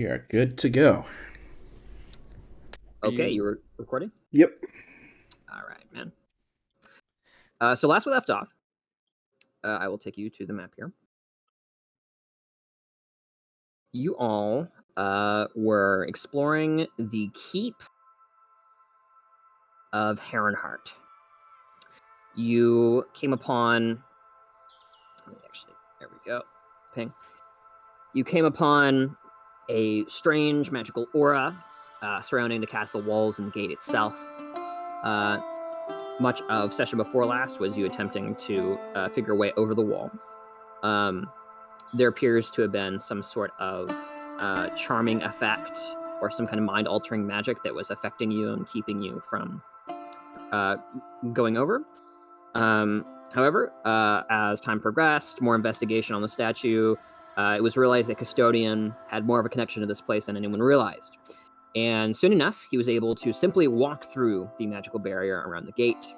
We are good to go. Okay, you were recording? Yep. All right, man. So last we left off, I will take you to the map here. You all were exploring the keep of Heronheart. You came upon... Actually, there we go. Ping. You came upon a strange magical aura surrounding the castle walls and the gate itself. Much of session before last was you attempting to figure a way over the wall. There appears to have been some sort of charming effect or some kind of mind-altering magic that was affecting you and keeping you from going over. However, as time progressed, more investigation on the statue, it was realized that Custodian had more of a connection to this place than anyone realized. And soon enough, he was able to simply walk through the magical barrier around the gate,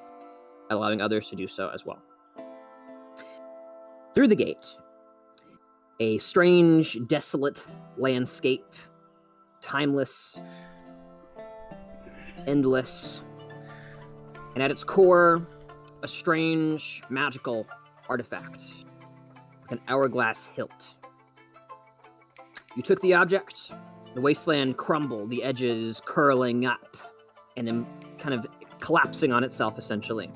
allowing others to do so as well. Through the gate, a strange, desolate landscape, timeless, endless, and at its core, a strange, magical artifact with an hourglass hilt. You took the object, the wasteland crumbled, the edges curling up, and then kind of collapsing on itself, essentially.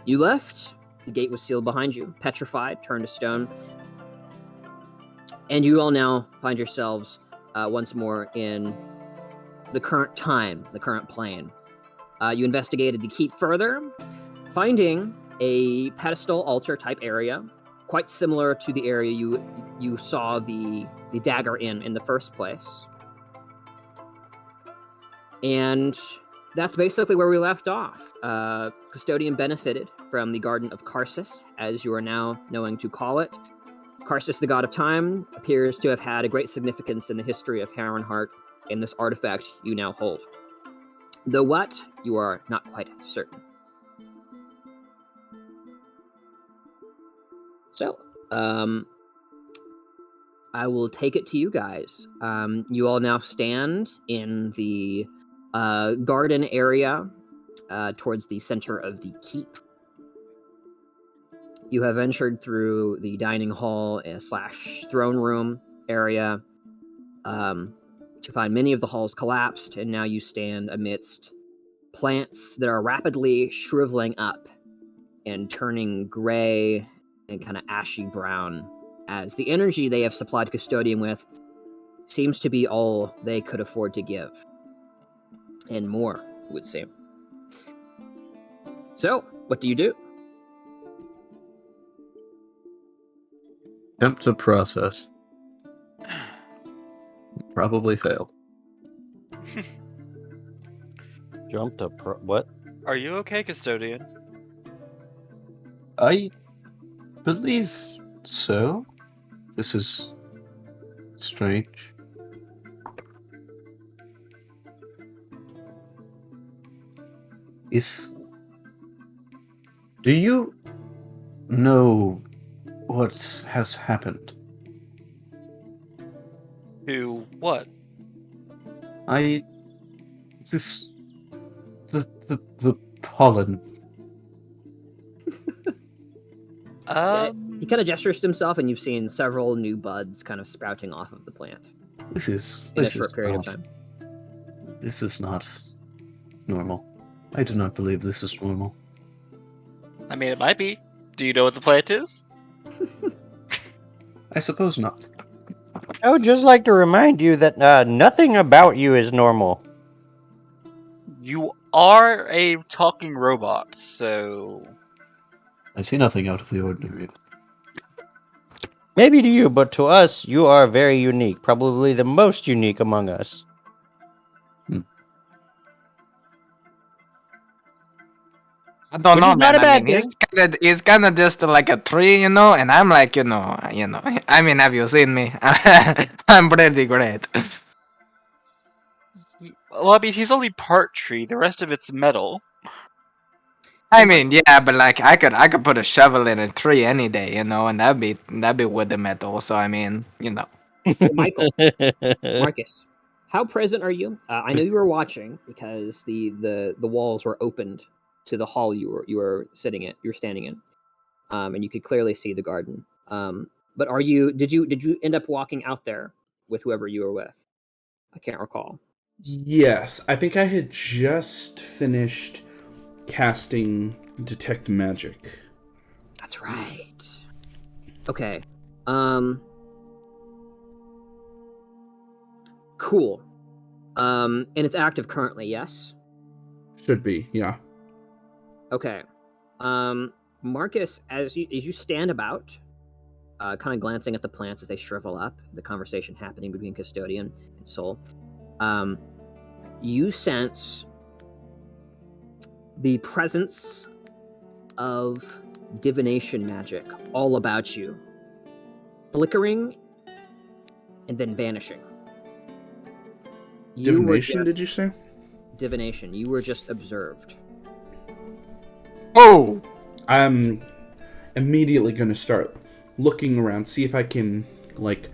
You left, the gate was sealed behind you, petrified, turned to stone, and you all now find yourselves once more in the current time, the current plane. You investigated the keep further, finding a pedestal altar type area, quite similar to the area you saw the dagger in the first place. And that's basically where we left off. Custodian benefited from the Garden of Karsus, as you are now knowing to call it. Karsus, the god of time, appears to have had a great significance in the history of Heronheart and this artifact you now hold. Though what, you are not quite certain. So, I will take it to you guys. You all now stand in the garden area towards the center of the keep. You have ventured through the dining hall / throne room area to find many of the halls collapsed, and now you stand amidst plants that are rapidly shriveling up and turning gray and kind of ashy brown, as the energy they have supplied Custodian with seems to be all they could afford to give. And more, it would seem. So, what do you do? Attempt to process. Probably fail. Jump to what? Are you okay, Custodian? I believe so. This is strange. Do you know what has happened? To what? The pollen. He kind of gestures to himself, and you've seen several new buds kind of sprouting off of the plant in a short period of time. This is not normal. I do not believe this is normal. I mean, it might be. Do you know what the plant is? I suppose not. I would just like to remind you that nothing about you is normal. You are a talking robot, so... I see nothing out of the ordinary. Maybe to you, but to us, you are very unique. Probably the most unique among us. I don't Which know, is not man. a bad I mean, thing. he's kind of just like a tree, and I'm like, I mean, have you seen me? I'm pretty great. Well, I mean, he's only part tree. The rest of it's metal. I mean, yeah, but like, I could put a shovel in a tree any day, and that'd be with the metal. So I mean, Michael, Marcus, how present are you? I know you were watching because the walls were opened to the hall you were sitting in, you were standing in, and you could clearly see the garden. But did you end up walking out there with whoever you were with? I can't recall. Yes, I think I had just finished casting Detect Magic. That's right. Okay. Cool. And it's active currently, yes? Should be, yeah. Okay. Marcus, as you stand about, kind of glancing at the plants as they shrivel up, the conversation happening between Custodian and Soul, you sense the presence of divination magic all about you, flickering and then vanishing. Divination, did you say? Divination. You were just observed. Oh! I'm immediately going to start looking around, see if I can, like,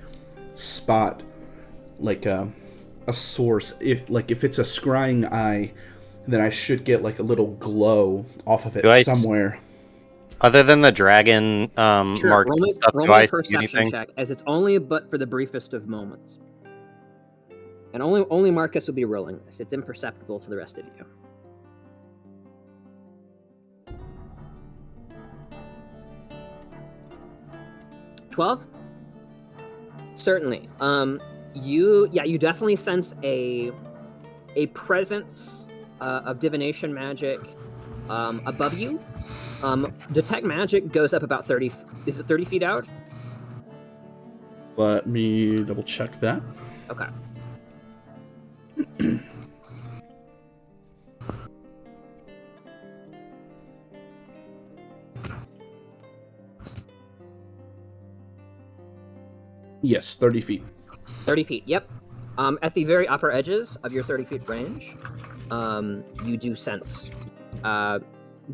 spot, like, a source. If it's a scrying eye, then I should get, like, a little glow off of it somewhere. Other than the dragon Sure, marks roll and stuff, roll do me I a see perception anything? check, as it's only but for the briefest of moments. And only Marcus will be rolling this. It's imperceptible to the rest of you. $12? Certainly. You definitely sense a presence of divination magic above you. Detect magic goes up about 30. Is it 30 feet out? Let me double check that. Okay. Yes, 30 feet. 30 feet, yep. At the very upper edges of your 30 feet range, you do sense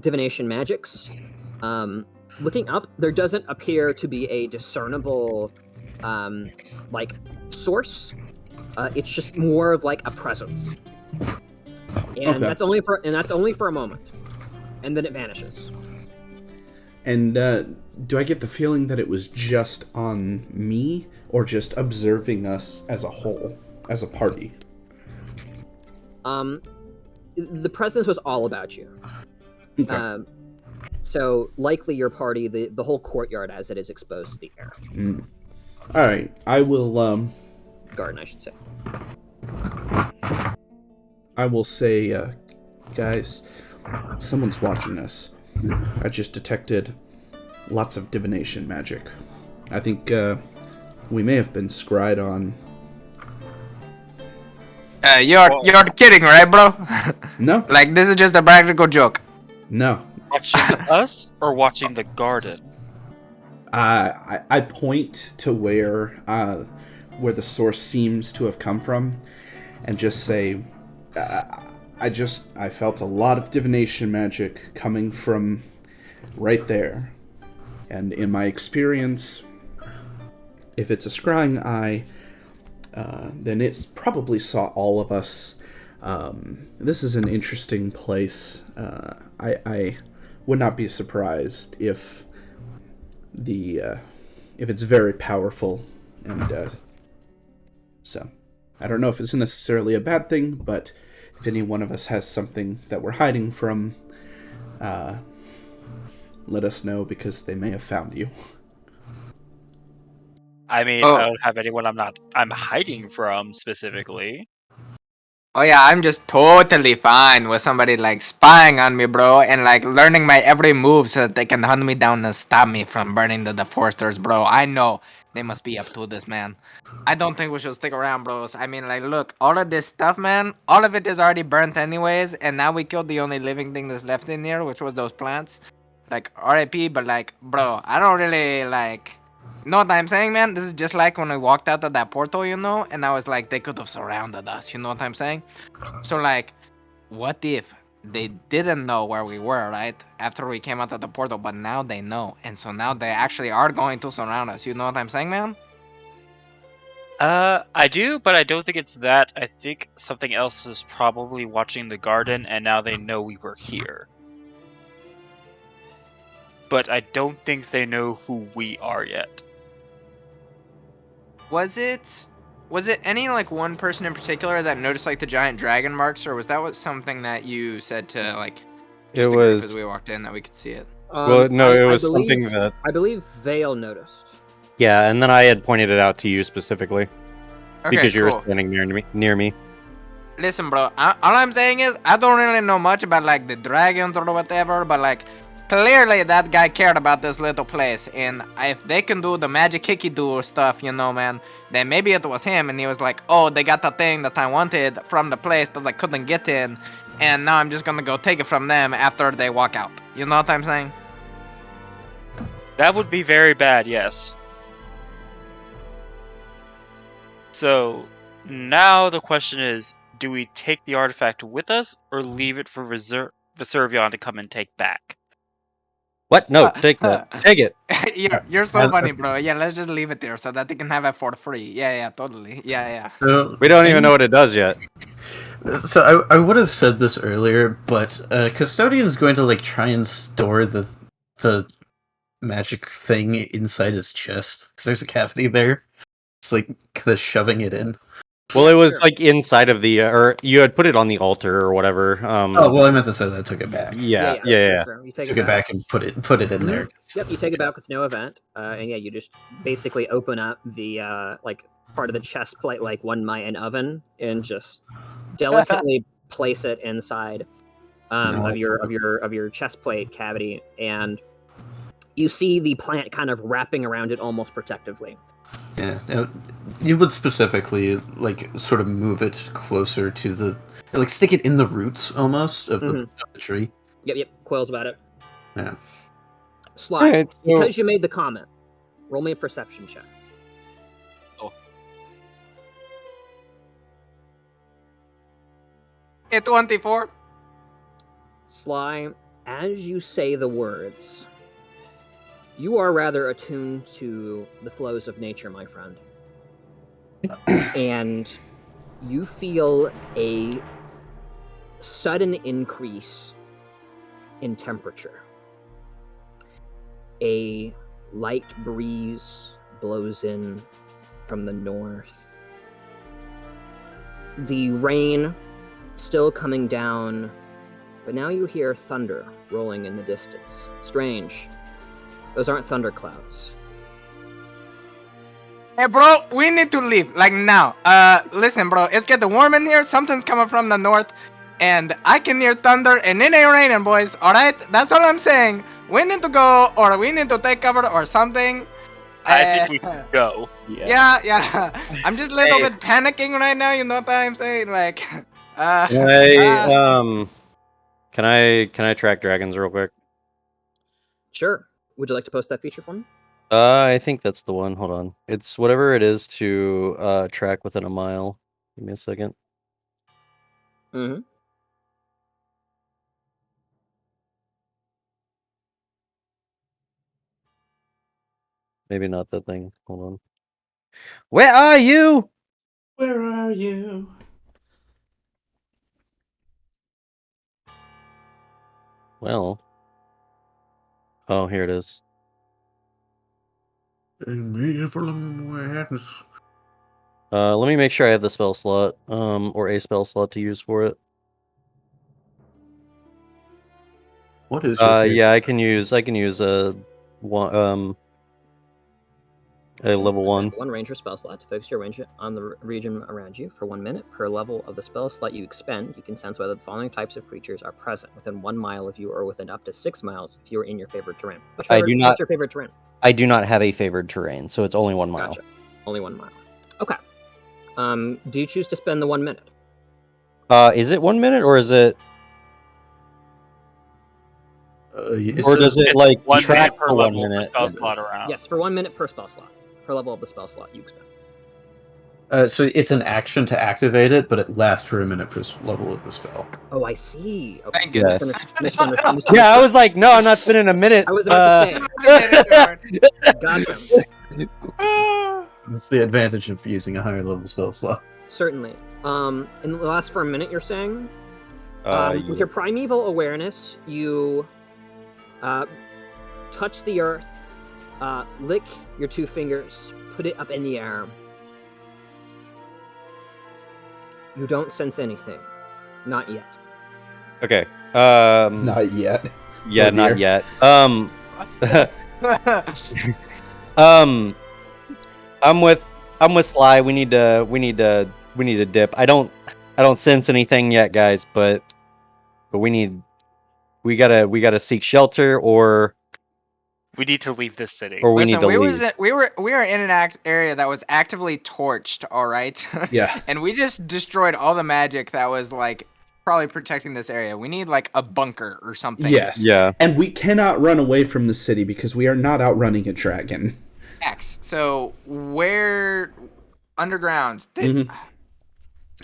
divination magics. Looking up, there doesn't appear to be a discernible like source. It's just more of like a presence. And Okay. that's only for a moment. And then it vanishes. And do I get the feeling that it was just on me, or just observing us as a whole, as a party? The presence was all about you. Okay. So likely your party, the whole courtyard as it is exposed to the air. All right, I will. Garden, I should say. I will say, guys, someone's watching us. I just detected lots of divination magic. I think we may have been scryed on. You're kidding, right, bro? No, Like, this is just a practical joke. no. Watching us or watching the garden? I point to where the source seems to have come from, and just say, I felt a lot of divination magic coming from right there. And in my experience, if it's a scrying eye, then it's probably saw all of us. This is an interesting place. I would not be surprised if it's very powerful, and so I don't know if it's necessarily a bad thing, but if any one of us has something that we're hiding from, let us know, because they may have found you. I mean, I don't have anyone I'm hiding from specifically. Oh yeah, I'm just totally fine with somebody like spying on me, bro, and like learning my every move so that they can hunt me down and stop me from burning the foresters, bro. I know they must be up to this, man. I don't think we should stick around, bros. I mean, like, look, all of this stuff, man, all of it is already burnt anyways, and now we killed the only living thing that's left in here, which was those plants. Like, RIP, but like, bro, I don't really like. Know what I'm saying, man? This is just like when we walked out of that portal, you know? And I was like, they could have surrounded us, you know what I'm saying? So, like, what if they didn't know where we were, right? After we came out of the portal, but now they know. And so now they actually are going to surround us, you know what I'm saying, man? I do, but I don't think it's that. I think something else is probably watching the garden, and now they know we were here. But I don't think they know who we are yet. Was it any like one person in particular that noticed like the giant dragon marks, or was that something that you said to like just It the group was- as we walked in that we could see it? Well, no, it was believe, something that. I believe Vale noticed. Yeah, and then I had pointed it out to you specifically Okay, because you were cool. standing near me. Listen, bro. All I'm saying is I don't really know much about like the dragons or whatever, but like clearly that guy cared about this little place, and if they can do the magic kicky do stuff, you know, man, then maybe it was him, and he was like, oh, they got the thing that I wanted from the place that I couldn't get in, and now I'm just gonna go take it from them after they walk out. You know what I'm saying? That would be very bad, yes. So, now the question is, do we take the artifact with us, or leave it for Veservion to come and take back? What? No, take that. Take it. You're so funny, bro. Yeah, let's just leave it there so that they can have it for free. Yeah, totally. Yeah. So, We don't even know what it does yet. So I would have said this earlier, but Custodian is going to like try and store the magic thing inside his chest because there's a cavity there. It's like kind of shoving it in. Well, it was like inside of the, or you had put it on the altar or whatever. Oh well, I meant to say that I took it back. Yeah. Sure. You Took it back and put it in there. Yep, you take it back with no event, and yeah, you just basically open up the like part of the chest plate, like one Mayan oven, and just delicately place it inside of your chest plate cavity, and you see the plant kind of wrapping around it almost protectively. Yeah, you would specifically like sort of move it closer to the, like stick it in the roots almost of the tree. Yep, quails about it. Yeah. Sly, Alright, so- because you made the comment, roll me a perception check. Hit 24. Sly, as you say the words, you are rather attuned to the flows of nature, my friend. And you feel a sudden increase in temperature. A light breeze blows in from the north. The rain still coming down, but now you hear thunder rolling in the distance. Strange. Those aren't thunderclouds. Hey, bro, we need to leave, like now. Listen, bro, it's getting warm in here. Something's coming from the north, and I can hear thunder, and it ain't raining, boys. All right, that's all I'm saying. We need to go, or we need to take cover, or something. I think we can go. Yeah. I'm just a little bit panicking right now. You know what I'm saying? Like, Can I track dragons real quick? Sure. Would you like to post that feature for me? I think that's the one. Hold on. It's whatever it is to track within a mile. Give me a second. Mm-hmm. Maybe not that thing. Hold on. Where are you? Where are you? Well. Oh, here it is. Let Let me make sure I have the spell slot, or a spell slot to use for it. What is your favorite? Yeah, I can use a one, a level 1. One ranger spell slot to focus your range on the region around you for 1 minute. Per level of the spell slot you expend, you can sense whether the following types of creatures are present within 1 mile of you or within up to 6 miles if you are in your favorite terrain. What's your favorite terrain? I do not have a favored terrain, so it's only 1 mile. Gotcha. Only 1 mile. Okay. Do you choose to spend the 1 minute? Is it 1 minute or is it? Or does it like 1 track minute per for 1 level minute? spell slot around. Yes, for 1 minute per spell slot. Per level of the spell slot you expend. So it's an action to activate it, but it lasts for a minute per level of the spell. Oh, I see. Okay. Thank goodness. Misunderstood. Yeah, I was like, no, I'm not spending a minute. I was about to say. Gotcha. Gotcha. It's the advantage of using a higher level spell slot. Certainly. And it lasts for a minute, you're saying? With Yeah. your primeval awareness, you touch the earth, lick your 2 fingers, put it up in the air. You don't sense anything. Not yet. Okay. Not yet. Yeah, Oh, not dear. yet. I'm with Sly. We need to dip. I don't sense anything yet, guys, but we gotta seek shelter or We need to leave this city. we Listen, need to leave. we were in an area that was actively torched, all right? Yeah. And we just destroyed all the magic that was like probably protecting this area. We need like a bunker or something. Yes. Yeah. And we cannot run away from the city because we are not outrunning a dragon. X. So where underground? Mhm.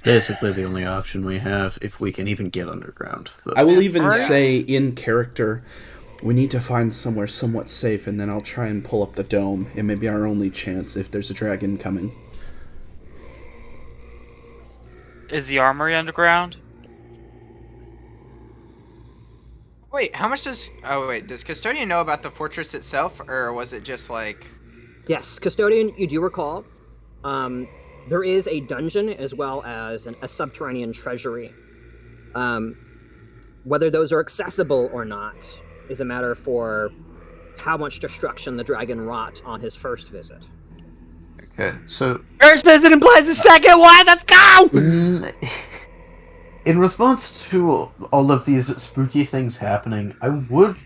Basically, the only option we have, if we can even get underground. I will even Alright. say in character, we need to find somewhere somewhat safe, and then I'll try and pull up the dome. It may be our only chance if there's a dragon coming. Is the armory underground? Wait, how much does? Oh wait, does Custodian know about the fortress itself, or was it just like? Yes, Custodian, you do recall. There is a dungeon as well as a subterranean treasury. Whether those are accessible or not is a matter for how much destruction the dragon wrought on his first visit. Okay, so First visit implies the second one. Let's go. in response to all of these spooky things happening, I would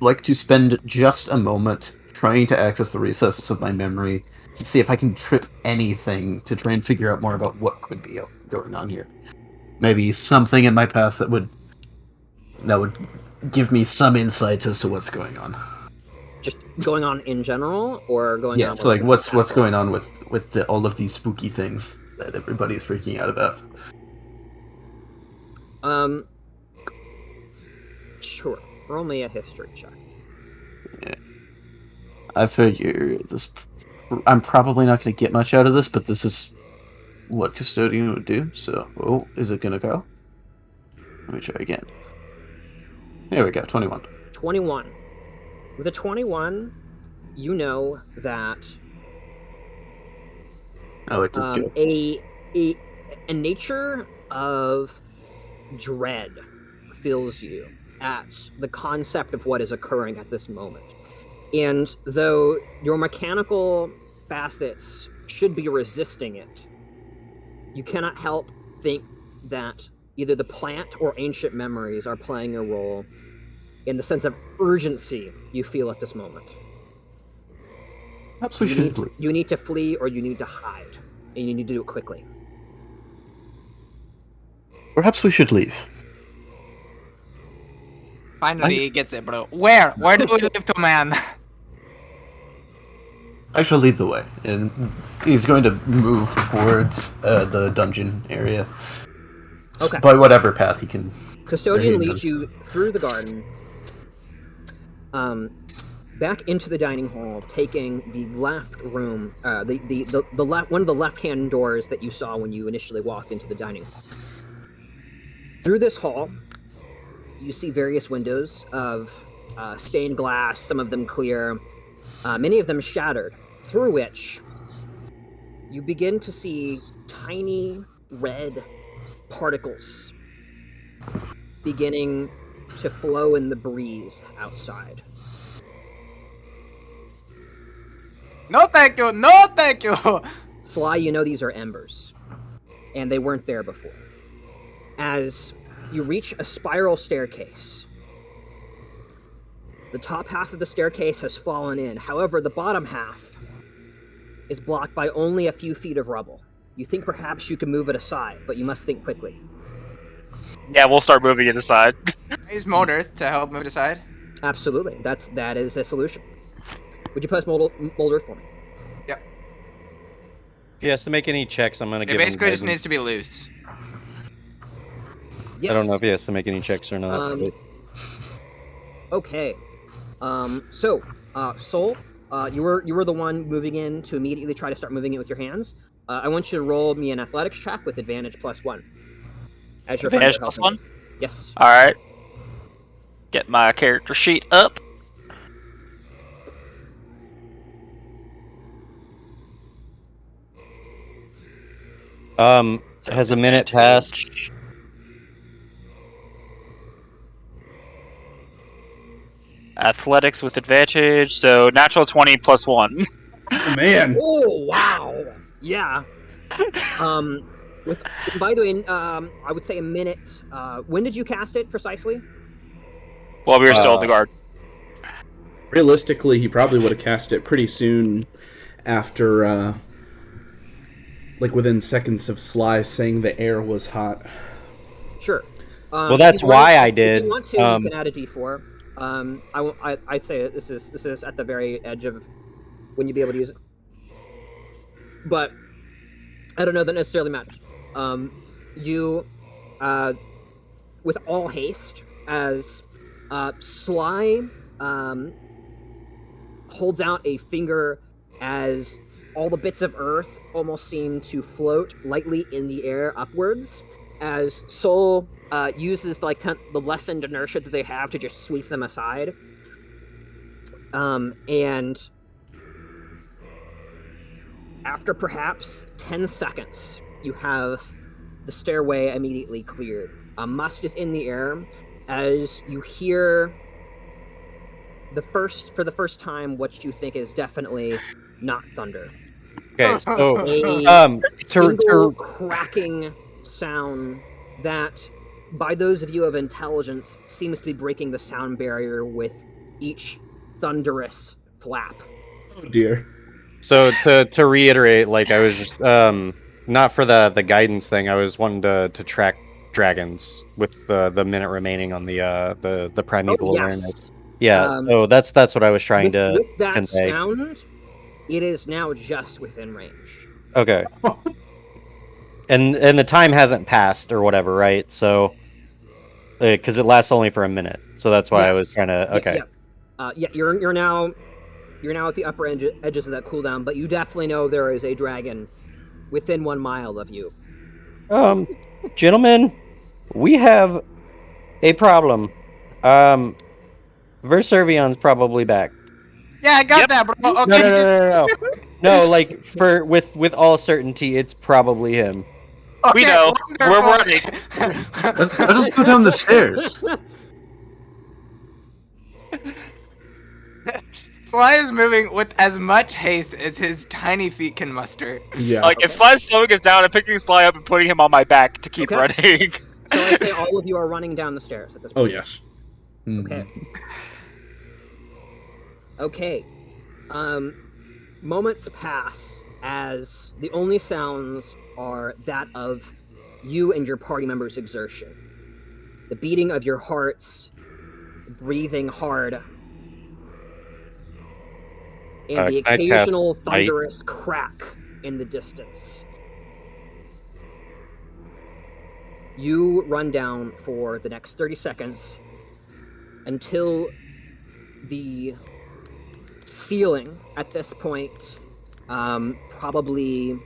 like to spend just a moment trying to access the recesses of my memory to see if I can trip anything to try and figure out more about what could be going on here. Maybe something in my past that would give me some insights as to what's going on. Just going on in general, or going on? Yeah, so like what's going on with all of these spooky things that everybody's freaking out about. Sure. Roll me a history check. I figure this. I'm probably not going to get much out of this, but this is what Custodian would do. So, oh, is it going to go? Let me try again. There we go, 21. 21. With a 21, you know that Oh, it did go. a nature of dread fills you at the concept of what is occurring at this moment. And though your mechanical facets should be resisting it, you cannot help think that either the plant or ancient memories are playing a role in the sense of urgency you feel at this moment. Perhaps we You should need, leave. you need to flee or you need to hide, and you need to do it quickly. Perhaps we should leave. Finally, he gets it, bro. Where? Where do we live to, man? I shall lead the way, and he's going to move towards the dungeon area. Okay. By whatever path he can. Custodian There you leads go. you through the garden, back into the dining hall, taking the left room, the left one of the left-hand doors that you saw when you initially walked into the dining hall. Through this hall, you see various windows of stained glass, some of them clear, many of them shattered, through which you begin to see tiny red particles beginning to flow in the breeze outside. No, thank you. No, thank you. Sly, you know these are embers, and they weren't there before. As you reach a spiral staircase, the top half of the staircase has fallen in. However, the bottom half is blocked by only a few feet of rubble. You think perhaps you can move it aside, but you must think quickly. Yeah, we'll start moving it aside. Use Mold Earth to help move it aside. Absolutely, that is a solution. Would you post Mold Earth for me? Yep. If he has to make any checks, I'm gonna It give him basically just guidance. needs to be loose. Yes. I don't know if he has to make any checks or not. but- Okay. So, Soul, You were the one moving in to immediately try to start moving it with your hands. I want you to roll me an athletics check with advantage +1. As your Advantage fighter helping +1? you. Yes. All right. Get my character sheet up. So Has a minute advantage. passed? Athletics with advantage, so natural 20 +1. Oh man. Oh wow! Yeah. With by the way, I would say a minute. When did you cast it precisely? While we were still in the guard. Realistically, he probably would have cast it pretty soon after, like within seconds of Sly saying the air was hot. Sure. Well, that's why I If did. you want to, you can add a D4. I'd say this is at the very edge of when you'd be able to use it. But I don't know that necessarily matters. You, with all haste, as Sly holds out a finger as all the bits of earth almost seem to float lightly in the air upwards, as Soul uses like the lessened inertia that they have to just sweep them aside. And after perhaps 10 seconds, you have the stairway immediately cleared. A must is in the air as you hear for the first time what you think is definitely not thunder. Okay, so A single cracking sound that, by those of you of intelligence, seems to be breaking the sound barrier with each thunderous flap. Oh dear. So to reiterate, like I was just not for the guidance thing. I was wanting to track dragons with the minute remaining on the primeval awareness. Yeah, so that's what I was trying to with that convey. sound, it is now just within range. Okay. And the time hasn't passed or whatever, right? So because it lasts only for a minute, so that's why I was trying to. Okay. Yeah. You're now at the upper edges of that cooldown, but you definitely know there is a dragon within 1 mile of you. Gentlemen, we have a problem. Verservion's probably back. Yeah, I got that, bro. Okay, No. No, like with all certainty, it's probably him. Okay, We know. We're running. Let us go down the stairs. Sly is moving with as much haste as his tiny feet can muster. Yeah. Like, if Sly's slowing us down, I'm picking Sly up and putting him on my back to keep Okay. running. So I say all of you are running down the stairs at this point. Oh yes. Okay. Okay. Moments pass as the only sounds are that of you and your party members' exertion. The beating of your hearts, breathing hard, and the occasional thunderous crack in the distance. You run down for the next 30 seconds until the ceiling at this point, probably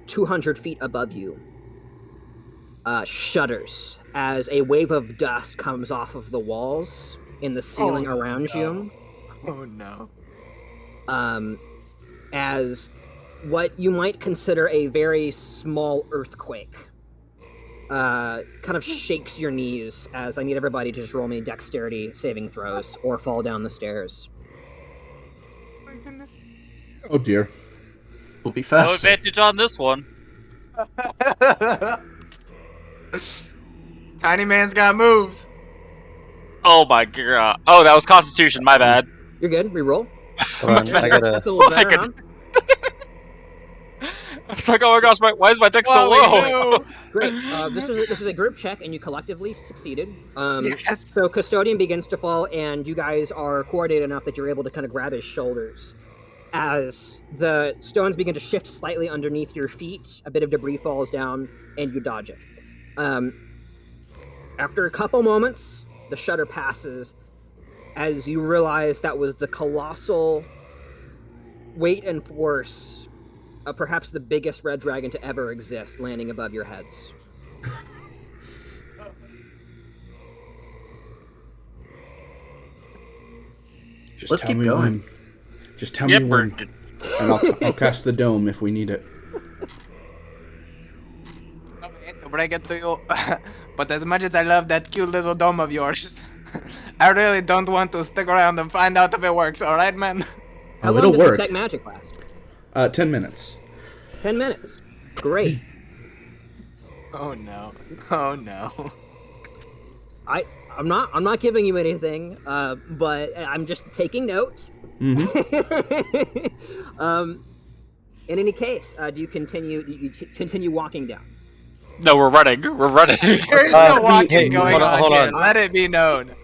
200 feet above you, shudders as a wave of dust comes off of the walls in the ceiling around you. Oh no. As what you might consider a very small earthquake kind of shakes your knees, as I need everybody to just roll me dexterity saving throws or fall down the stairs. My goodness. Oh dear. We'll be No faster. advantage on this one. Tiny man's got moves. Oh my god. Oh, that was Constitution, my bad. You're good. Reroll. Hold on, I gotta. That's a little Oh my better, huh? It's like, oh my gosh, why is my deck so low? Great. This is a group check, and you collectively succeeded. Yes. So Custodian begins to fall, and you guys are coordinated enough that you're able to kind of grab his shoulders. As the stones begin to shift slightly underneath your feet, a bit of debris falls down, and you dodge it. After a couple moments, the shudder passes, as you realize that was the colossal weight and force of perhaps the biggest red dragon to ever exist landing above your heads. Just Let's tell keep me going. when. Just tell Yep, me we're- when, and I'll cast the dome if we need it. I hate to break it to you, but as much as I love that cute little dome of yours, I really don't want to stick around and find out if it works. All right, man. How Oh, long it'll does work. detect magic last? 10 minutes. 10 minutes. Great. Oh no. Oh no. I'm not giving you anything, but I'm just taking note. Mm-hmm. In any case, do you continue walking down? No, we're running. We're running. There is Uh, no walking hey, going hold on, on hold here. on. Let it be known.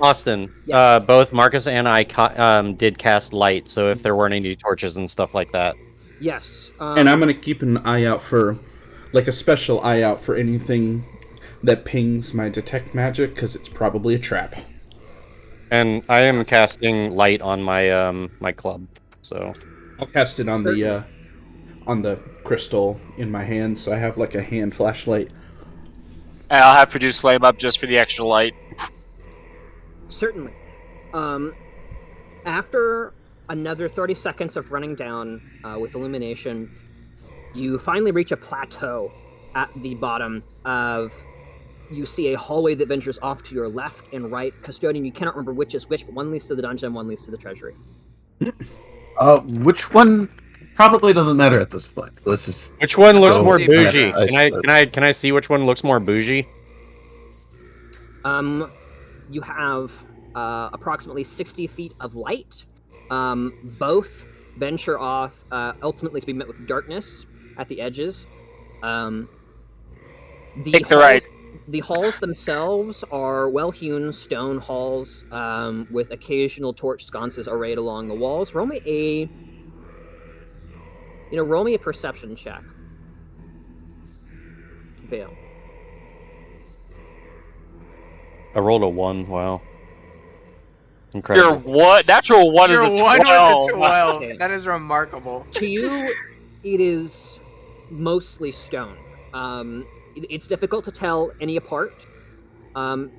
Austin, Yes. both Marcus and I did cast light, so if there weren't any torches and stuff like that. Yes. And I'm gonna keep an eye out for, like a special eye out for anything that pings my detect magic, because it's probably a trap. And I am casting light on my my club, so I'll cast it on Certainly. the crystal in my hand, so I have like a hand flashlight. And I'll have produce flame up just for the extra light. Certainly. After another 30 seconds of running down with illumination, you finally reach a plateau at the bottom of. You see a hallway that ventures off to your left and right. Custodian, you cannot remember which is which, but one leads to the dungeon, one leads to the treasury. Which one probably doesn't matter at this point. Let's just. which one looks Oh, more yeah, bougie? I- Can I see which one looks more bougie? You have approximately 60 feet of light. Both venture off, ultimately to be met with darkness at the edges. Take the right. The halls themselves are well-hewn stone halls with occasional torch sconces arrayed along the walls. Roll me a perception check. Fail. I rolled a 1. Wow, Your incredible. what? Natural one Your is a one 12. was a 12. Okay. That is remarkable. To you, it is mostly stone. It's difficult to tell any apart. You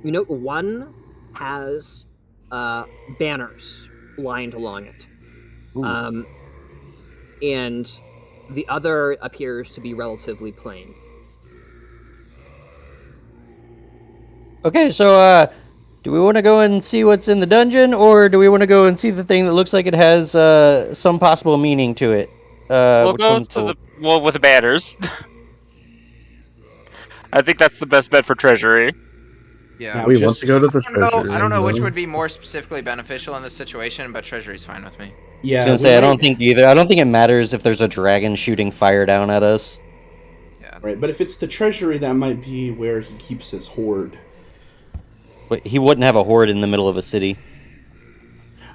note one has banners lined along it, and the other appears to be relatively plain. Okay, so do we want to go and see what's in the dungeon, or do we want to go and see the thing that looks like it has some possible meaning to it? We'll Which go one's to the well with the banners. I think that's the best bet for treasury. Yeah. Now, We just, want to go to the I don't know. treasury. I don't know which though. would be more specifically beneficial in this situation, but treasury's fine with me. I yeah, was gonna we say I don't might- think either. I don't think it matters if there's a dragon shooting fire down at us. Yeah. Right, but if it's the treasury, that might be where he keeps his hoard. But he wouldn't have a horde in the middle of a city.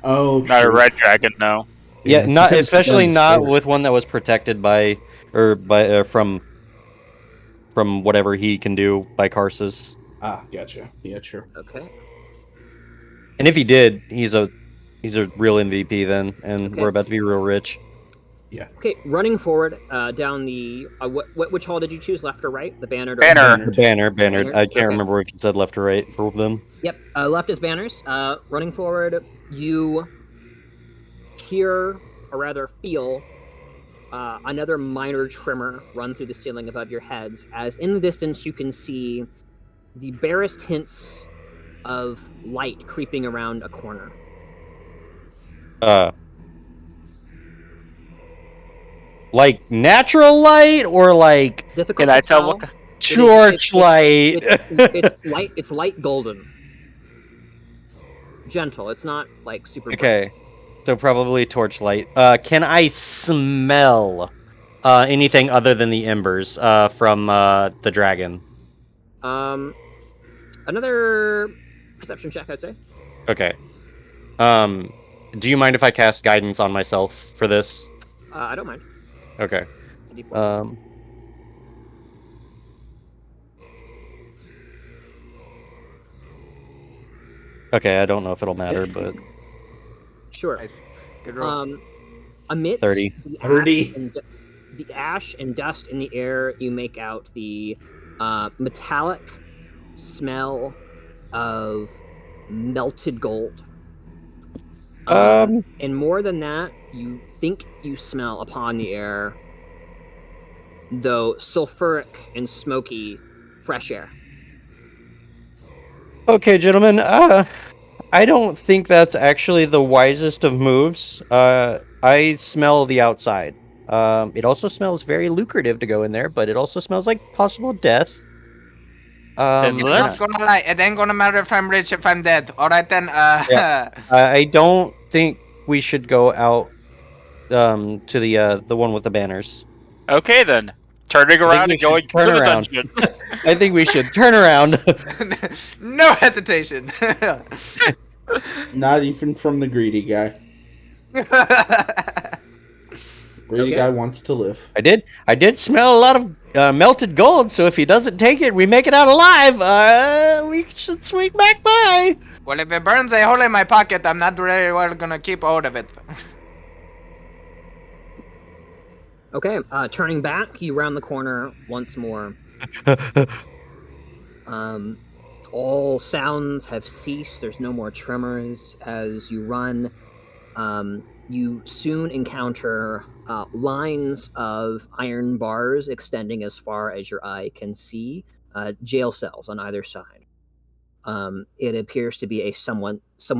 Oh, Not a true. red dragon, no. Yeah, he not could have especially done not sword. with one that was protected by from whatever he can do by Karsus. Ah, gotcha. Yeah, true. Okay. And if he did, he's a real MVP then, and Okay. we're about to be real rich. Okay. Running forward down the which hall did you choose, left or right? The bannered. Or Banner. The banner. Banner, I can't okay. remember if you said left or right for them. Yep. Left is banners. Running forward, you hear, or rather feel, another minor tremor run through the ceiling above your heads, as in the distance you can see the barest hints of light creeping around a corner. Like natural light or like Difficult Can I to tell tell. what? torch light? It's light. It's light golden. Gentle. It's not like super. Okay, so probably torchlight. Can I smell anything other than the embers from the dragon? Bright. Another perception check, I'd say. Okay. Do you mind if I cast guidance on myself for this? I don't mind. Okay. It's a D4. Okay, I don't know if it'll matter, but Sure. Nice. Good roll. Amidst 30. the 30. ash and dust in the air, you make out the metallic smell of melted gold. And more than that, you think you smell upon the air, though sulfuric and smoky, fresh air. Okay, gentlemen. I don't think that's actually the wisest of moves. I smell the outside. It also smells very lucrative to go in there, but it also smells like possible death. Then I'm Yeah. not gonna lie, it ain't gonna matter if I'm rich if I'm dead. Alright then, Yeah. I don't think we should go out to the one with the banners. Okay then. Turning I think around we and should going turn to the around. dungeon. I think we should turn around. no hesitation. Not even from the greedy guy. Greedy Okay. guy wants to live. I did smell a lot of melted gold, so if he doesn't take it, we make it out alive. We should swing back by. Well, if it burns a hole in my pocket, I'm not very well gonna keep hold of it. Okay, turning back, you round the corner once more. All sounds have ceased. There's no more tremors as you run. You soon encounter lines of iron bars extending as far as your eye can see, jail cells on either side. It appears to be a somewhat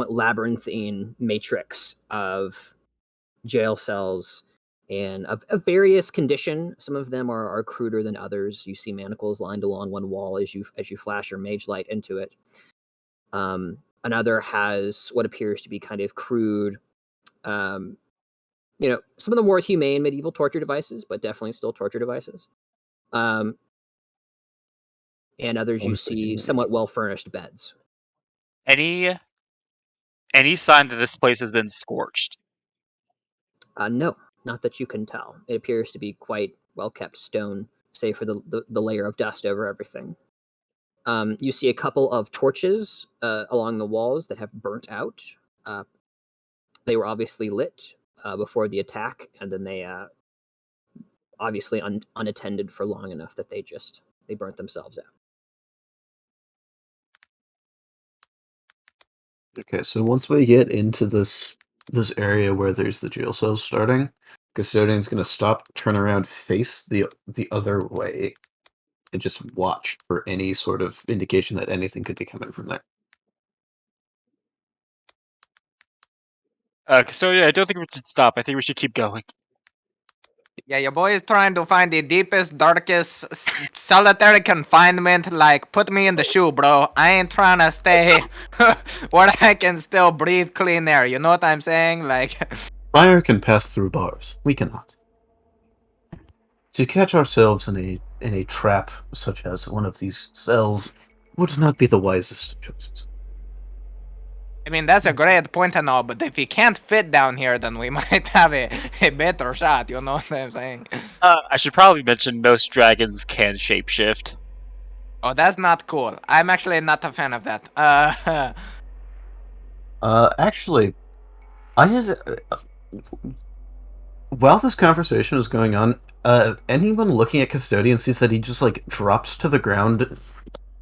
labyrinthine matrix of jail cells and of various condition. Some of them are cruder than others. You see manacles lined along one wall as you flash your mage light into it. Another has what appears to be kind of crude, some of the more humane medieval torture devices, but definitely still torture devices. And others you see somewhat well furnished beds. Any sign that this place has been scorched? No, not that you can tell. It appears to be quite well kept stone, save for the layer of dust over everything. You see a couple of torches along the walls that have burnt out. They were obviously lit before the attack, and then they obviously unattended for long enough that they burnt themselves out. Okay, so once we get into this area where there's the jail cells starting, custodian's gonna stop, turn around, face the other way, and just watch for any sort of indication that anything could be coming from there. Custodian, I don't think we should stop. I think we should keep going. Yeah, your boy is trying to find the deepest, darkest, solitary confinement. Like, put me in the shoe, bro. I ain't trying to stay where I can still breathe clean air. You know what I'm saying? Like, Fire can pass through bars. We cannot. To catch ourselves in a trap such as one of these cells would not be the wisest of choices. I mean, that's a great point and all, but if he can't fit down here, then we might have a better shot. You know what I'm saying? I should probably mention most dragons can shapeshift. Oh, that's not cool. I'm actually not a fan of that. Actually, while this conversation is going on, anyone looking at Custodian sees that he just, like, drops to the ground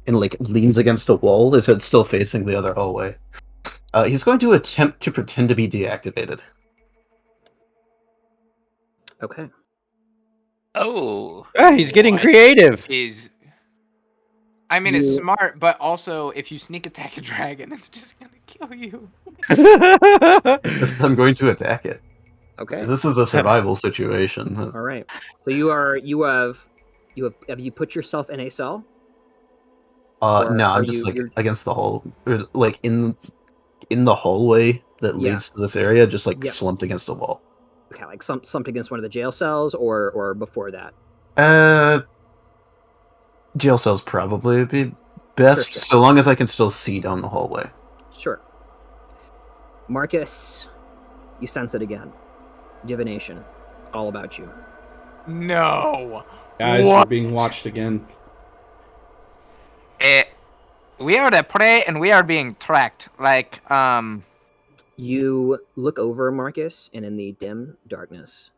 and, like, leans against a wall, his head still facing the other hallway. He's going to attempt to pretend to be deactivated. Okay. Oh. He's getting What? creative. I mean, it's You- smart, but also, if you sneak attack a dragon, it's just gonna kill you. Because I'm going to attack it. Okay. This is a survival situation. All right. So have you put yourself in a cell? Or No, are I'm just, you're- against the hall, or, like, in the hallway that Yeah. leads to this area, just, like, Yeah. slumped against a wall. Okay, like something against one of the jail cells, or before that. Jail cells probably would be best, Sure. so long as I can still see down the hallway. Sure. Marcus, you sense it again. Divination, all about you. No. Guys, What? we're being watched again. we are the prey and we are being tracked. Like, You look over, Marcus, and in the dim darkness,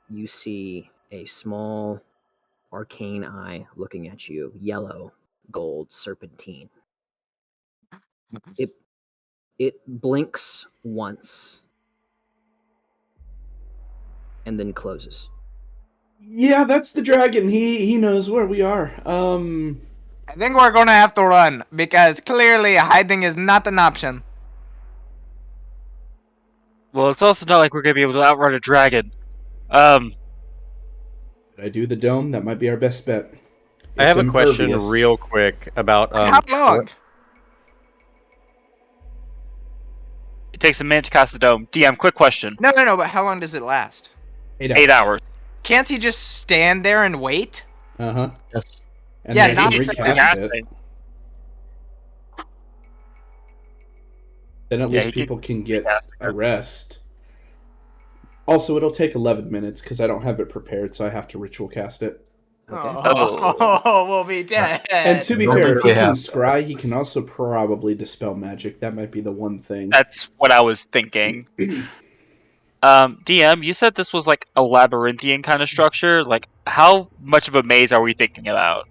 you see a small arcane eye looking at you, yellow, gold, serpentine. It blinks once and then closes. Yeah, that's the dragon. He knows where we are. I think we're gonna have to run because clearly hiding is not an option. Well, it's also not like we're gonna be able to outrun a dragon. Did I do the dome? That might be our best bet. I have a It's question impervious. real quick about How long? it takes a minute to cast the dome. DM, quick question. No, but how long does it last? 8 hours. Can't he just stand there and wait? Uh-huh. Yes. And Yeah, then not I can for recast casting. it. Then at Yeah, least he can people can get recast it. a rest. Also, it'll take 11 minutes because I don't have it prepared, so I have to ritual cast it. Okay. Oh, we'll be dead. And to be Don't fair, if he really can have- scry, he can also probably dispel magic. That might be the one thing. That's what I was thinking. DM, you said this was like a labyrinthian kind of structure. Like, how much of a maze are we thinking about?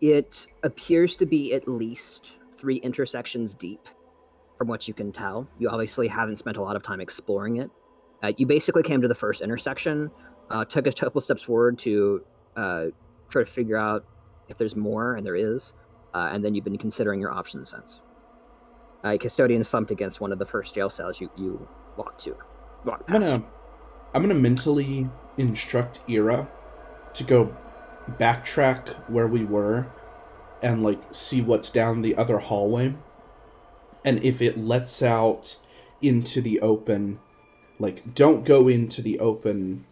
It appears to be at least 3 intersections deep, from what you can tell. You obviously haven't spent a lot of time exploring it. You basically came to the first intersection, took a couple steps forward to try to figure out if there's more, and there is, and then you've been considering your options since. Custodian slumped against one of the first jail cells you walked past. I'm gonna mentally instruct Ira to go backtrack where we were and like see what's down the other hallway. And if it lets out into the open, like don't go into the open,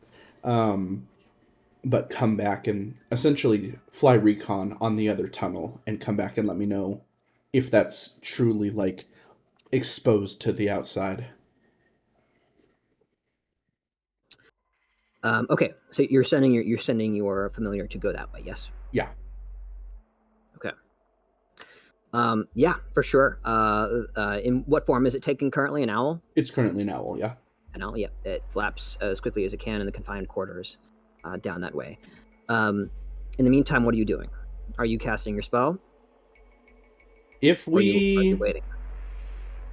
but come back and essentially fly recon on the other tunnel and come back and let me know if that's truly like exposed to the outside. Okay, so you're sending your familiar to go that way, yes? Yeah. Okay. Yeah, for sure. In what form is it taking currently? An owl? It's currently an owl, yeah. An owl, yeah. It flaps as quickly as it can in the confined quarters down that way. In the meantime, what are you doing? Are you casting your spell? If Or are you we waiting?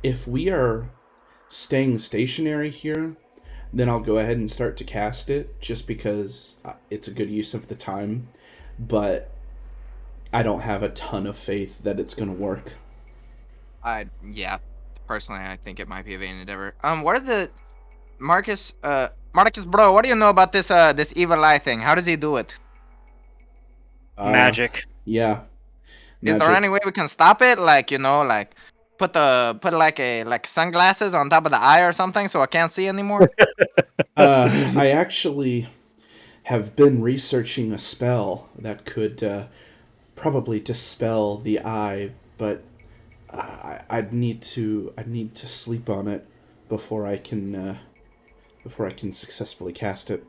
if we are staying stationary here, then I'll go ahead and start to cast it just because it's a good use of the time, but I don't have a ton of faith that it's going to work. Yeah. Personally, I think it might be a vain endeavor. What are the Marcus, bro? What do you know about this evil eye thing? How does he do it? Magic. Yeah. Is there any way we can stop it? Like, like put like sunglasses on top of the eye or something so I can't see anymore? I actually have been researching a spell that could probably dispel the eye, but I'd need to sleep on it before I can successfully cast it.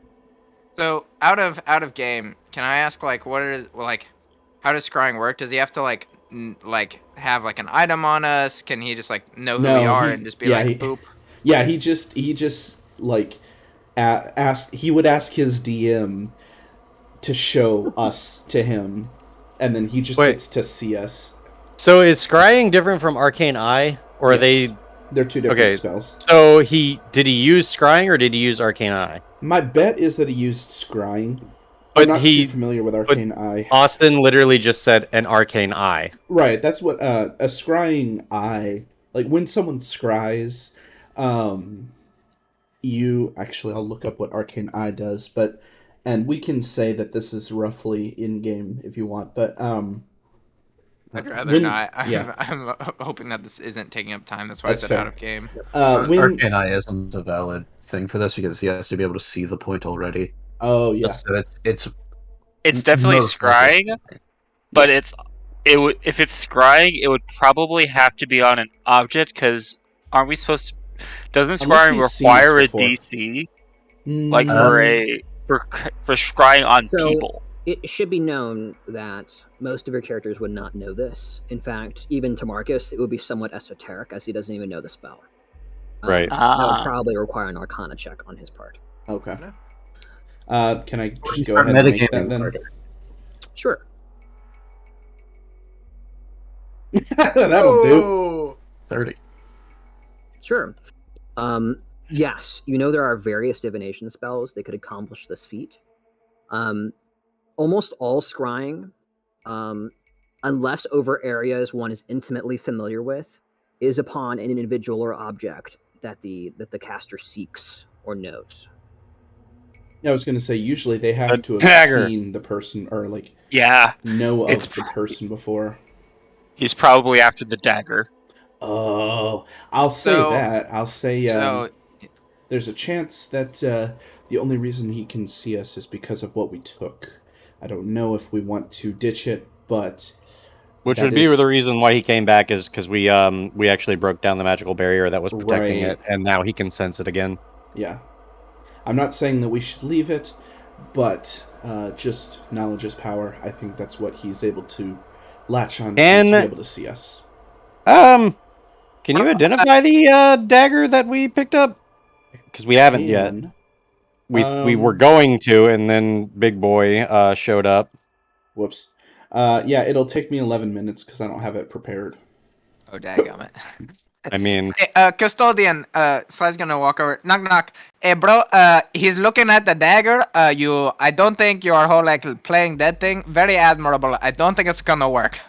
So out of game, can I ask like how does scrying work? Does he have to like have like an item on us? Can he just like know who we are and just be boop? Yeah, he just like he would ask his DM to show us to him, and then he just gets to see us. So is scrying different from Arcane Eye, or Yes. are they? They're two different spells. So did he use scrying or did he use Arcane Eye? My bet is that he used scrying. But I'm not too familiar with Arcane Eye. Austin literally just said an Arcane Eye. Right, that's what a scrying eye, like when someone scries, you actually, I'll look up what Arcane Eye does, and we can say that this is roughly in game if you want, but I'd rather not. Yeah. I'm hoping that this isn't taking up time. That's why I said fair. out of game. Arcane Eye isn't a valid thing for this because he has to be able to see the point already. Oh yeah, So It's definitely most likely- scrying, but if it's scrying, it would probably have to be on an object because aren't we supposed to? Doesn't Unless scrying he's seen us require a before. DC like Mm, for scrying on So- people? It should be known that most of your characters would not know this. In fact, even to Marcus, it would be somewhat esoteric, as he doesn't even know the spell. Right. That would Ah. probably require an Arcana check on his part. Okay. Can I just go Start ahead and make metagaming that then? harder. Sure. That'll do. Ooh. 30. Sure. Yes, you know there are various divination spells that could accomplish this feat. Almost all scrying, unless over areas one is intimately familiar with, is upon an individual or object that the caster seeks or knows. Yeah, I was going to say, usually they have A to have dagger. seen the person or, like, Yeah, know It's of the person before. he's probably after the dagger. Oh, I'll say So- that. I'll say So there's a chance that the only reason he can see us is because of what we took. I don't know if we want to ditch it, but Which that would be is- the reason why he came back is because we actually broke down the magical barrier that was protecting Right. it, and now he can sense it again. Yeah. I'm not saying that we should leave it, but just knowledge is power. I think that's what he's able to latch on to And- be able to see us. Can you identify the dagger that we picked up? Because we haven't yet. And, We were going to, and then Big Boy showed up. whoops. Yeah, it'll take me 11 minutes because I don't have it prepared. oh daggum it. I mean, Hey, custodian, Sly's gonna walk over. Knock knock. Hey bro, he's looking at the dagger. I don't think your whole like playing dead thing, very admirable. I don't think it's gonna work.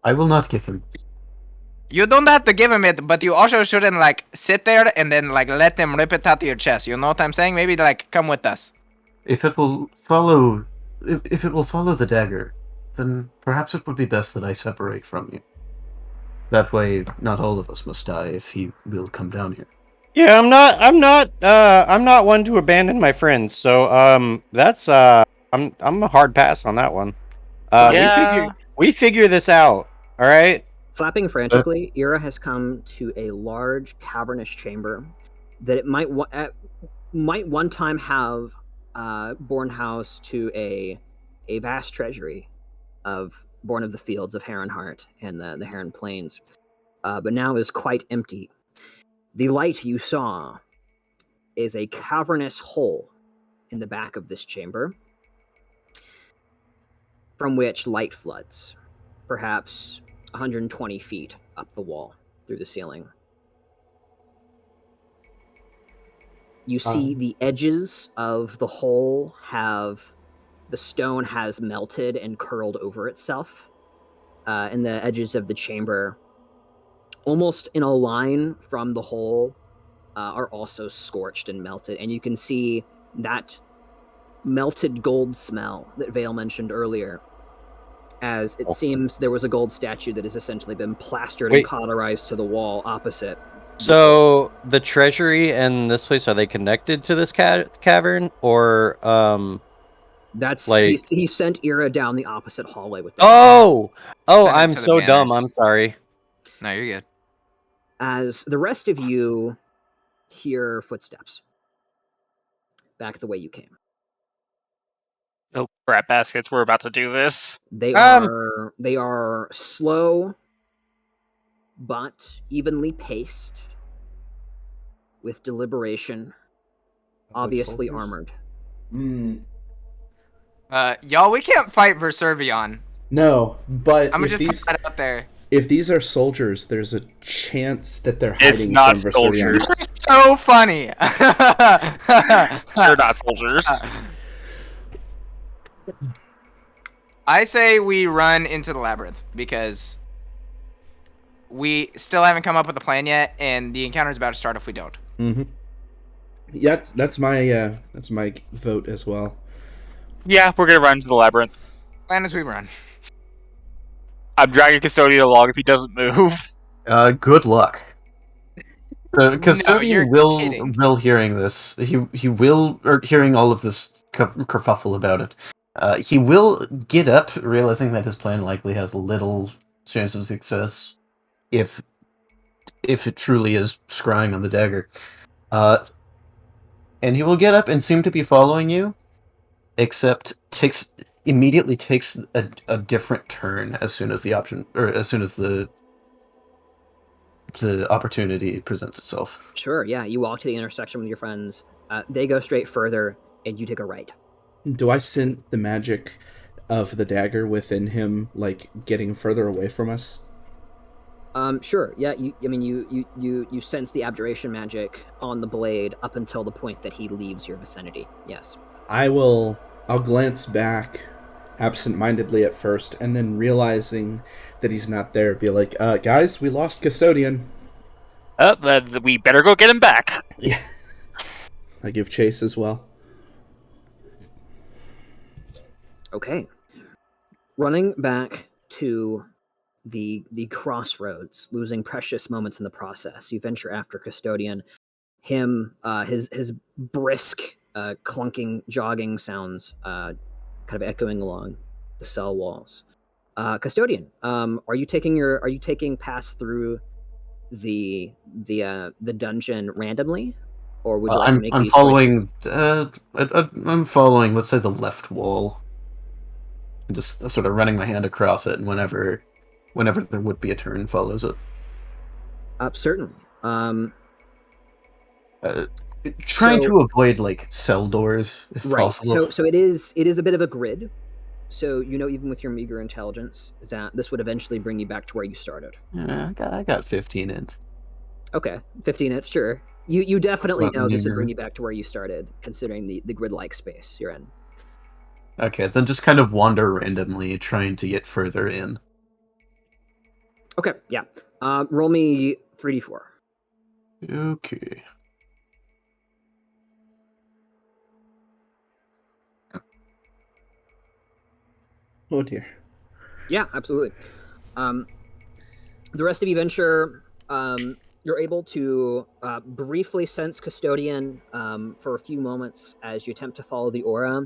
I will not give him. You don't have to give him it, but you also shouldn't like sit there and then like let them rip it out of your chest. You know what I'm saying? Maybe like come with us. If it will follow, if it will follow the dagger, then perhaps it would be best that I separate from you. That way, not all of us must die if he will come down here. yeah, I'm not one to abandon my friends. So, that's I'm a hard pass on that one. Yeah. We figure this out. All right. Flapping frantically, Ira has come to a large cavernous chamber that it might one time have borne house to a vast treasury born of the fields of Heronheart and the Heron Plains, but now is quite empty. The light you saw is a cavernous hole in the back of this chamber, from which light floods, perhaps 120 feet up the wall through the ceiling. You see the edges of the hole the stone has melted and curled over itself. And the edges of the chamber, almost in a line from the hole, are also scorched and melted. And you can see that melted gold smell that Vale mentioned earlier, as it seems there was a gold statue that has essentially been plastered and Wait. cauterized to the wall opposite. So the treasury and this place, are they connected to this cavern, or That's like? he sent Ira down the opposite hallway with the Oh, Send him I'm to the so dumb. banners. I'm sorry. No, you're good. as the rest of you hear footsteps back the way you came. Oh crap baskets, we're about to do this. They are slow but evenly paced with deliberation, obviously soldiers? armored. Y'all, we can't fight Verservion. No, but I'm gonna if just these put that out there. if these are soldiers, there's a chance that they're It's hiding not from soldiers. Versurion. You're so funny. You're not soldiers. I say we run into the labyrinth because we still haven't come up with a plan yet, and the encounter's about to start if we don't. Mm-hmm. Yeah, that's my vote as well. Yeah, we're gonna run to the labyrinth. Plan as we run. I'm dragging Custodian along if he doesn't move. Good luck. The you're custodian kidding. will hearing this. He will, or hearing all of this kerfuffle about it. He will get up, realizing that his plan likely has little chance of success, if it truly is scrying on the dagger. And he will get up and seem to be following you. except immediately takes a different turn as soon as the option, or as soon as the opportunity presents itself. Sure, yeah. You walk to the intersection with your friends. They go straight further, and you take a right. Do I sense the magic of the dagger within him, like getting further away from us? Sure. Yeah. You sense the abjuration magic on the blade up until the point that he leaves your vicinity. Yes. I'll glance back absent-mindedly at first, and then realizing that he's not there, be like, guys, we lost Custodian. Then we better go get him back. Yeah. I give chase as well. Okay. Running back to the crossroads, losing precious moments in the process. You venture after Custodian. His brisk, clunking, jogging sounds, kind of echoing along the cell walls. Custodian, are you taking pass through the dungeon randomly, or would you like to make I'm these choices? following. I'm following. Let's say the left wall. And just sort of running my hand across it, and whenever there would be a turn, follows it. Certainly. Trying So- to avoid like cell doors if Right. possible. So it is a bit of a grid. So even with your meager intelligence, that this would eventually bring you back to where you started. Yeah, I got 15 in. Okay, 15 hits, sure. You definitely Well, know this would yeah. bring you back to where you started, considering the grid-like space you're in. Okay, then just kind of wander randomly, trying to get further in. Okay, yeah. Roll me 3d4. Okay. Oh dear. Yeah, absolutely. The rest of you venture. You're able to briefly sense Custodian for a few moments as you attempt to follow the aura,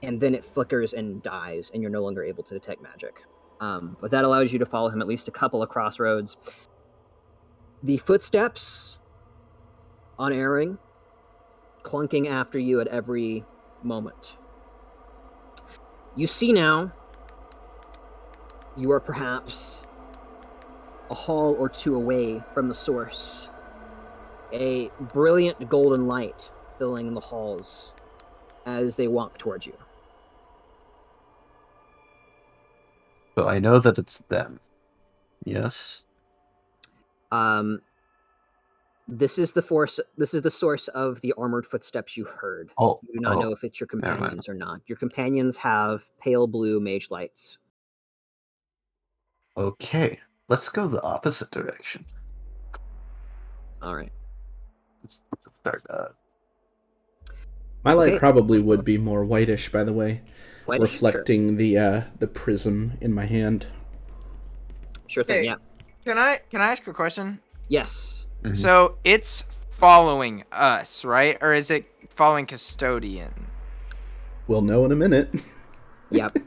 and then it flickers and dies, and you're no longer able to detect magic. But that allows you to follow him at least a couple of crossroads. The footsteps, unerring, clunking after you at every moment. You see now, you are perhaps a hall or two away from the source. A brilliant golden light filling the halls as they walk towards you. So I know that it's them. Yes. This is the source of the armored footsteps you heard. Oh, You do not know if it's your never mind. companions or not. Your companions have pale blue mage lights. Okay, let's go the opposite direction. All right. Let's start. My light Okay. probably would be more whitish, by the way, Whitish, reflecting the prism in my hand. Sure thing. Hey. Yeah. Can I ask a question? Yes. Mhm. So it's following us, right? Or is it following Custodian? We'll know in a minute. Yep.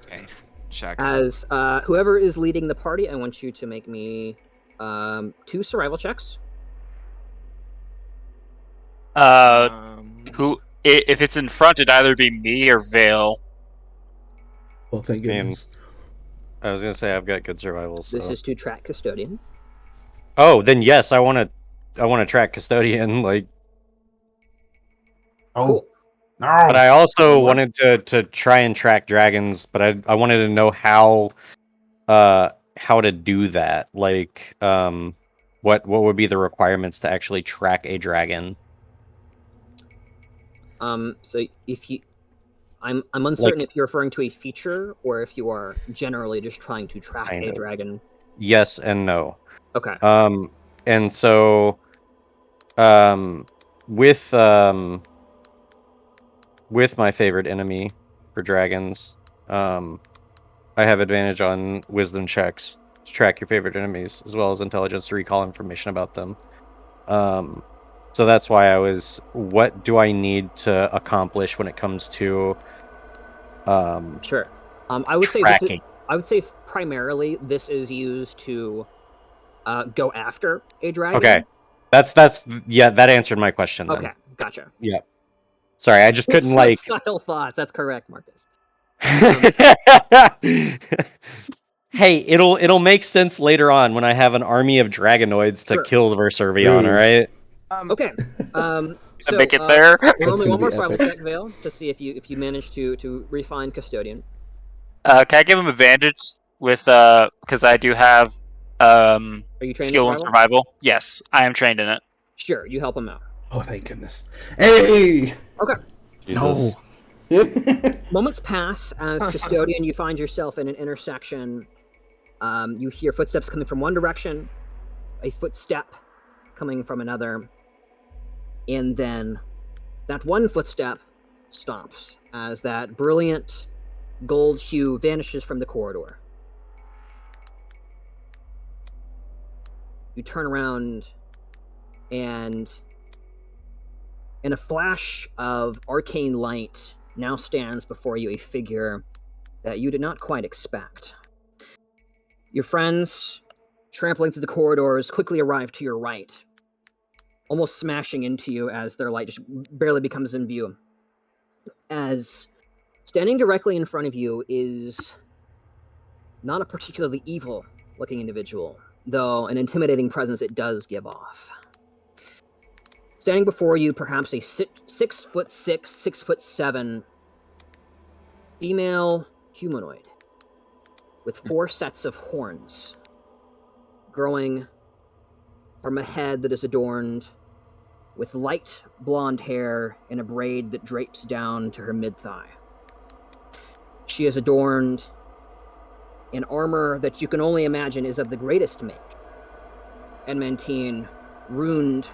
Okay, checks. As whoever is leading the party, I want you to make me 2 survival checks. Who? If it's in front, it'd either be me or Vale. Well, thank Man. goodness. I was gonna say I've got good survival. So. This is to track Custodian. Oh, then yes, I want to track Custodian. Like, Oh Cool. no! but I also What? wanted to try and track dragons, but I wanted to know how to do that. Like, what would be the requirements to actually track a dragon? So if you, I'm uncertain if you're referring to a feature or if you are generally just trying to track Kind a of. dragon. Yes and no. Okay. And so, with my favorite enemy for dragons, I have advantage on wisdom checks to track your favorite enemies, as well as intelligence to recall information about them. So that's why I was, what do I need to accomplish when it comes to Sure. I would tracking? say primarily this is used to go after a dragon. Okay. That's yeah, that answered my question then. Okay, gotcha. Yeah. Sorry, I just couldn't like. Subtle thoughts. That's correct, Marcus. Hey, it'll make sense later on when I have an army of dragonoids to Sure. kill Verservion. Ooh. All right. Okay. So make it there. Roll That's me gonna one more be survival epic. check, Vale, to see if you manage to refine custodian. Can I give him advantage with because I do have Are you trained in skill in survival? survival? Yes, I am trained in it. Sure, you help him out. Oh, thank goodness. Hey! Okay. Jesus. Moments pass as custodian. You find yourself in an intersection. You hear footsteps coming from one direction, a footstep coming from another, and then that one footstep stops as that brilliant gold hue vanishes from the corridor. You turn around, and in a flash of arcane light, now stands before you a figure that you did not quite expect. Your friends, trampling through the corridors, quickly arrive to your right, almost smashing into you as their light just barely becomes in view. As standing directly in front of you is not a particularly evil-looking individual, though an intimidating presence it does give off. Standing before you, perhaps a 6'6", 6'7" female humanoid with 4 sets of horns growing from a head that is adorned with light blonde hair and a braid that drapes down to her mid-thigh. She is adorned in armor that you can only imagine is of the greatest make, adamantine, runed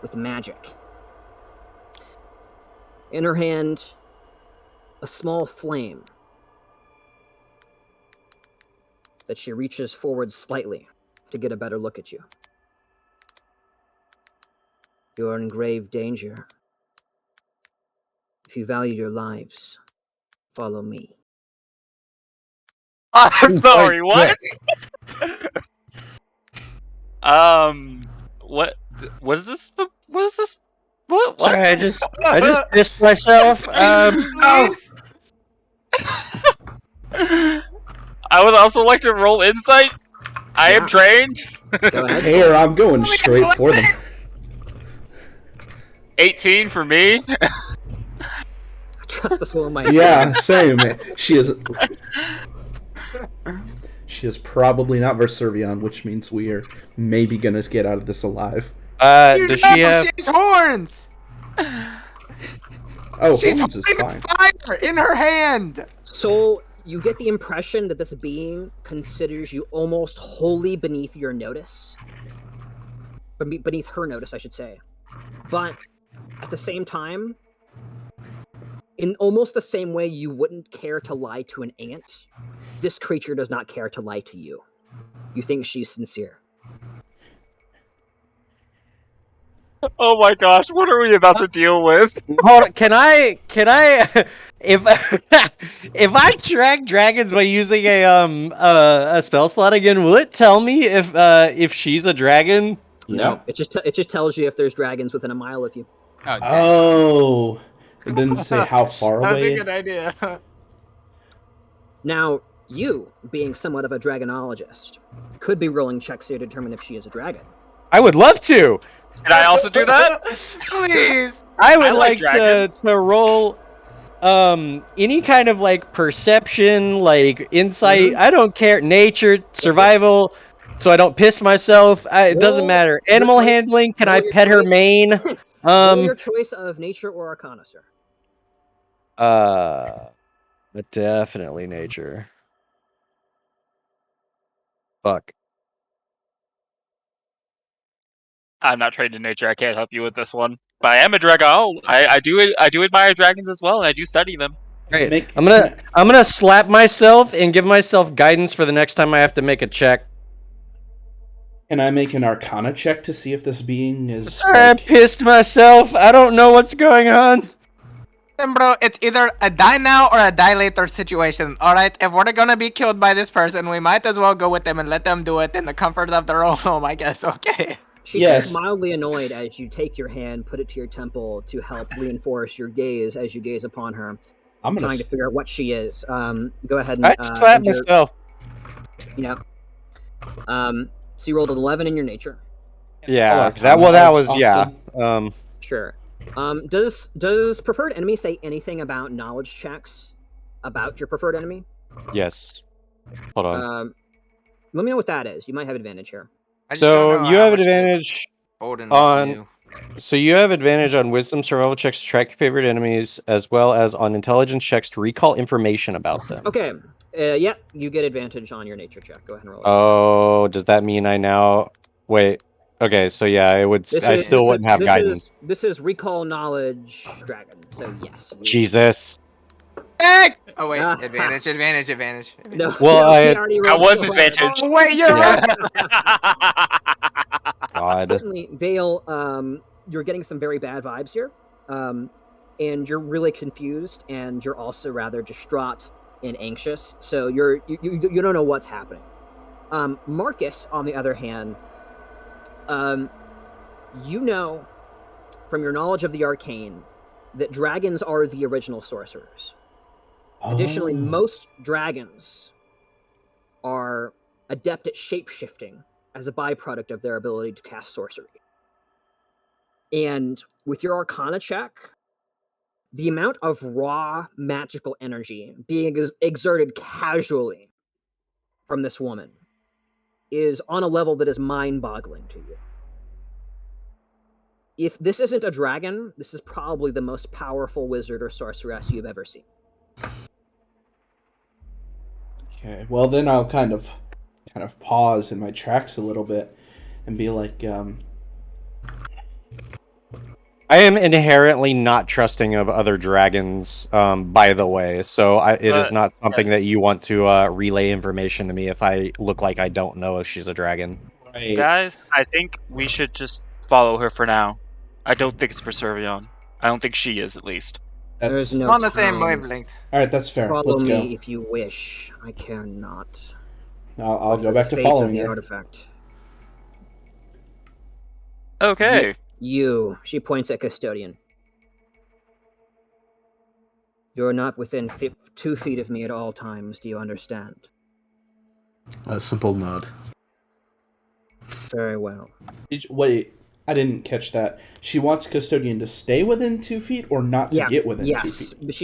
with magic. In her hand, a small flame that she reaches forward slightly to get a better look at you. You are in grave danger. If you value your lives, follow me. I'm sorry. What? What? What is this? What is this? What? Sorry, I just pissed myself. Please? I would also like to roll insight. I am Yeah. trained. Go ahead. Here, I'm going straight for them. 18 for me. I trust this woman might. Yeah, same. She is. She is probably not Verservion, which means we are maybe gonna get out of this alive. You Does know she have? she's horns! Oh, She's horns is holding fine. fire in her hand! So you get the impression that this being considers you almost wholly beneath your notice. Beneath her notice, I should say. But at the same time, in almost the same way you wouldn't care to lie to an ant, this creature does not care to lie to you. You think she's sincere. Oh my gosh, what are we about to deal with? Hold on, can I if if I track dragons by using a spell slot again, will it tell me if she's a dragon? No, it just tells you if there's dragons within a mile of you. Oh, dang. Oh, it didn't say how far That was a away. good idea. Now, you, being somewhat of a dragonologist, could be rolling checks here to determine if she is a dragon. I would love to. Can I also do that? Please! I would I like to roll any kind of like perception, like insight. I don't care, nature, survival, so I don't piss myself. It doesn't Roll matter. your Animal choice- handling. Can roll I your pet her choice. mane? Roll your choice of nature or arcana, sir. But definitely nature. Fuck. I'm not trained in nature. I can't help you with this one. But I am a dragon. I do admire dragons as well, and I do study them. Great. I'm gonna slap myself and give myself guidance for the next time I have to make a check. Can I make an Arcana check to see if this being is? I Like... pissed myself. I don't know what's going on. Then, bro, it's either a die now or a die later situation. Alright, if we're gonna be killed by this person, we might as well go with them and let them do it in the comfort of their own home, I guess, okay? She Yes. seems mildly annoyed as you take your hand, put it to your temple to help reinforce your gaze as you gaze upon her, I'm gonna. trying to figure out what she is. Go ahead and I just slapped end your, myself. yeah. So you rolled an 11 in your nature. Yeah, Arcana that arts, was yeah. Austin. Sure. Does preferred enemy say anything about knowledge checks about your preferred enemy? Yes. Hold on. Let me know what that is. You might have advantage here. I just don't So know you how have much advantage Odin on. knew. So you have advantage on wisdom survival checks to track your favorite enemies, as well as on intelligence checks to recall information about them. Okay. Yeah, you get advantage on your nature check. Go ahead and roll it. Oh, does that mean I now wait? Okay, so yeah, it would. I still wouldn't have guidance. This is recall knowledge dragon. So yes. Jesus. Hey! Oh wait, Ah, advantage. No, Well, no, he I already That rolled was so hard. advantage. Oh wait, you're Yeah. right. God. Certainly, Vale, you're getting some very bad vibes here. And you're really confused, and you're also rather distraught and anxious. So you don't know what's happening. Marcus, on the other hand, you know from your knowledge of the arcane that dragons are the original sorcerers. Additionally, Oh. most dragons are adept at shape-shifting as a byproduct of their ability to cast sorcery. And with your arcana check, the amount of raw magical energy being exerted casually from this woman is on a level that is mind-boggling to you. If this isn't a dragon, this is probably the most powerful wizard or sorceress you've ever seen. Okay. Well, then I'll kind of pause in my tracks a little bit and be like, I am inherently not trusting of other dragons, by the way, so it is not something that you want to relay information to me if I look like I don't know if she's a dragon. right. Guys, I think we should just follow her for now. I don't think it's for Servion. I don't think she is, at least. There's That's no I'm on the same time. wavelength. all right. That's fair. Follow Let's me go. if you wish. I care not. I'll But go for back the to fate of following the her. artifact. Okay. You, she points at Custodian. You're not within 2 feet of me at all times, do you understand? A simple nod. Very well. Wait, I didn't catch that. She wants Custodian to stay within 2 feet or not to get within 2 yes, feet? but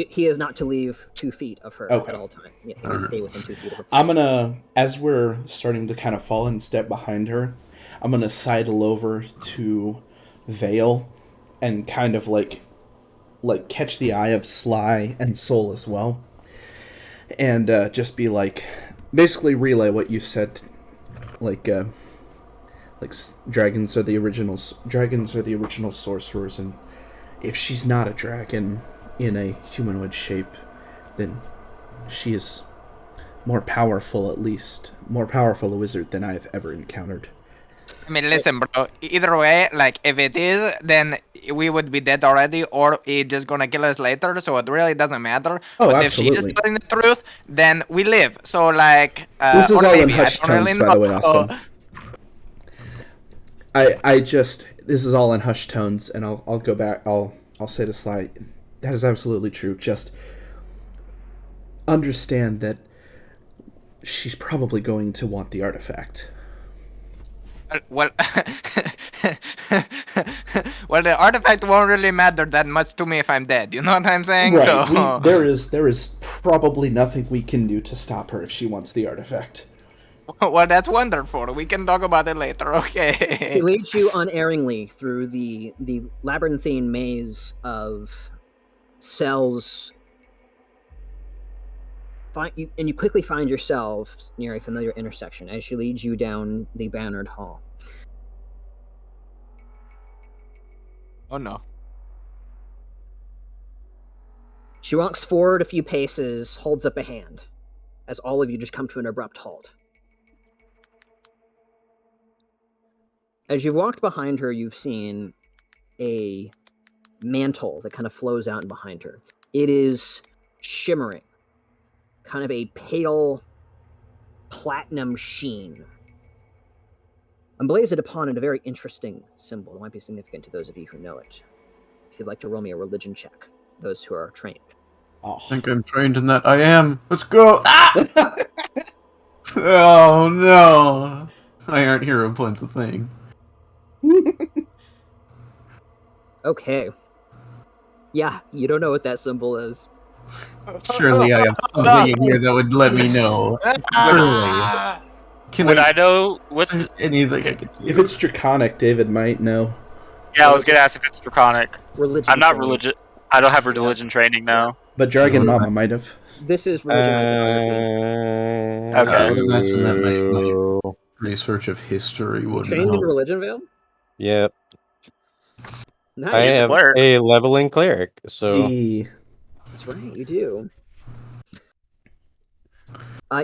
he is not to leave 2 feet of her Okay. at all times. Yeah, he can stay within 2 feet of her. I'm gonna, as we're starting to kind of fall and step behind her, I'm gonna sidle over to Vale and kind of like catch the eye of Sly and Soul as well, and just be like, basically relay what you said, dragons are the original sorcerers, and if she's not a dragon in a humanoid shape, then she is more powerful a wizard than I've ever encountered. I mean, listen, bro. Either way, like, if it is, then we would be dead already, or it's just gonna kill us later, so it really doesn't matter. Oh, but absolutely. if she is telling the truth, then we live. So, like, This is or all maybe, in I hushed don't really tones, by the way, know. Austin. This is all in hushed tones, and I'll go back. I'll say to Sly, that is absolutely true. Just understand that she's probably going to want the artifact. Well, well, the artifact won't really matter that much to me if I'm dead. You know what I'm saying? Right. So There is probably nothing we can do to stop her if she wants the artifact. well, that's wonderful. We can talk about it later. He Okay. leads you unerringly through the labyrinthine maze of cells. And you quickly find yourself near a familiar intersection as she leads you down the bannered hall. Oh no. She walks forward a few paces, holds up a hand, as all of you just come to an abrupt halt. As you've walked behind her, you've seen a mantle that kind of flows out behind her. It is shimmering, kind of a pale platinum sheen. emblazoned upon it a very interesting symbol. It might be significant to those of you who know it. If you'd like to roll me a religion check, those who are trained. Oh. I think I'm trained in that. I am. Let's go. Ah! Oh no! Iron Hero Point's a thing. Okay. Yeah, you don't know what that symbol is. Surely I have something in here that would let me know. Surely. Can Would I? I know what? Is there anything I could do? If it's draconic, David might know. Yeah, I was gonna ask if it's draconic. Religion. I'm not training. religious. I don't have religion training now. But Dragon So- Mama might have. This is religion iconography. Okay. I would imagine that my research of history wouldn't Trained in help. religion, Vale? Yep. Nice. I have cleric. a leveling cleric, so Hey. That's right, you do.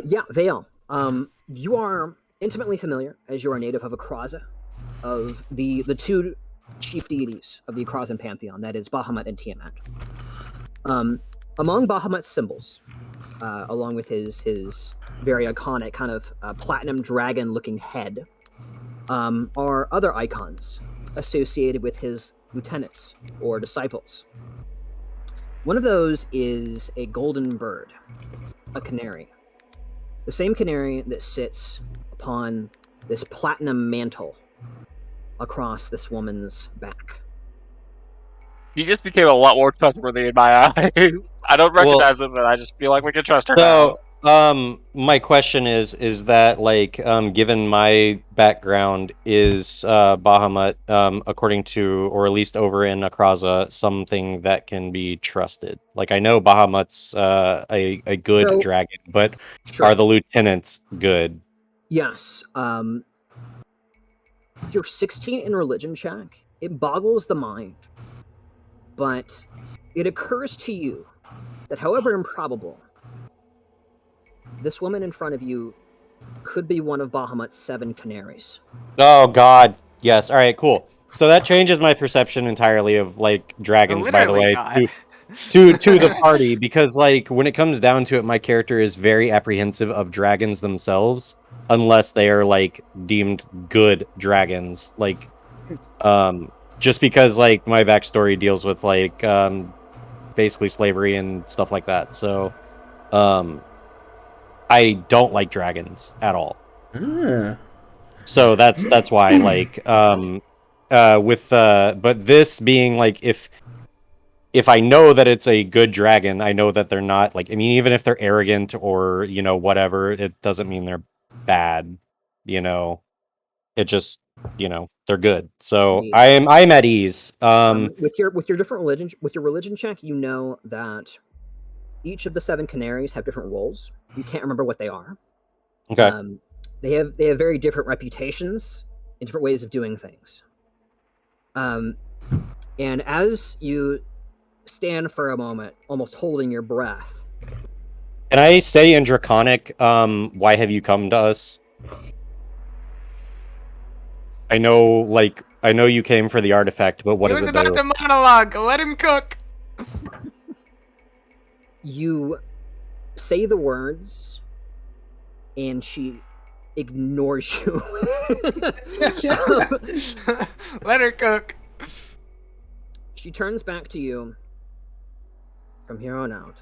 Yeah, Vale. You are intimately familiar, as you are a native of Akraza, of the two chief deities of the Akrazan pantheon, that is Bahamut and Tiamat. Among Bahamut's symbols, along with his very iconic kind of platinum dragon-looking head, are other icons associated with his lieutenants or disciples. One of those is a golden bird, a canary. The same canary that sits upon this platinum mantle across this woman's back. He just became a lot more trustworthy in my eyes. I don't recognize him, but I just feel like we can trust her now. So, my question is that like, given my background, is Bahamut, according to, or at least over in Akraza, something that can be trusted? Like, I know Bahamut's a good So- dragon, but Sure. are the lieutenants good? Yes. With your 16 in religion check, it boggles the mind. But it occurs to you that, however improbable, this woman in front of you could be one of Bahamut's 7 canaries. Oh God, yes. All right, cool. So that changes my perception entirely of like dragons. By the Literally, way, God. to the party, because like when it comes down to it, my character is very apprehensive of dragons themselves, unless they are like deemed good dragons. Like, just because like my backstory deals with like basically slavery and stuff like that. So, I don't like dragons at all. Ah. So that's why like but this being like if I know that it's a good dragon, I know that they're not like, I mean, even if they're arrogant or whatever, it doesn't mean they're bad. It just they're good. So Indeed. I'm at ease. With your different religion, with your religion check, you know that each of the 7 canaries have different roles. You can't remember what they are. Okay. They have very different reputations and different ways of doing things. And as you stand for a moment, almost holding your breath, Can I say in Draconic, why have you come to us? I know you came for the artifact, but what does You're it do? about to monologue. Let him cook. you say the words, and she ignores you. Let her cook. She turns back to you. From here on out,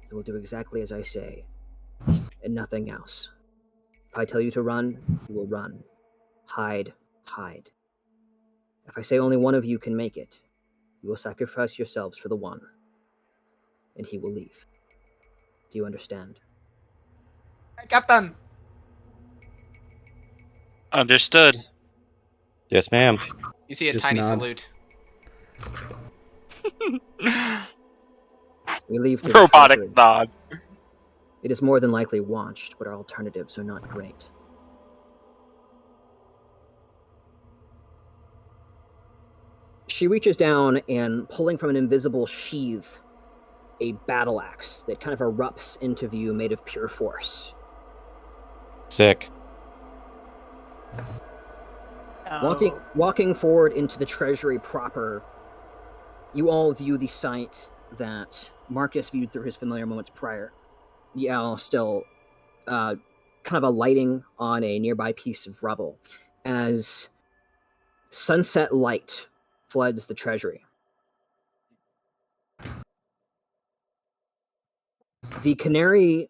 you will do exactly as I say, and nothing else. If I tell you to run, you will run. Hide, hide. If I say only one of you can make it, you will sacrifice yourselves for the one, and he will leave. Do you understand? Captain. Understood. Yes, ma'am. You see a Just tiny nod. salute. We leave through the Robotic treasury. nod. It is more than likely watched, but our alternatives are not great. She reaches down and, pulling from an invisible sheath, a battle axe that kind of erupts into view, made of pure force. Sick. Walking forward into the treasury proper, you all view the sight that Marcus viewed through his familiar moments prior. The owl still kind of alighting on a nearby piece of rubble. as sunset light floods the treasury. The canary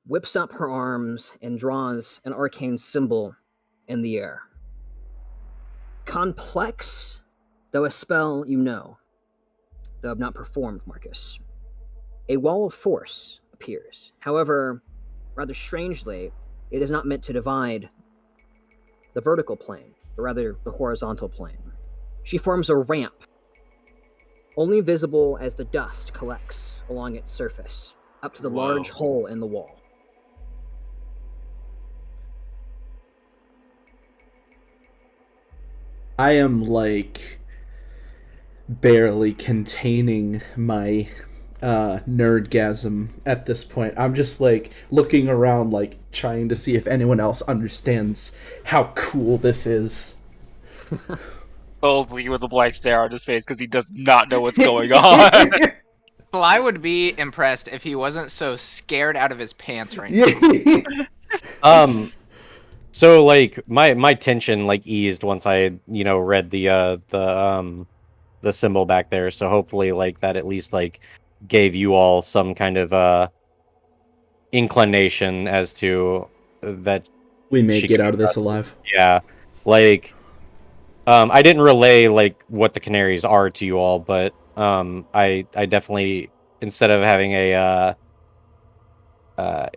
whips up her arms and draws an arcane symbol in the air. Complex, though a spell you know, though I've not performed, Marcus. A wall of force appears. However, rather strangely, it is not meant to divide the vertical plane, but rather the horizontal plane. She forms a ramp, only visible as the dust collects along its surface, up to the large hole in the wall. I am like barely containing my nerdgasm at this point. I'm just like looking around, like trying to see if anyone else understands how cool this is. Boldly with a blank stare on his face because he does not know what's going on. Sly would be impressed if he wasn't so scared out of his pants right now. So like my tension like eased once I read the symbol back there. So hopefully like that at least like gave you all some kind of inclination as to that We may she get could out be of this trusted. alive. Yeah, like I didn't relay like what the canaries are to you all, but I definitely, instead of having a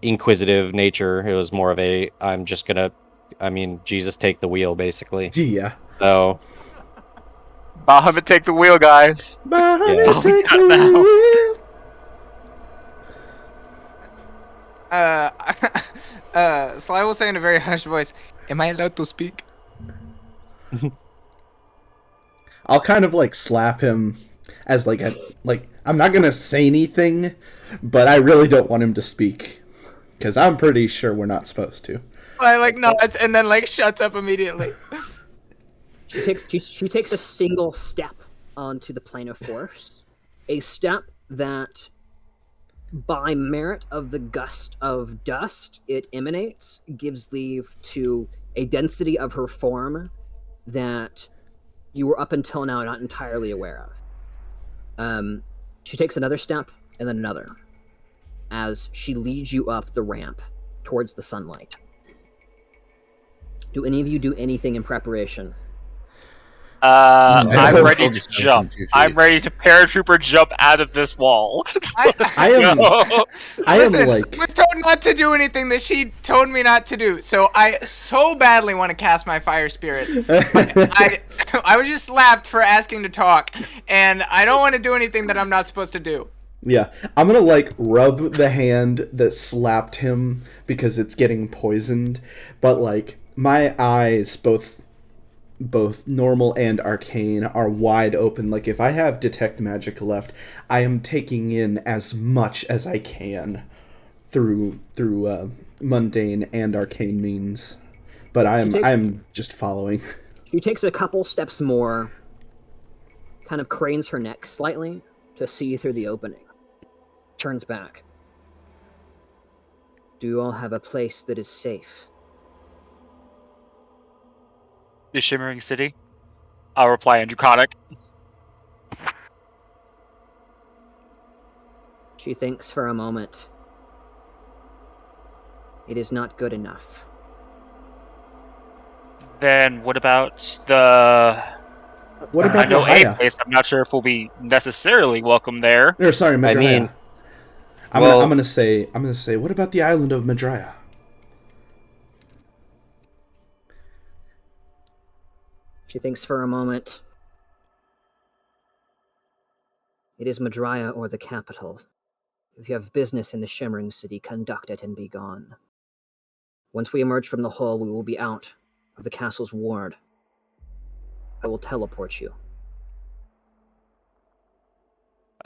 inquisitive nature, it was more of a I'm just gonna, Jesus take the wheel basically. Yeah. So Bahamut, take the wheel, guys. Bahamut, Yeah. take got the now. wheel. Sly will say in a very hushed voice, "Am I allowed to speak?" I'll kind of like slap him as like I'm not gonna say anything, but I really don't want him to speak because I'm pretty sure we're not supposed to. I like nods and then like shuts up immediately. She takes a single step onto the plane of force, a step that, by merit of the gust of dust it emanates, gives leave to a density of her form that you were up until now not entirely aware of. She takes another step and then another as she leads you up the ramp towards the sunlight. Do any of you do anything in preparation? I'm ready I'll to just jump. 2 feet. I'm ready to paratrooper jump out of this wall. I am. I am Listen, like. I was told not to do anything that she told me not to do, so I so badly want to cast my fire spirit. I was just slapped for asking to talk, and I don't want to do anything that I'm not supposed to do. Yeah, I'm gonna like rub the hand that slapped him because it's getting poisoned, but like my eyes, both normal and arcane, are wide open. Like if I have detect magic left, I am taking in as much as I can through mundane and arcane means. But I'm just following. She takes a couple steps more, kind of cranes her neck slightly to see through the opening. Turns back. Do you all have a place that is safe? The Shimmering City? I'll reply in Draconic. She thinks for a moment. It is not good enough. Then what about the... What I about know a Lahaya? place. I'm not sure if we'll be necessarily welcome there. Or sorry, Madraya. I mean, I'm gonna say, what about the island of Madraya? She thinks for a moment. It is Madraya or the capital. If you have business in the Shimmering City, conduct it and be gone. Once we emerge from the hall, we will be out of the castle's ward. I will teleport you.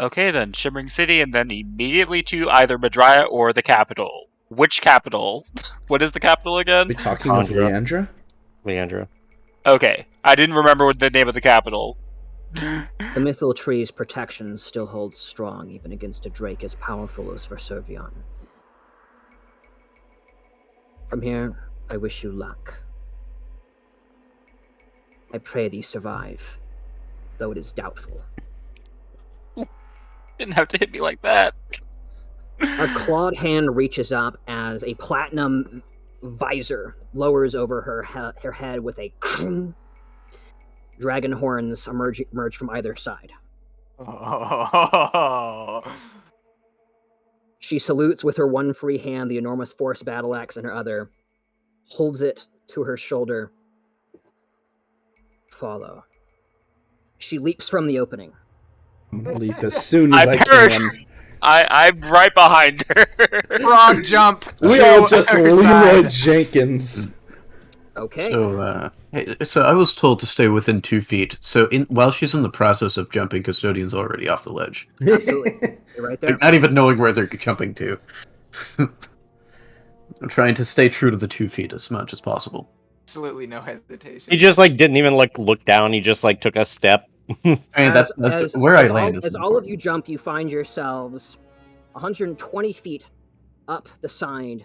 Okay, then Shimmering City, and then immediately to either Madraya or the capital. Which capital? What is the capital again? We talking of Chandra. Leandra? Okay, I didn't remember what the name of the capital. The Mythil Tree's protection still holds strong, even against a drake as powerful as Verservion. From here, I wish you luck. I pray thee survive, though it is doubtful. Didn't have to hit me like that. A clawed hand reaches up as a platinum visor lowers over her head with a dragon horns emerge from either side. Oh. She salutes with her one free hand, the enormous force battle axe in her other, holds it to her shoulder. Follow. She leaps from the opening. I'm gonna leap as soon as I perish. can. I'm right behind her. Frog jump. We to all just her Leroy side. Jenkins. Okay. So I was told to stay within 2 feet. So while she's in the process of jumping, Custodian's already off the ledge. Absolutely. You're right there. Like, not even knowing where they're jumping to. I'm trying to stay true to the 2 feet as much as possible. Absolutely no hesitation. He just like didn't even like look down. He just like took a step. I mean, that's where I land. As all of you jump, you find yourselves 120 feet up the side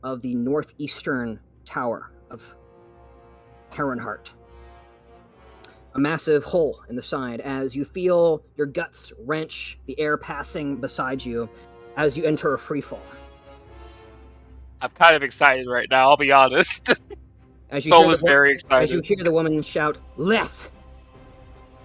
of the northeastern tower of Heronheart. A massive hole in the side as you feel your guts wrench, the air passing beside you as you enter a freefall. I'm kind of excited right now, I'll be honest. As you Soul hear is the, very as excited. you hear the woman shout, "Leth!"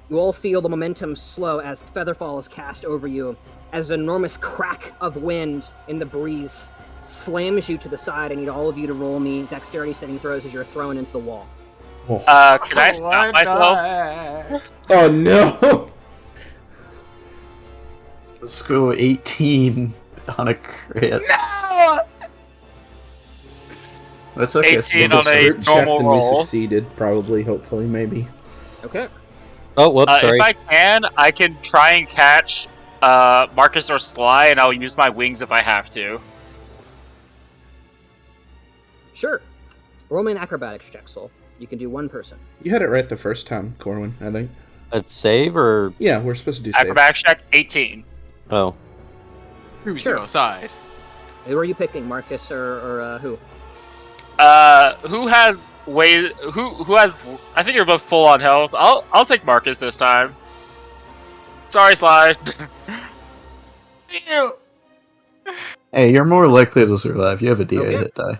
You all feel the momentum slow as Featherfall is cast over you, as an enormous crack of wind in the breeze slams you to the side. I need all of you to roll me dexterity saving throws as you're thrown into the wall. Oh, Can I stop myself? oh no! Let's go 18 on a crit. No! That's okay. 18 If on it's a group check, normal then we roll. succeeded. Probably, hopefully, maybe. Okay. Oh, whoops, sorry. If I can try and catch Marcus or Sly, and I'll use my wings if I have to. Sure. Roll me an acrobatics check, Soul. You can do one person. You had it right the first time, Corwin, I think. Let's save or Yeah, we're supposed to do save. Acrobatics check, 18. oh, Who's Sure. your side? Who are you picking, Marcus or who? Who has who has? I think you're both full on health. I'll take Marcus this time. Sorry, Sly. Ew. Hey, you're more likely to survive. You have a DA Okay. hit die.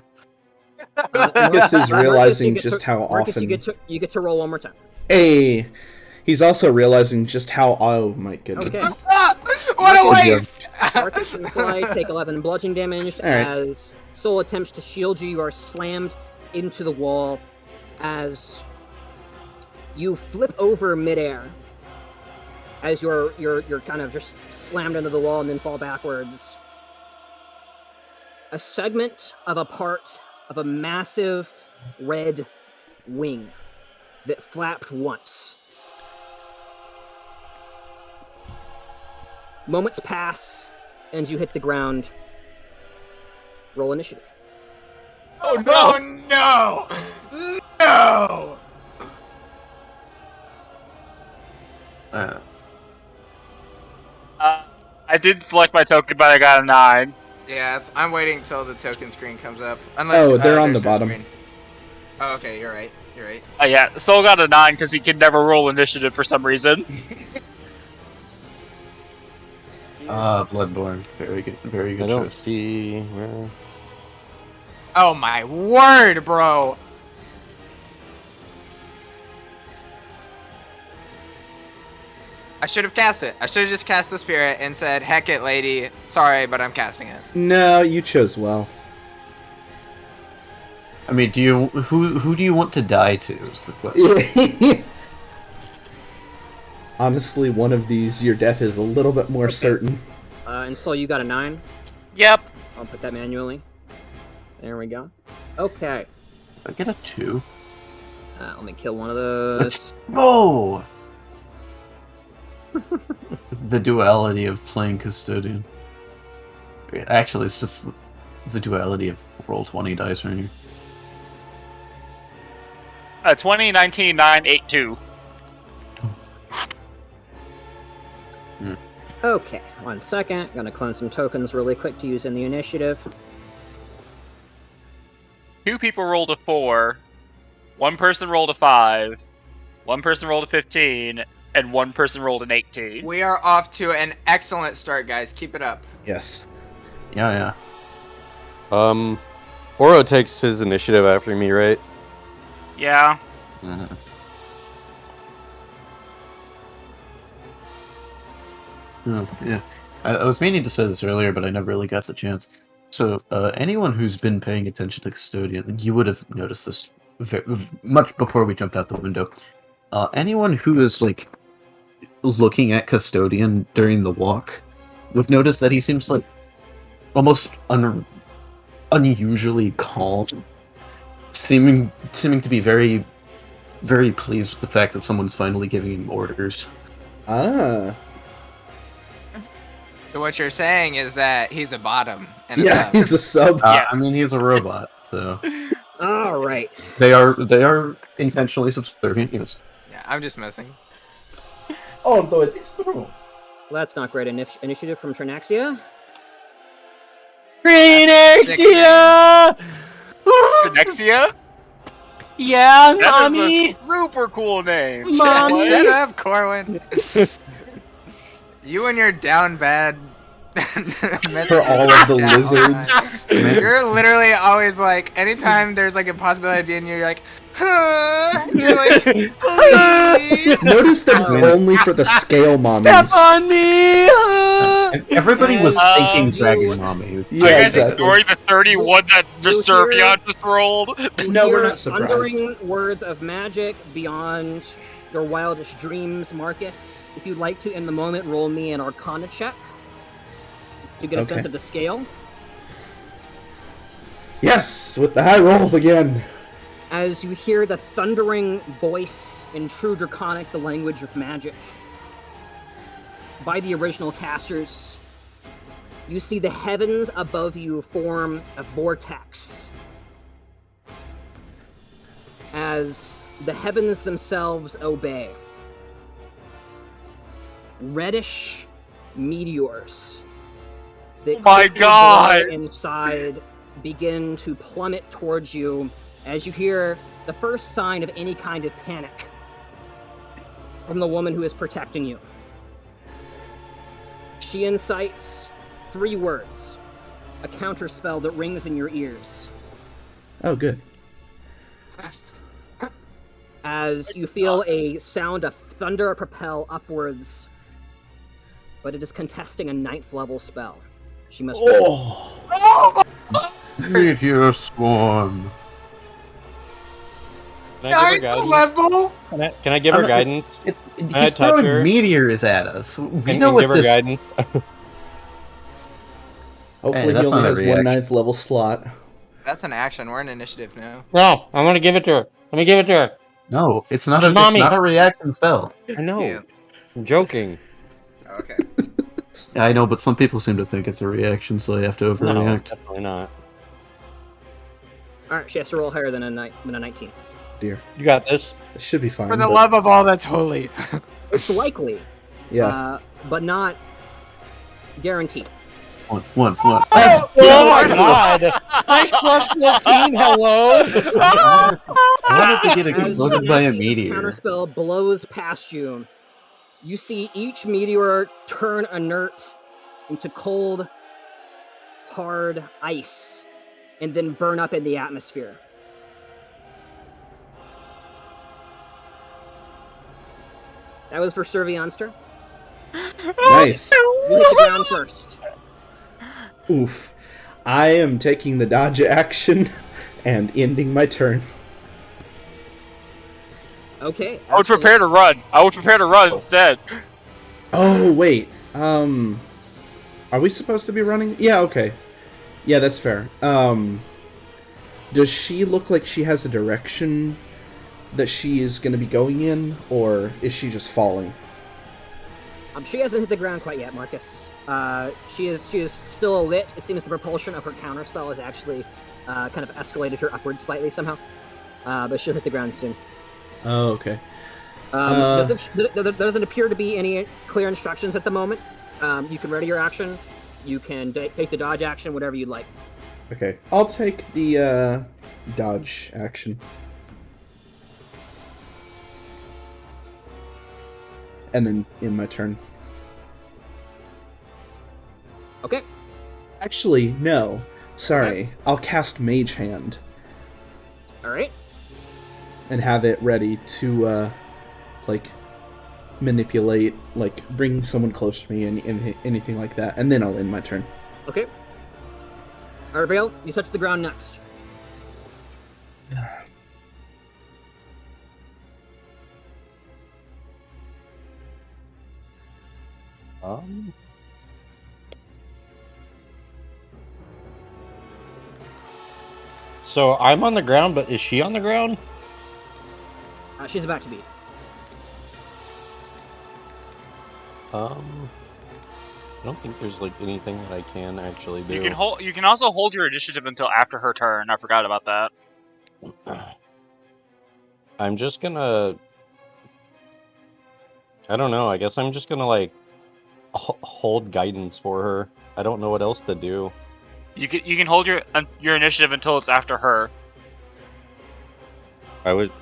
Marcus is realizing Marcus, you get just to- how Marcus, often. you get to roll one more time. Hey, he's also realizing just how. Oh my goodness. Okay. Ah, what a Marcus, waste! Marcus and Sly take 11 bludgeoning damage Alright. as Soul attempts to shield you. You are slammed into the wall as you flip over midair. As you're kind of just slammed into the wall and then fall backwards. A segment of a part of a massive red wing that flapped once. Moments pass, and you hit the ground. Roll initiative. Oh no, no! No! I did select my token, but I got a 9. Yeah, I'm waiting until the token screen comes up. Unless, Oh, they're on there's the no bottom. screen. Oh, okay, you're right. You're right. Yeah, Soul got a 9 because he can never roll initiative for some reason. Bloodborne. Very good. Very I good don't choice. see where. Oh my word, bro! I should have cast it. I should have just cast the spirit and said, "Heck it, lady. Sorry, but I'm casting it." No, you chose well. I mean, who do you want to die to? Is the question. Honestly, one of these, your death is a little bit more certain. And so you got a 9. Yep. I'll put that manually. There we go. Okay. I get a 2. Let me kill one of those. Oh! The duality of playing Custodian. Actually, it's just the duality of roll 20 dice right here. 20, 19, 9, 8, 2. Okay, 1 second. Gonna clone some tokens really quick to use in the initiative. 2 people rolled a 4. 1 person rolled a 5. One person rolled a 15, and one person rolled an 18. We are off to an excellent start, guys. Keep it up. Yes. Yeah. Oro takes his initiative after me, right? Yeah. Mhm. Oh, yeah. I was meaning to say this earlier, but I never really got the chance. So, anyone who's been paying attention to Custodian, you would have noticed this much before we jumped out the window. Anyone who is, like, looking at Custodian during the walk would notice that he seems, like, almost unusually calm. Seeming to be very, very pleased with the fact that someone's finally giving him orders. Ah. So what you're saying is that he's a bottom and a Yeah, sub. he's a sub. Yeah. I mean, he's a robot, so All right. they are intentionally subservient. Yes. Yeah, I'm just messing. Although it is true. Well, that's not great initiative from Trinaxia. Phoenixia! Nexia? Yeah, That is mommy! a super cool name. Mommy! Shut up, Corwin. You and your down bad. For all of the lizards. You're literally always like, anytime there's like a possibility of being, you're like, huh? You're like, please. Notice that it's only for the scale Step mommies. on me! Everybody was thinking you- Dragon Mommy. Are Yeah, you guys exactly. ignoring the 31 that You Reservion just rolled? No, we're Hear not surprised. thundering words of magic beyond your wildest dreams, Marcus. If you'd like to, in the moment, roll me an Arcana check to get a Okay. sense of the scale. Yes, with the high rolls again. As you hear the thundering voice in true Draconic, the language of magic, by the original casters, you see the heavens above you form a vortex. As the heavens themselves obey. Reddish meteors that Oh my quickly God! glow inside begin to plummet towards you as you hear the first sign of any kind of panic from the woman who is protecting you. She incites 3 words, a counterspell that rings in your ears, Oh, good. as you feel a sound of thunder propel upwards, but it is contesting a 9th level spell. She must. Oh, Meteor Swarm. Can I give her Ninth guidance? level? Can I give her guidance? He's I touch throwing her? meteors at us. We Can know you what give her this. guidance? hopefully Hey, that's he only not a has one reaction. 9th level slot. That's an action. We're in initiative now. No, I want to give it to her. Let me give it to her. No, it's not a. Mommy. It's not a reaction spell. I know. Yeah. I'm joking. Okay. Yeah, I know, but some people seem to think it's a reaction, so I have to No, overreact. definitely not. Alright, she has to roll higher than a 19. Dear, You got this. it should be fine. For the but- love of all that's holy. It's likely, Yeah. but not guaranteed. One. Let's Oh my god! Nice plus 14, hello! I wanted to get As exploded by a Naxia's meteor. counterspell blows past you, you see each meteor turn inert into cold, hard ice, and then burn up in the atmosphere. That was for Servionster. Nice. You hit the ground first. Oof. I am taking the dodge action and ending my turn. Okay. I would prepare to run. I would prepare to run instead. Oh, wait. Are we supposed to be running? Yeah, okay. Yeah, that's fair. Does she look like she has a direction that she is going to be going in, or is she just falling? She hasn't hit the ground quite yet, Marcus. She is still lit. It seems the propulsion of her counterspell has actually kind of escalated her upwards slightly somehow. But she'll hit the ground soon. Oh, okay. There doesn't appear to be any clear instructions at the moment. You can ready your action. You can take the dodge action, whatever you'd like. Okay. I'll take the dodge action. and then in my turn. Okay. Actually, no. Sorry. I'll cast Mage Hand All right. and have it ready to, manipulate, bring someone close to me and anything like that, and then I'll end my turn. Okay. All right, Vale, you touch the ground next. So I'm on the ground, but is she on the ground? She's about to be. I don't think there's anything that I can actually do. You can hold. You can also hold your initiative until after her turn. I forgot about that. I'm just gonna. I don't know. I guess I'm just gonna hold guidance for her. I don't know what else to do. You can hold your initiative until it's after her. I would.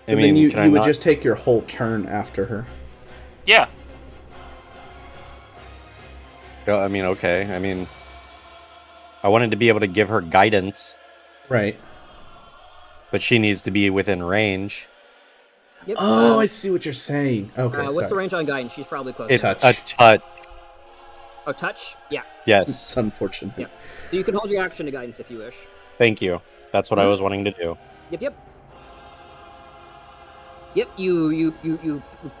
And then you would just take your whole turn after her. Yeah. I mean, okay. I mean, I wanted to be able to give her guidance. Right. But she needs to be within range. Yep. Oh, I see what you're saying. Okay, what's the range on guidance? She's probably close. It's Touch. a touch. Oh, touch? Yeah. Yes. It's unfortunate. Yeah. So you can hold your action to guidance if you wish. Thank you. That's what I was wanting to do. Yep. Yep, you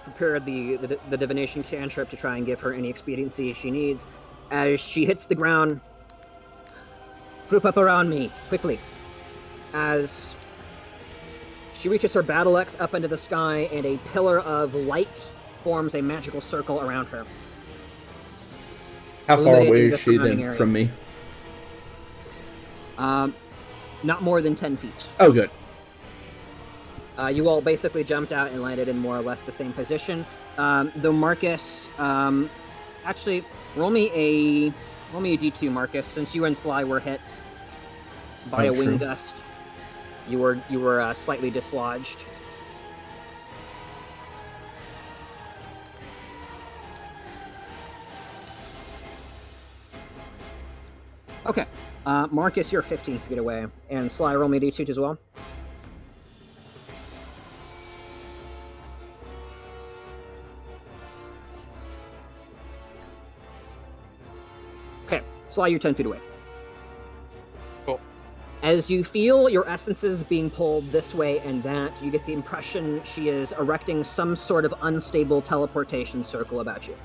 prepared the divination cantrip to try and give her any expediency she needs. As she hits the ground, group up around me, quickly. As she reaches her battle axe up into the sky, and a pillar of light forms a magical circle around her. How far Illuminating away the is she surrounding then area. from me? Not more than 10 feet. Oh, good. You all basically jumped out and landed in more or less the same position. Though Marcus, actually, roll me a D2, Marcus. Since you and Sly were hit by a wind gust, you were slightly dislodged. Okay, Marcus, you're 15 feet away, and Sly, roll me a D2 as well. Okay, Sly, you're 10 feet away. Cool. As you feel your essences being pulled this way and that, you get the impression she is erecting some sort of unstable teleportation circle about you.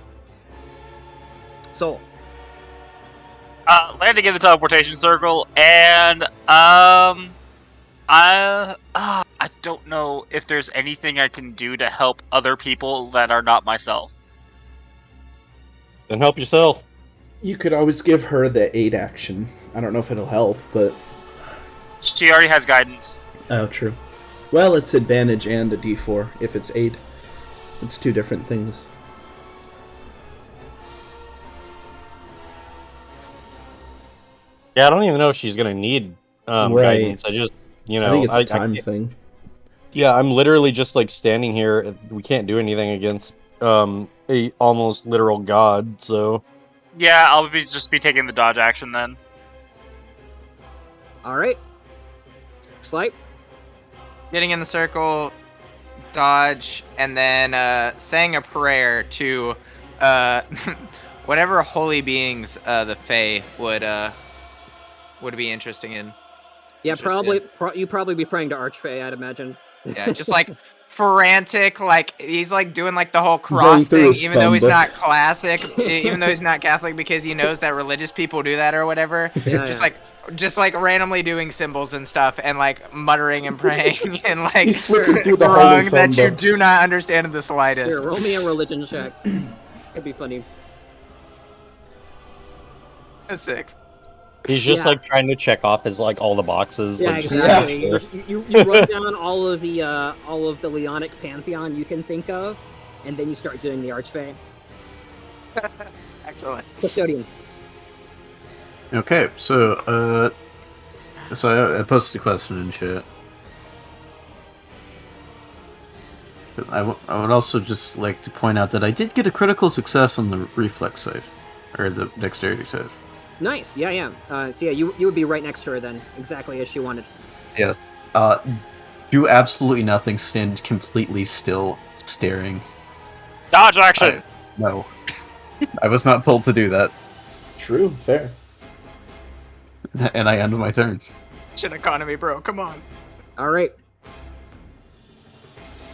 Soul. Landing in the teleportation circle, and I don't know if there's anything I can do to help other people that are not myself. Then help yourself. You could always give her the aid action. I don't know if it'll help, but... She already has guidance. Oh, true. Well, it's advantage and a d4 if it's aid. It's two different things. Yeah, I don't even know if she's gonna need guidance. I just, I think it's a time thing. Yeah, I'm literally just standing here. We can't do anything against a almost literal god. So Yeah, I'll just be taking the dodge action then. All right. Slight. Getting in the circle, dodge, and then saying a prayer to whatever holy beings the Fae would be interesting in. Yeah, you'd probably be praying to Archfey, I'd imagine. Yeah, just frantic, he's doing the whole Going cross through thing, his even though phone he's book. not classic, even though he's not Catholic, because he knows that religious people do that or whatever. Yeah, just randomly doing symbols and stuff, and muttering and praying, and He's flipping through the holy wrong phone that you book. do not understand in the slightest. Here, roll me a religion check. Could be funny. A 6. he's just Yeah. trying to check off his all the boxes. Yeah, just exactly. make sure. You run down all of the Leonic pantheon you can think of, and then you start doing the Archfey. Excellent. Custodian. Okay, so I posted a question in chat. Because I would also just like to point out that I did get a critical success on the reflex save, or the dexterity save. Nice. Yeah. So yeah, you would be right next to her then, exactly as she wanted. Yes. Do absolutely nothing. Stand completely still, staring. Dodge action. No, I was not told to do that, True, fair. and I end my turn. Shit economy, bro. Come on. All right.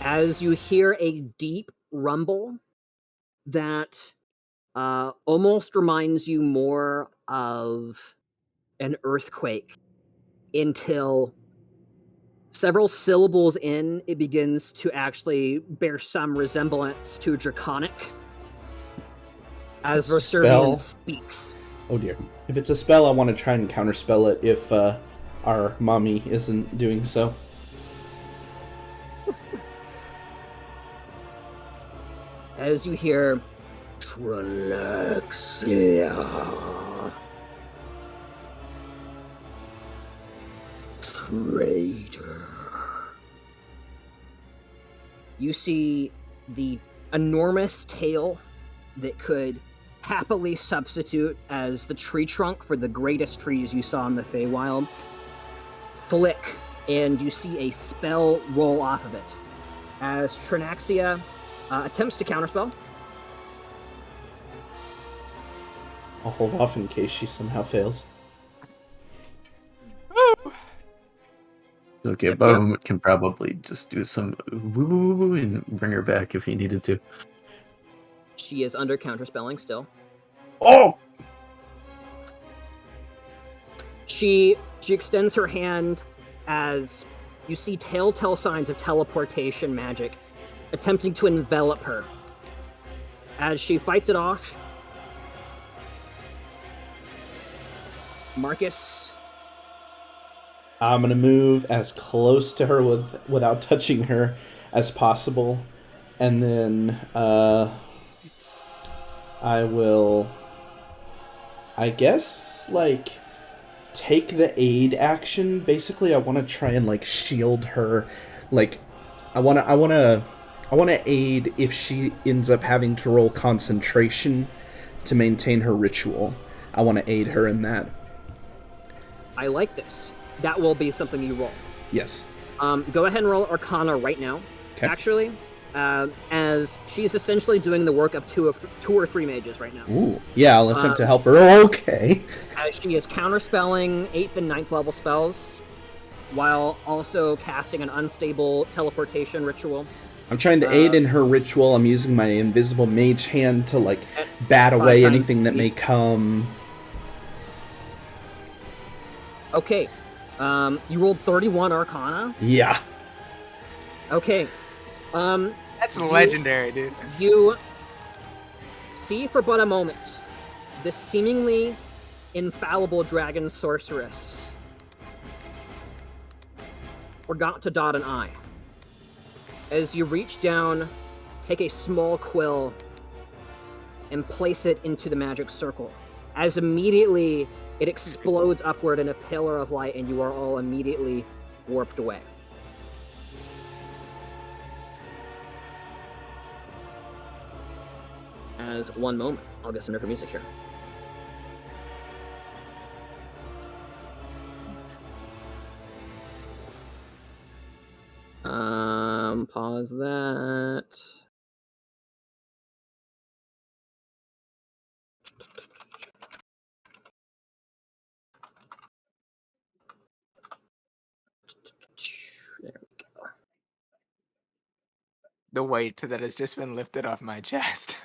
As you hear a deep rumble that almost reminds you more of an earthquake, until several syllables in, it begins to actually bear some resemblance to Draconic as It's a spell. Verservian speaks. Oh dear. If it's a spell, I want to try and counterspell it if our mommy isn't doing so. As you hear Tralexia, traitor, you see the enormous tail that could happily substitute as the tree trunk for the greatest trees you saw in the Feywild flick, and you see a spell roll off of it as Trinaxia attempts to counterspell. I'll hold off in case she somehow fails. Okay, Yep, Boom can probably just do some woo and bring her back if he needed to. She is under counterspelling still. Oh! She extends her hand as you see telltale signs of teleportation magic attempting to envelop her. As she fights it off, Marcus, I'm gonna move as close to her without touching her as possible, and then I will, I guess, like, take the aid action. Basically, I want to try and like shield her. Like, I want to aid if she ends up having to roll concentration to maintain her ritual. I want to aid her in that. I like this. That will be something you roll. Yes. Go ahead and roll Arcana right now. Okay. Actually, as she's essentially doing the work of two or three mages right now. Ooh. Yeah, I'll attempt to help her. Okay. As she is counterspelling 8th and 9th level spells, while also casting an unstable teleportation ritual. I'm trying to aid in her ritual. I'm using my invisible mage hand to like bat away times anything that speed. may come. Okay. You rolled 31 Arcana. Yeah. Okay. That's legendary, dude. You see for but a moment this seemingly infallible dragon sorceress forgot to dot an I. As you reach down, take a small quill and place it into the magic circle. As immediately it explodes upward in a pillar of light, and you are all immediately warped away. As one moment, I'll get some different music here. Pause that. There we go. The weight that has just been lifted off my chest.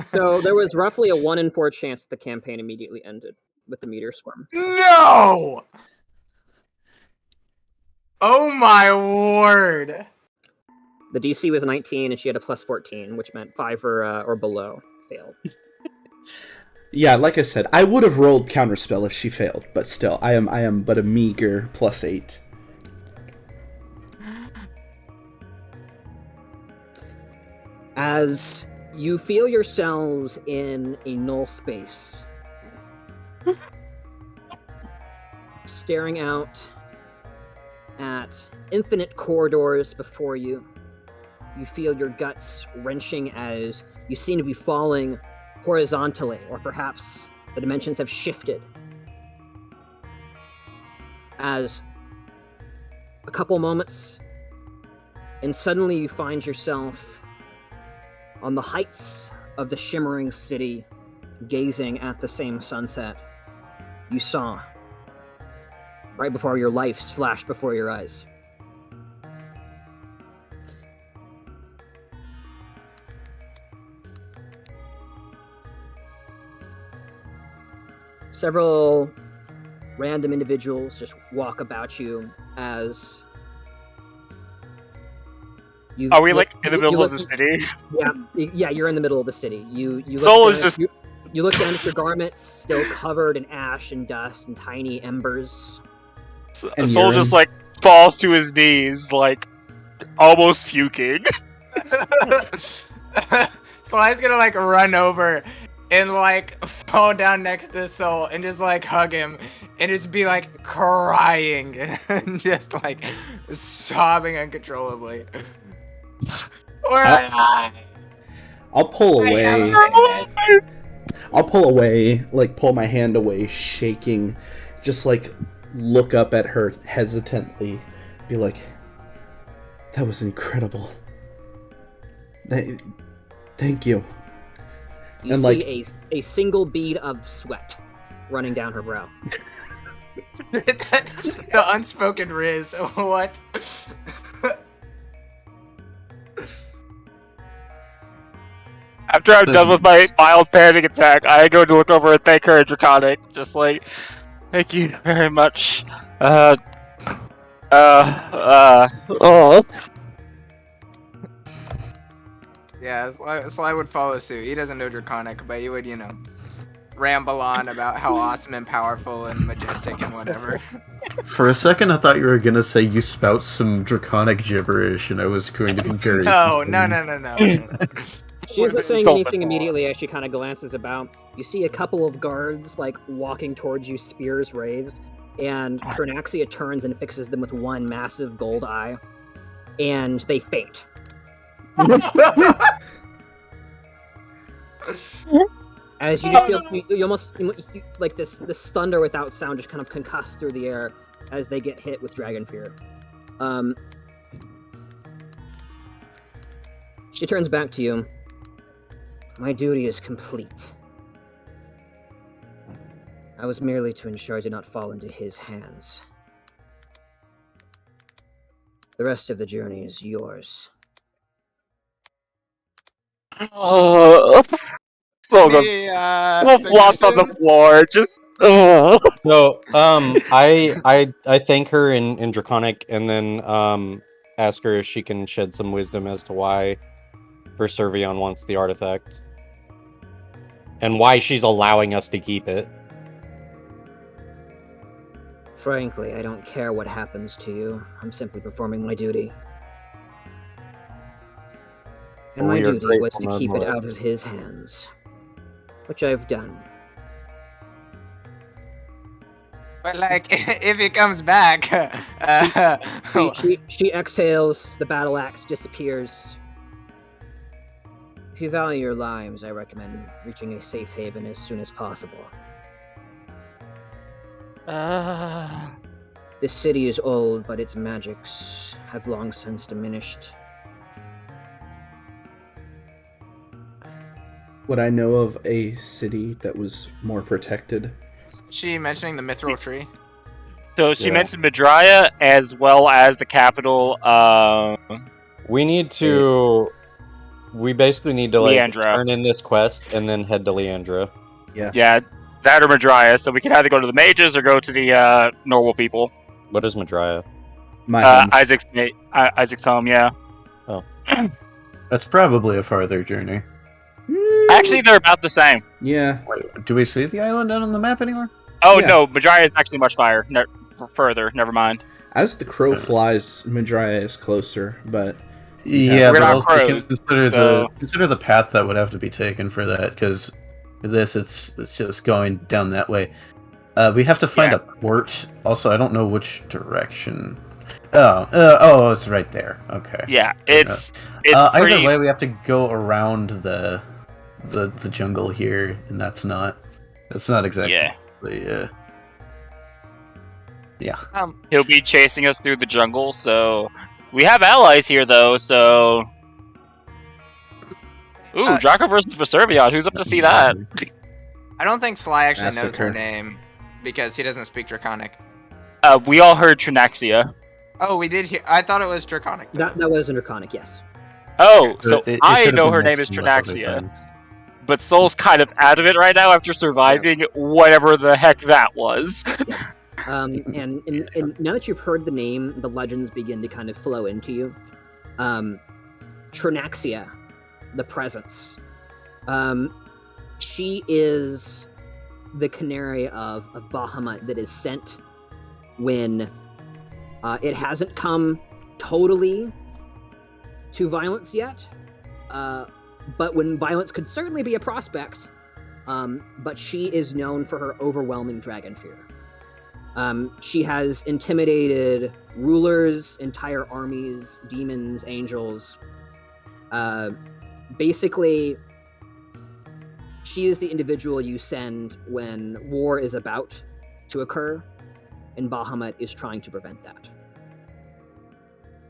So there was roughly a 1 in 4 chance the campaign immediately ended with the meteor swarm. No! Oh my word! The DC was 19, and she had a plus 14, which meant 5 or below failed. Yeah, like I said, I would have rolled counterspell if she failed, but still, I am but a meager +8. As you feel yourselves in a null space, staring out at infinite corridors before you, you feel your guts wrenching as you seem to be falling horizontally, or perhaps the dimensions have shifted. As a couple moments, and suddenly you find yourself on the heights of the shimmering city, gazing at the same sunset you saw right before your lives flashed before your eyes. Several random individuals just walk about you as you. Are we like in the middle of the city? Yeah, you're in the middle of the city. You Soul look is down just. you look down at your garments, still covered in ash and dust and tiny embers. And Soul urine. just like falls to his knees, like almost puking. Sly's gonna like run over and like fall down next to Soul and just like hug him and just be like crying and just like sobbing uncontrollably. Where am I? I'll pull I away. am dead. I'll pull away, like pull my hand away, shaking, just like look up at her hesitantly, be like, "That was incredible. Thank you." You And, see like- a single bead of sweat running down her brow. The unspoken Riz. What? After I'm done with my mild panic attack, I go to look over and thank her in Draconic. Just like, thank you very much. Oh. Yeah, Sly would follow suit. He doesn't know Draconic, but he would, ramble on about how awesome and powerful and majestic and whatever. For a second, I thought you were gonna say you spout some draconic gibberish, and I was going to be very. No. She isn't saying insulted anything more. immediately as she kind of glances about. You see a couple of guards like walking towards you, spears raised, and Trinaxia turns and fixes them with one massive gold eye, and they faint. As you just feel, you almost like this thunder without sound just kind of concuss through the air as they get hit with dragon fear. She turns back to you. My duty is complete. I was merely to ensure I did not fall into his hands. The rest of the journey is yours. So goes. So flops on the floor. Just. So, I thank her in Draconic, and then ask her if she can shed some wisdom as to why Berservion wants the artifact, and why she's allowing us to keep it. Frankly, I don't care what happens to you. I'm simply performing my duty. And my We are duty was grateful to keep it nonetheless. out of his hands. Which I've done. But like, if he comes back, She exhales, the battle axe disappears. If you value your lives, I recommend reaching a safe haven as soon as possible. This city is old, but its magics have long since diminished. Would I know of a city that was more protected? she mentioning the mithril tree. So she Yeah. mentioned Madrya as well as the capital. We need to. We basically need to Leandra. turn in this quest and then head to Leandra. Yeah, that or Madrya. So we can either go to the mages or go to the normal people. What is Madrya? My home. Isaac's home. Yeah. That's probably a farther journey. Actually, they're about the same. Yeah. Wait, do we see the island out on the map anywhere? Oh Yeah. no, Madrya is actually much further. Never mind. As the crow flies, Madrya is closer, but Yeah, We're but not also crows, consider the path that would have to be taken for that, because for this, it's just going down that way. We have to find Yeah. a port. Also, I don't know which direction. Oh, it's right there. Okay. Yeah, Fair it's either pretty. way, we have to go around the jungle here, and that's not exactly. Yeah. Yeah. He'll be chasing us through the jungle, so we have allies here, though. So, ooh, Draco versus Veservion. Who's up to see that? I don't think Sly actually knows her Massacre. name because he doesn't speak Draconic. We all heard Trinaxia. Oh, we did hear. I thought it was Draconic. Though. That was in Draconic, yes. Oh, so It I could have know been her name is multiple other Trinaxia, things. but Soul's kind of out of it right now after surviving whatever the heck that was. And now that you've heard the name, the legends begin to kind of flow into you. Trinaxia, the presence. She is the canary of Bahamut that is sent when it hasn't come totally to violence yet, but when violence could certainly be a prospect. But she is known for her overwhelming dragon fear. She has intimidated rulers, entire armies, demons, angels. Basically, she is the individual you send when war is about to occur, and Bahamut is trying to prevent that.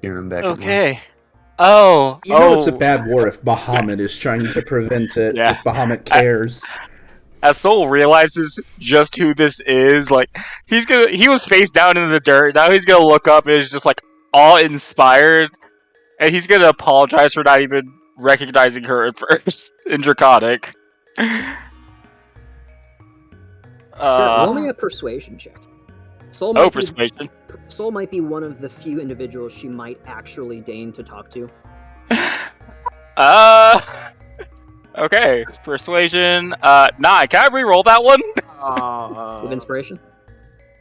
Hear him back at work. Okay. Oh. You know it's a bad war if Bahamut is trying to prevent it, Yeah. if Bahamut cares. As Soul realizes just who this is, like he was face down in the dirt. Now he's gonna look up and is just like all inspired, and he's gonna apologize for not even recognizing her at first in Draconic. Sure, roll me a persuasion check. Soul might Persuasion. Soul might be one of the few individuals she might actually deign to talk to. Okay, persuasion. 9. Can I re-roll that one? With inspiration?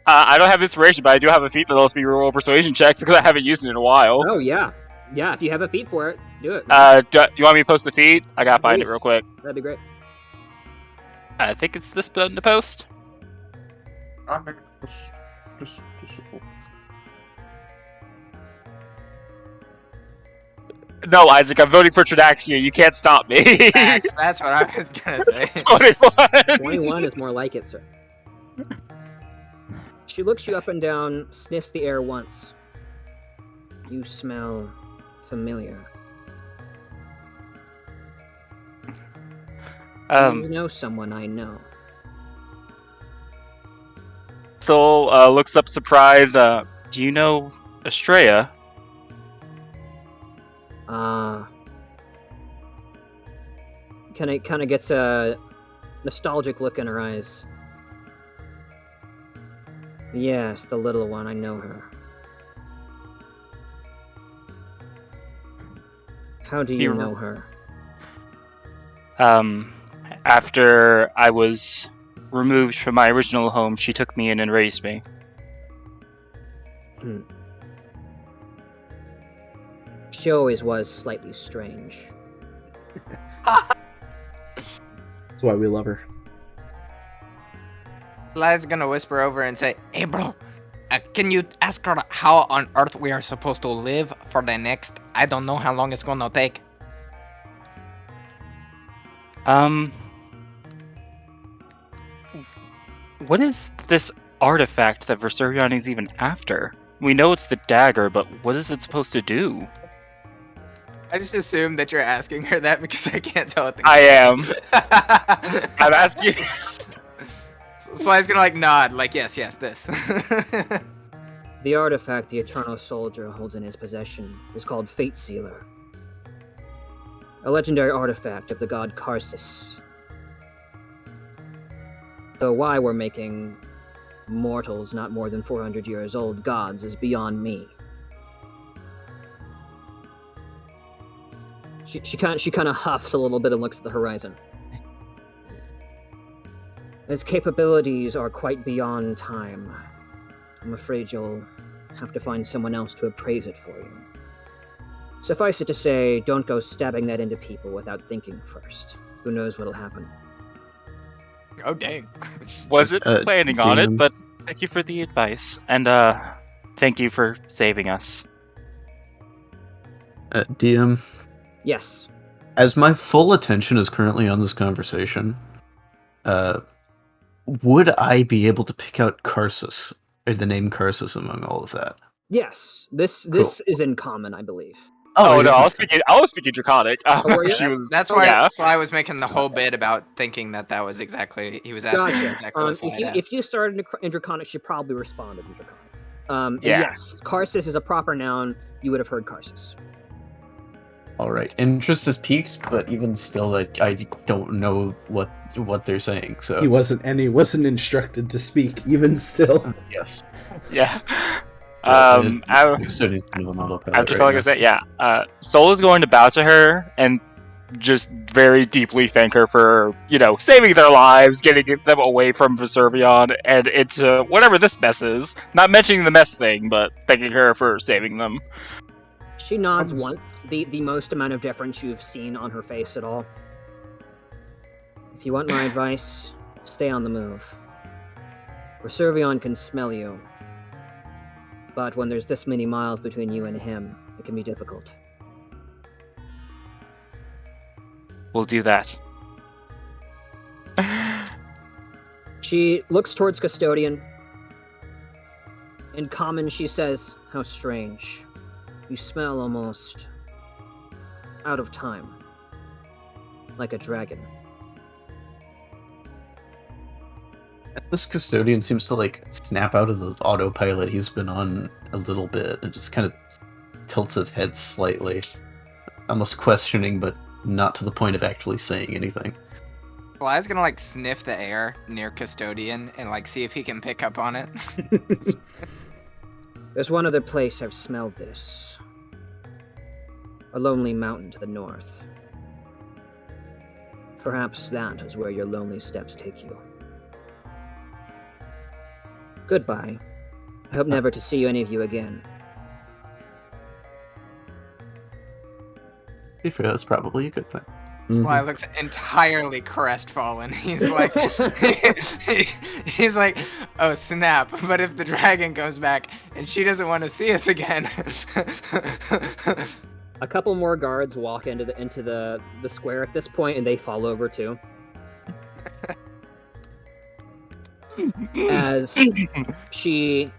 I don't have inspiration, but I do have a feat that lets me re-roll persuasion checks because I haven't used it in a while. Oh yeah, if you have a feat for it, do it. You want me to post the feat? I gotta find it Please. real quick. That'd be great. I think it's this button to post. No, Isaac, I'm voting for Trinaxia. You can't stop me. That's what I was gonna say. 21. 21 is more like it, sir. She looks you up and down, sniffs the air once. You smell familiar. You know someone I know. Soul looks up surprised. Do you know Estrella? Kind of gets a nostalgic look in her eyes. Yes, the little one, I know her. How do you know her? After I was removed from my original home, she took me in and raised me. She always was slightly strange. That's why we love her. Sly's gonna whisper over and say, "Hey, bro, can you ask her how on earth we are supposed to live for the next? I don't know how long it's gonna take." What is this artifact that Versurion is even after? We know it's the dagger, but what is it supposed to do? I just assume that you're asking her that because I can't tell it. I am. I'm asking. Sly's gonna like nod, like yes, this. The artifact the Eternal Soldier holds in his possession is called Fate Sealer. A legendary artifact of the god Karsus. Though why we're making mortals not more than 400 years old gods is beyond me. She kind of huffs a little bit and looks at the horizon. Its capabilities are quite beyond time. I'm afraid you'll have to find someone else to appraise it for you. Suffice it to say, don't go stabbing that into people without thinking first. Who knows what'll happen. Oh dang. Wasn't planning on it, damn. but thank you for the advice. And Thank you for saving us. DM, Yes. as my full attention is currently on this conversation, would I be able to pick out Karsus, or the name Karsus among all of that? Yes. This Cool. is in common, I believe. Oh it no, is I was speaking Draconic. were you? She was. That's why Yeah. Sly was making the whole bit about thinking that was exactly he was asking Gotcha. exactly what Sly had asked. If you started in Draconic, she probably responded in Draconic. And Yeah. yes, Karsus is a proper noun. You would have heard Karsus. All right. Interest is peaked, but even still, like, I don't know what they're saying. So He wasn't instructed to speak, even still. yes. Yeah. Custodian's kind of a model pilot After right telling now, us that, yeah, Soul is going to bow to her and just very deeply thank her for, saving their lives, getting them away from Veservion and into whatever this mess is. Not mentioning the mess thing, but thanking her for saving them. She nods once, the most amount of deference you've seen on her face at all. If you want my advice, stay on the move. Veservion can smell you. But when there's this many miles between you and him, it can be difficult. We'll do that. She looks towards Custodian. In common, she says, "How strange. You smell almost out of time. Like a dragon." This Custodian seems to like snap out of the autopilot he's been on a little bit and just kind of tilts his head slightly, almost questioning, but not to the point of actually saying anything. Sly's gonna like sniff the air near Custodian and like see if he can pick up on it. There's one other place I've smelled this. A lonely mountain to the north. Perhaps that is where your lonely steps take you. Goodbye. I hope never to see any of you again. To be fair, that's probably a good thing. Sly looks entirely crestfallen. He's like, he's like, oh snap! But if the dragon goes back and she doesn't want to see us again, A couple more guards walk into the square at this point, and they fall over too. As she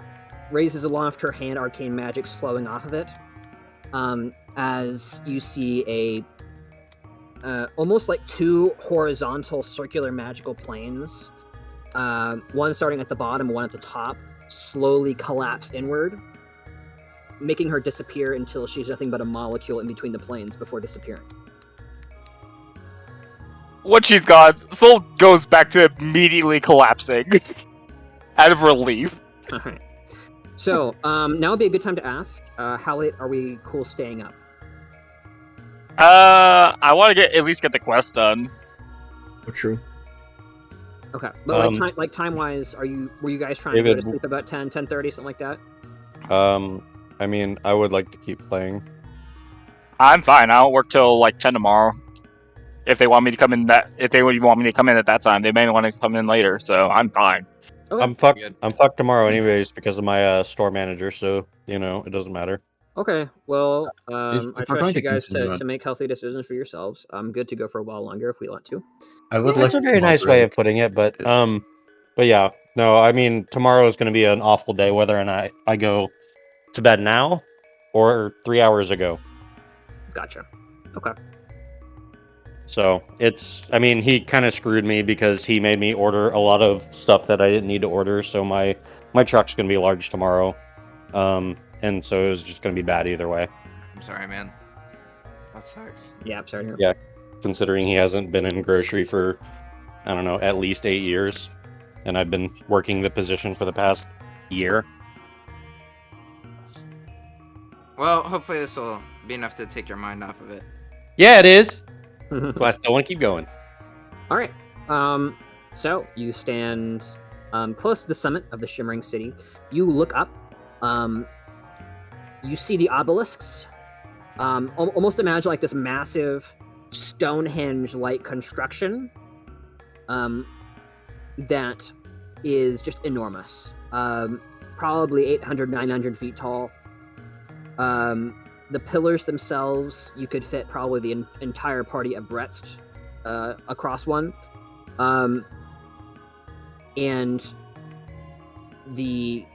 raises aloft her hand, arcane magic's flowing off of it. As you see a almost like two horizontal circular magical planes, one starting at the bottom, one at the top, slowly collapse inward, making her disappear until she's nothing but a molecule in between the planes before disappearing. Once she's gone, Soul goes back to immediately collapsing out of relief. All right. So now would be a good time to ask, how late are we cool staying up? I want to at least get the quest done. Oh, true. Okay, but like time wise, were you guys trying to go to sleep about 10:30, something like that? I mean, I would like to keep playing. I'm fine. I don't work till like 10 tomorrow. If they want me to come in if they would want me to come in at that time, they may want to come in later. So I'm fine. Okay. I'm fucked tomorrow anyways because of my store manager. So it doesn't matter. Okay, well, If I we're trust going you to guys continue on- to make healthy decisions for yourselves. I'm good to go for a while longer if we want to. I would like That's a very nice way of putting it, but yeah, no, I mean tomorrow is going to be an awful day whether or not I go to bed now or 3 hours ago. Gotcha. Okay. So I mean, he kind of screwed me because he made me order a lot of stuff that I didn't need to order. So my truck's going to be large tomorrow. And so it was just going to be bad either way. I'm sorry, man. That sucks. Yeah, I'm sorry to hear. Yeah, considering he hasn't been in grocery for, I don't know, at least 8 years. And I've been working the position for the past year. Well, hopefully this will be enough to take your mind off of it. Yeah, it is. That's why I still want to keep going. All right. So you stand close to the summit of the Shimmering City. You look up. You see the obelisks. Almost imagine like this massive Stonehenge-like construction that is just enormous. probably 800, 900 feet tall. The pillars themselves, you could fit probably the entire party abreast across one. And the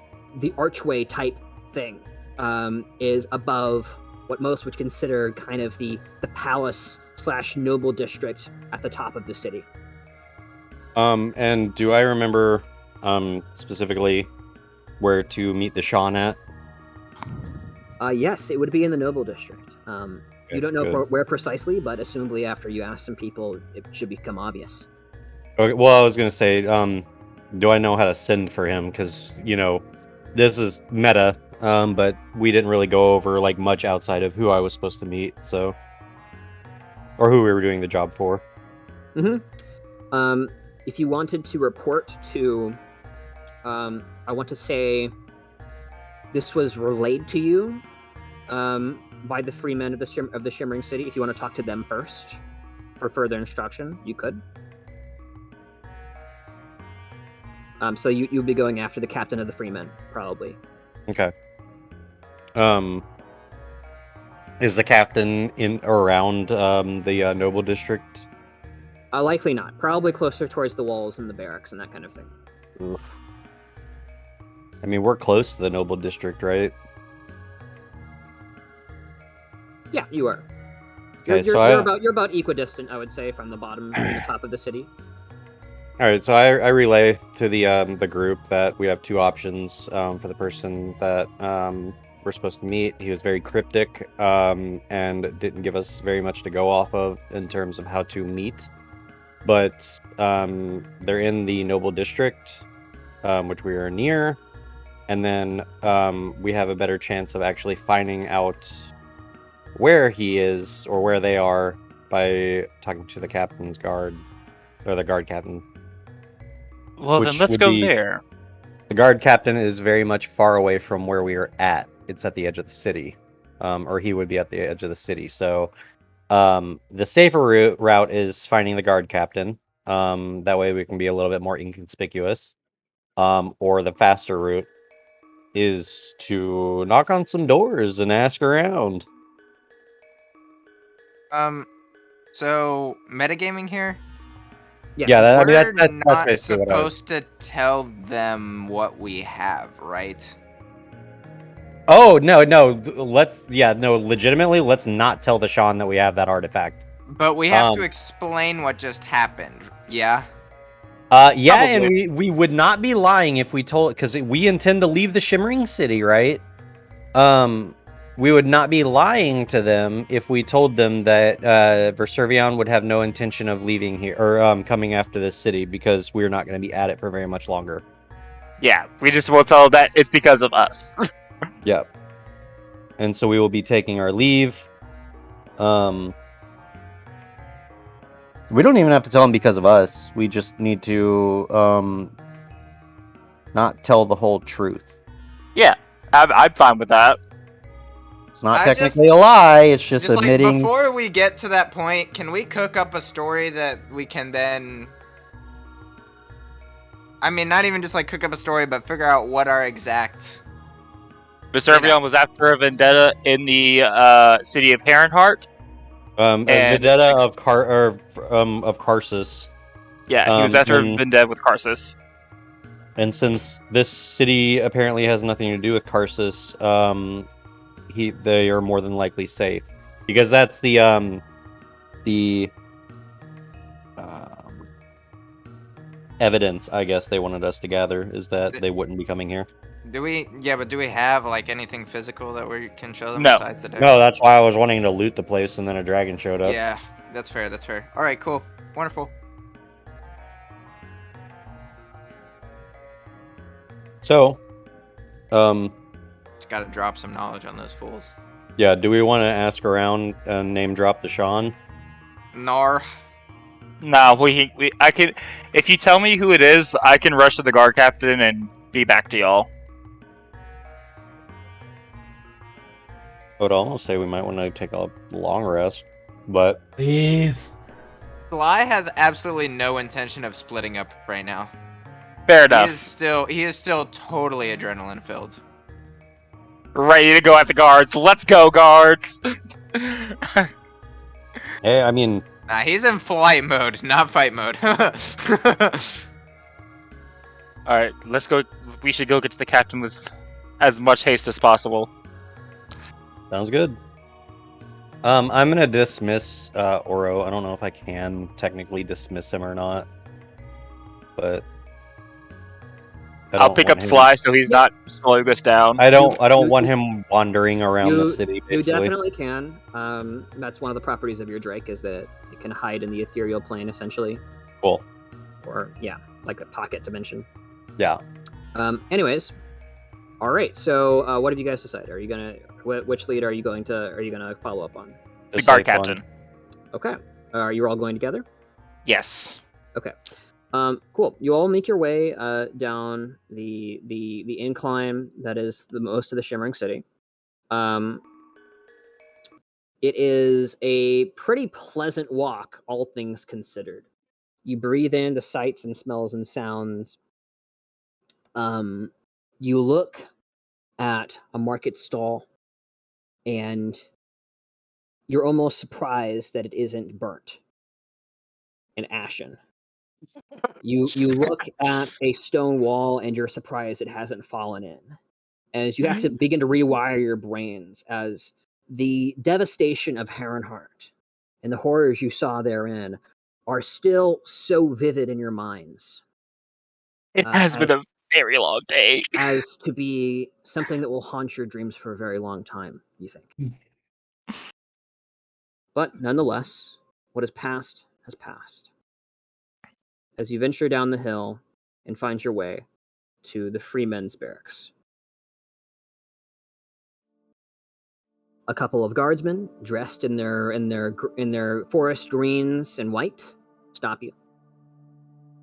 archway type thing is above what most would consider kind of the palace / noble district at the top of the city. And do I remember specifically where to meet the Sean at? Yes, it would be in the noble district. You don't know good. where precisely, but assumably after you ask some people, it should become obvious. Okay, well, I was gonna say, do I know how to send for him? Because this is meta, but we didn't really go over like much outside of who I was supposed to meet, so or who we were doing the job for. If you wanted to report to, I want to say, this was relayed to you by the free men of the Shimmering City. If you want to talk to them first for further instruction, you could. So you'll be going after the captain of the free men, probably. Okay. Is the captain in around the noble district? Likely not. Probably closer towards the walls and the barracks and that kind of thing. Oof. I mean, we're close to the noble district, right? Yeah, you are. Okay, You're about equidistant, I would say, from the bottom and the top of the city. All right, so I relay to the group that we have two options for the person that we're supposed to meet. He was very cryptic and didn't give us very much to go off of in terms of how to meet. But they're in the noble district, which we are near, and then we have a better chance of actually finding out where he is or where they are by talking to the captain's guard or the guard captain. Well, then let's go there. The guard captain is very much far away from where we are at. It's at the edge of the city, or he would be at the edge of the city. So the safer route is finding the guard captain. That way we can be a little bit more inconspicuous. Or the faster route is to knock on some doors and ask around. So metagaming here. Yes. Yeah, We're that's not basically what I was. supposed to tell them what we have, right? Oh no, legitimately, let's not tell the Sean that we have that artifact. But we have to explain what just happened. Yeah. Yeah, Probably. and we would not be lying if we told, because we intend to leave the Shimmering City, right? We would not be lying to them if we told them that Verservion would have no intention of leaving here or coming after this city, because we're not going to be at it for very much longer. Yeah, we just will tell that it's because of us. Yep. And so we will be taking our leave. We don't even have to tell them because of us. We just need to not tell the whole truth. Yeah, I'm fine with that. It's not technically a lie. It's just admitting. Like, before we get to that point, can we cook up a story that we can then? I mean, not even just like cook up a story, but figure out what our exact. Verservion was after a vendetta in the city of Heronheart. A vendetta of Karsus. Yeah, he was after a vendetta with Karsus. And since this city apparently has nothing to do with Karsus, they are more than likely safe, because that's the evidence, I guess, they wanted us to gather, is that they wouldn't be coming here. Do we? Yeah, but do we have like anything physical that we can show them No. besides the deck? No, that's why I was wanting to loot the place, and then a dragon showed up. Yeah, that's fair. That's fair. All right, cool, wonderful. So, just gotta drop some knowledge on those fools. Yeah, do we want to ask around and name drop the Sean? Nar. No, I can. If you tell me who it is, I can rush to the guard captain and be back to y'all. I would almost say we might want to take a long rest, but Please. Sly has absolutely no intention of splitting up right now. Fair He enough. is still totally adrenaline filled. Ready to go at the guards. Let's go, guards. Hey, I mean, Nah, he's in flight mode, not fight mode. All right, let's go. We should go get to the captain with as much haste as possible. sounds good. I'm gonna dismiss Oro. I don't know if I can technically dismiss him or not, but I'll pick want up him- Sly so he's not slowing this down. I don't You- want him wandering around the city. You Basically, definitely can. That's one of the properties of your Drake is that it can hide in the ethereal plane, essentially, cool. or yeah, like a pocket dimension. Yeah. Anyways, all right. So, what have you guys decided? Are you gonna which lead are you gonna follow up on? The guard captain. Okay. Are you all going together? Yes. Cool. You all make your way down the incline that is the most of the Shimmering City. It is a pretty pleasant walk, all things considered. You breathe in the sights and smells and sounds. You look at a market stall, and you're almost surprised that it isn't burnt and ashen. You look at a stone wall, and you're surprised it hasn't fallen in. As you have to begin to rewire your brains, as the devastation of Herrenheart and the horrors you saw therein are still so vivid in your minds. It has been a very long day. As to be something that will haunt your dreams for a very long time, you think. But nonetheless, what has passed has passed. As you venture down the hill and find your way to the Freemen's Barracks. A couple of guardsmen dressed in their forest greens and white stop you.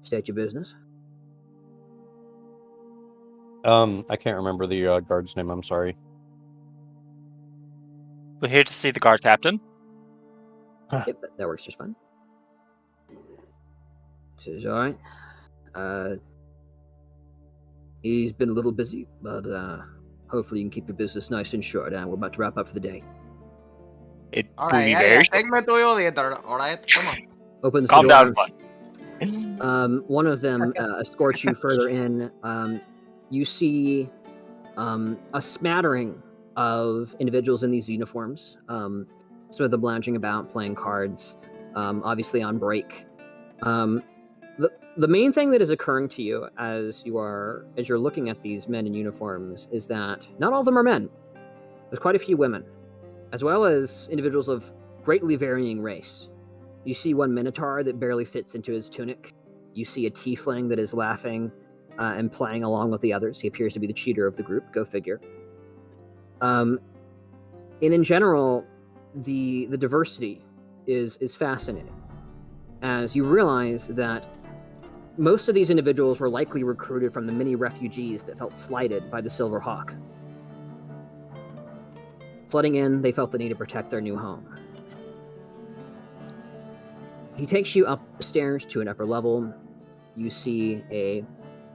State your business. I can't remember the guard's name. I'm sorry. We're here to see the guard captain. Yep, that works just fine. Says, all right. He's been a little busy, but hopefully you can keep your business nice and short. We're about to wrap up for the day. It All will right, be yeah, very take me to your leader. All right, come on. Opens Calm the door. down, Sly. One of them escorts you further in. You see a smattering of individuals in these uniforms. Some of them lounging about, playing cards, obviously on break. The main thing that is occurring to you as you're looking at these men in uniforms is that not all of them are men. There's quite a few women, as well as individuals of greatly varying race. You see one minotaur that barely fits into his tunic. You see a tiefling that is laughing and playing along with the others. He appears to be the cheater of the group. Go figure. And in general, the diversity is fascinating, as you realize that most of these individuals were likely recruited from the many refugees that felt slighted by the Silver Hawk. Flooding in, they felt the need to protect their new home. He takes you up the stairs to an upper level. You see a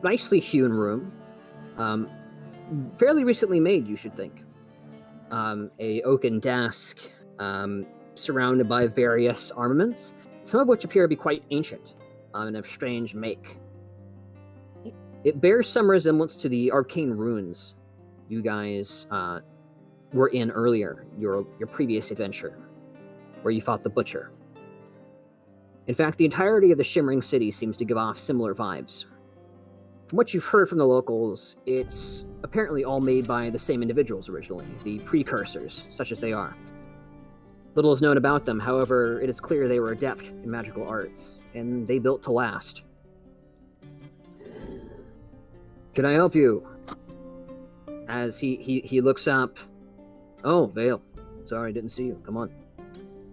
nicely hewn room, fairly recently made, you should think. A oaken desk, surrounded by various armaments, some of which appear to be quite ancient, and of strange make. It bears some resemblance to the arcane ruins you guys were in earlier, your previous adventure, where you fought the Butcher. In fact, the entirety of the Shimmering City seems to give off similar vibes. From what you've heard from the locals, it's apparently all made by the same individuals originally, the precursors, such as they are. Little is known about them, however, it is clear they were adept in magical arts, and they built to last. Can I help you? As he looks up. Oh, Vale. Sorry, didn't see you. Come on.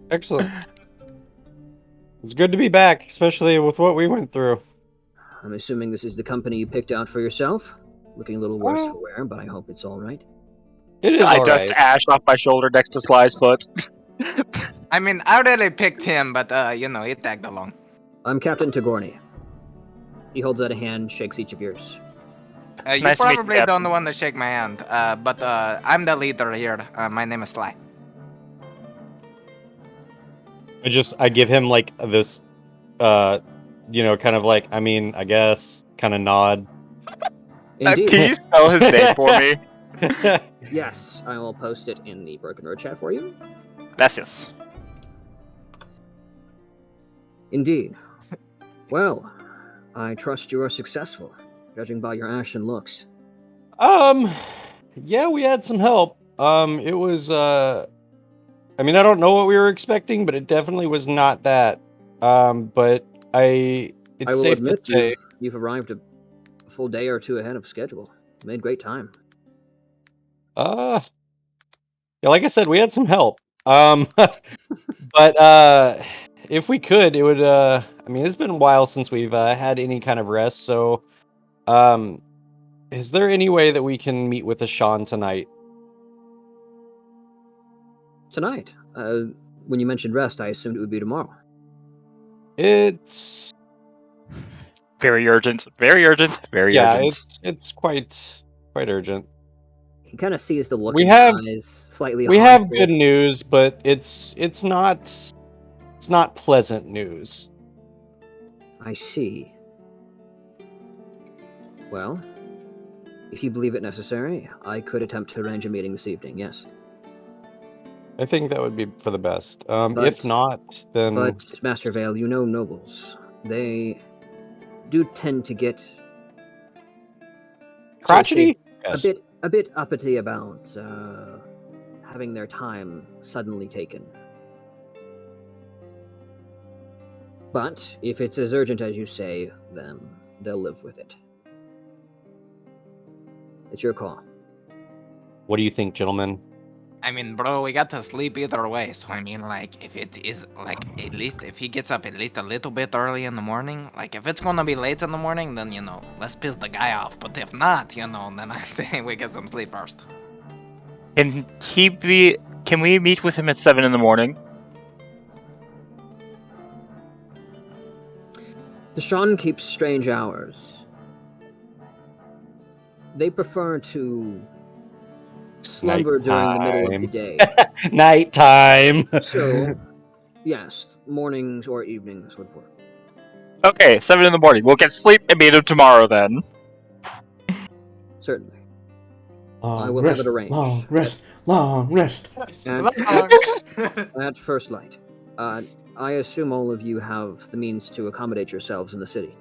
Excellent. It's good to be back, especially with what we went through. I'm assuming this is the company you picked out for yourself? Looking a little worse for wear, but I hope it's all right. It is I all dust right. ash off my shoulder next to Sly's foot. I mean, I really picked him, but he tagged along. I'm Captain Tagorni. He holds out a hand, shakes each of yours. You Nice to meet you, probably Captain. don't want to shake my hand, but I'm the leader here. My name is Sly. I give him like this, kind of like, I mean, I guess, kind of nod. Indeed. Can you spell his name for me? Yes, I will post it in the Broken Road chat for you. Gracias. Indeed. Well, I trust you are successful, judging by your ashen looks. Yeah, we had some help. It was, I mean, I don't know what we were expecting, but it definitely was not that. But it's I will safe to admit say, you've arrived a full day or two ahead of schedule. You made great time. yeah, like I said, we had some help. But if we could, it would. I mean, it's been a while since we've had any kind of rest. So, is there any way that we can meet with Ashan tonight? Tonight, when you mentioned rest, I assumed it would be tomorrow. It's Very urgent. Very urgent. Very yeah, urgent. it's quite urgent. He kind of sees the look We in have- your eyes, slightly We hard have to- good news, but it's not pleasant news. I see. Well, if you believe it necessary, I could attempt to arrange a meeting this evening, yes. I think that would be for the best. But- If not, then But, Master Vale, you know nobles. They do tend to get crotchety. a bit uppity about having their time suddenly taken. But if it's as urgent as you say, then they'll live with it. It's your call. What do you think, gentlemen? I mean, bro, we got to sleep either way. So I mean, like, if it is like at least if he gets up at least a little bit early in the morning, like if it's gonna be late in the morning, then let's piss the guy off. But if not, then I say we get some sleep first. Can we meet with him at 7 in the morning? The Shan keeps strange hours. They prefer to slumber during the middle of the day. Nighttime. So, yes, mornings or evenings would work. Okay, 7 in the morning. We'll get sleep and meet him tomorrow then. Certainly. Long I will rest, have it arranged. Long rest, long rest. At first light. I assume all of you have the means to accommodate yourselves in the city.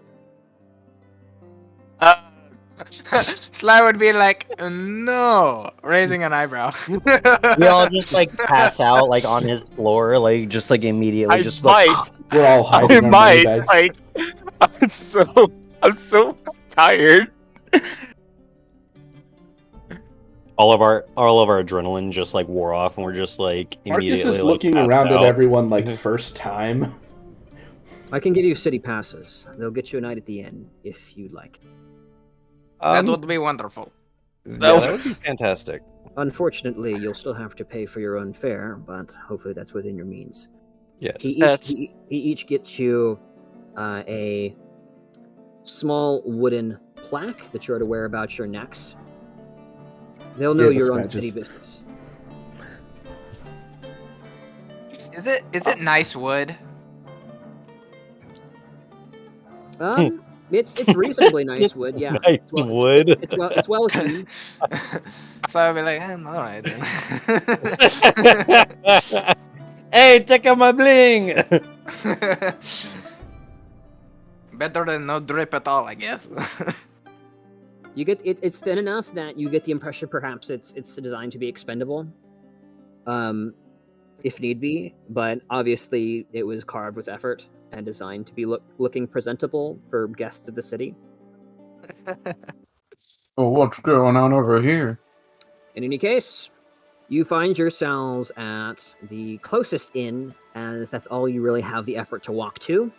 Sly would be like, no, raising an eyebrow. We all just like pass out like on his floor, like just like immediately, I just like, might. We're all I hiding our money might. bags. Like, I'm so tired. all of our adrenaline just like wore off, and we're just like immediately. Marcus is like, looking passed around out. at everyone like first time. I can give you city passes. They'll get you a night at the inn if you'd like. That would be wonderful. Yeah, that would be fantastic. Unfortunately, you'll still have to pay for your own fare, but hopefully that's within your means. Yes. He each gets you a small wooden plaque that you're to wear about your necks. They'll know Give us you're on badges. city business. Is it nice wood? It's reasonably nice wood, yeah. Nice It's well- wood. It's well hewn. So I'll be like, all right then. Hey, check out my bling. Better than no drip at all, I guess. You get it's thin enough that you get the impression perhaps it's designed to be expendable, if need be. But obviously, it was carved with effort and designed to be looking presentable for guests of the city. Well, what's going on over here? In any case, you find yourselves at the closest inn, as that's all you really have the effort to walk to.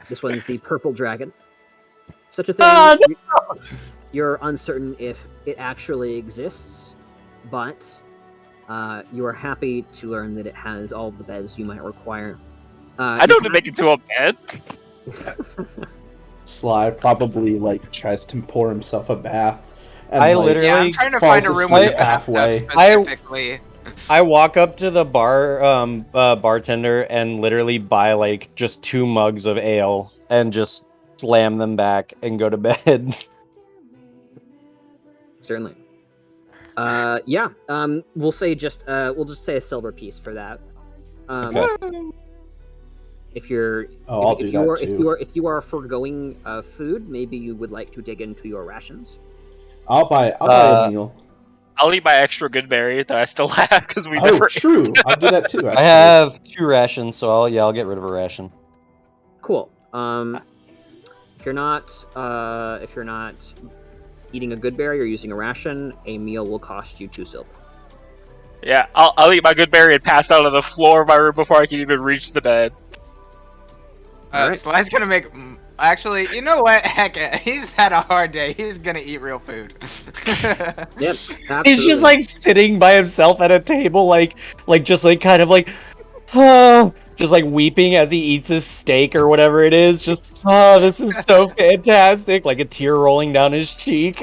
This one's the Purple Dragon. Such a thing. You're uncertain if it actually exists, but you are happy to learn that it has all the beds you might require. I don't want to make it to a bed. Sly probably like tries to pour himself a bath. And, I like, literally Yeah, I'm trying to falls find a room with a asleep halfway. bathtub specifically. I walk up to the bartender and literally buy like just 2 mugs of ale and just slam them back and go to bed. Certainly. Yeah. We'll say we'll just say a silver piece for that. Okay. If you're Oh, I'll do that too. if you are foregoing food, maybe you would like to dig into your rations. I'll buy a meal. I'll eat my extra good berry that I still have because we Oh, never. true. I'll do that too. Actually, I have 2 rations, so I'll get rid of a ration. Cool. If you're not eating a good berry or using a ration, a meal will cost you 2 silver. Yeah, I'll eat my good berry and pass out on the floor of my room before I can even reach the bed. All right. Sly's gonna make. Actually, you know what? Heck, he's had a hard day. He's gonna eat real food. Yep. Absolutely. He's just like sitting by himself at a table, like just like kind of like, just like weeping as he eats his steak or whatever it is. Just, this is so fantastic, like a tear rolling down his cheek.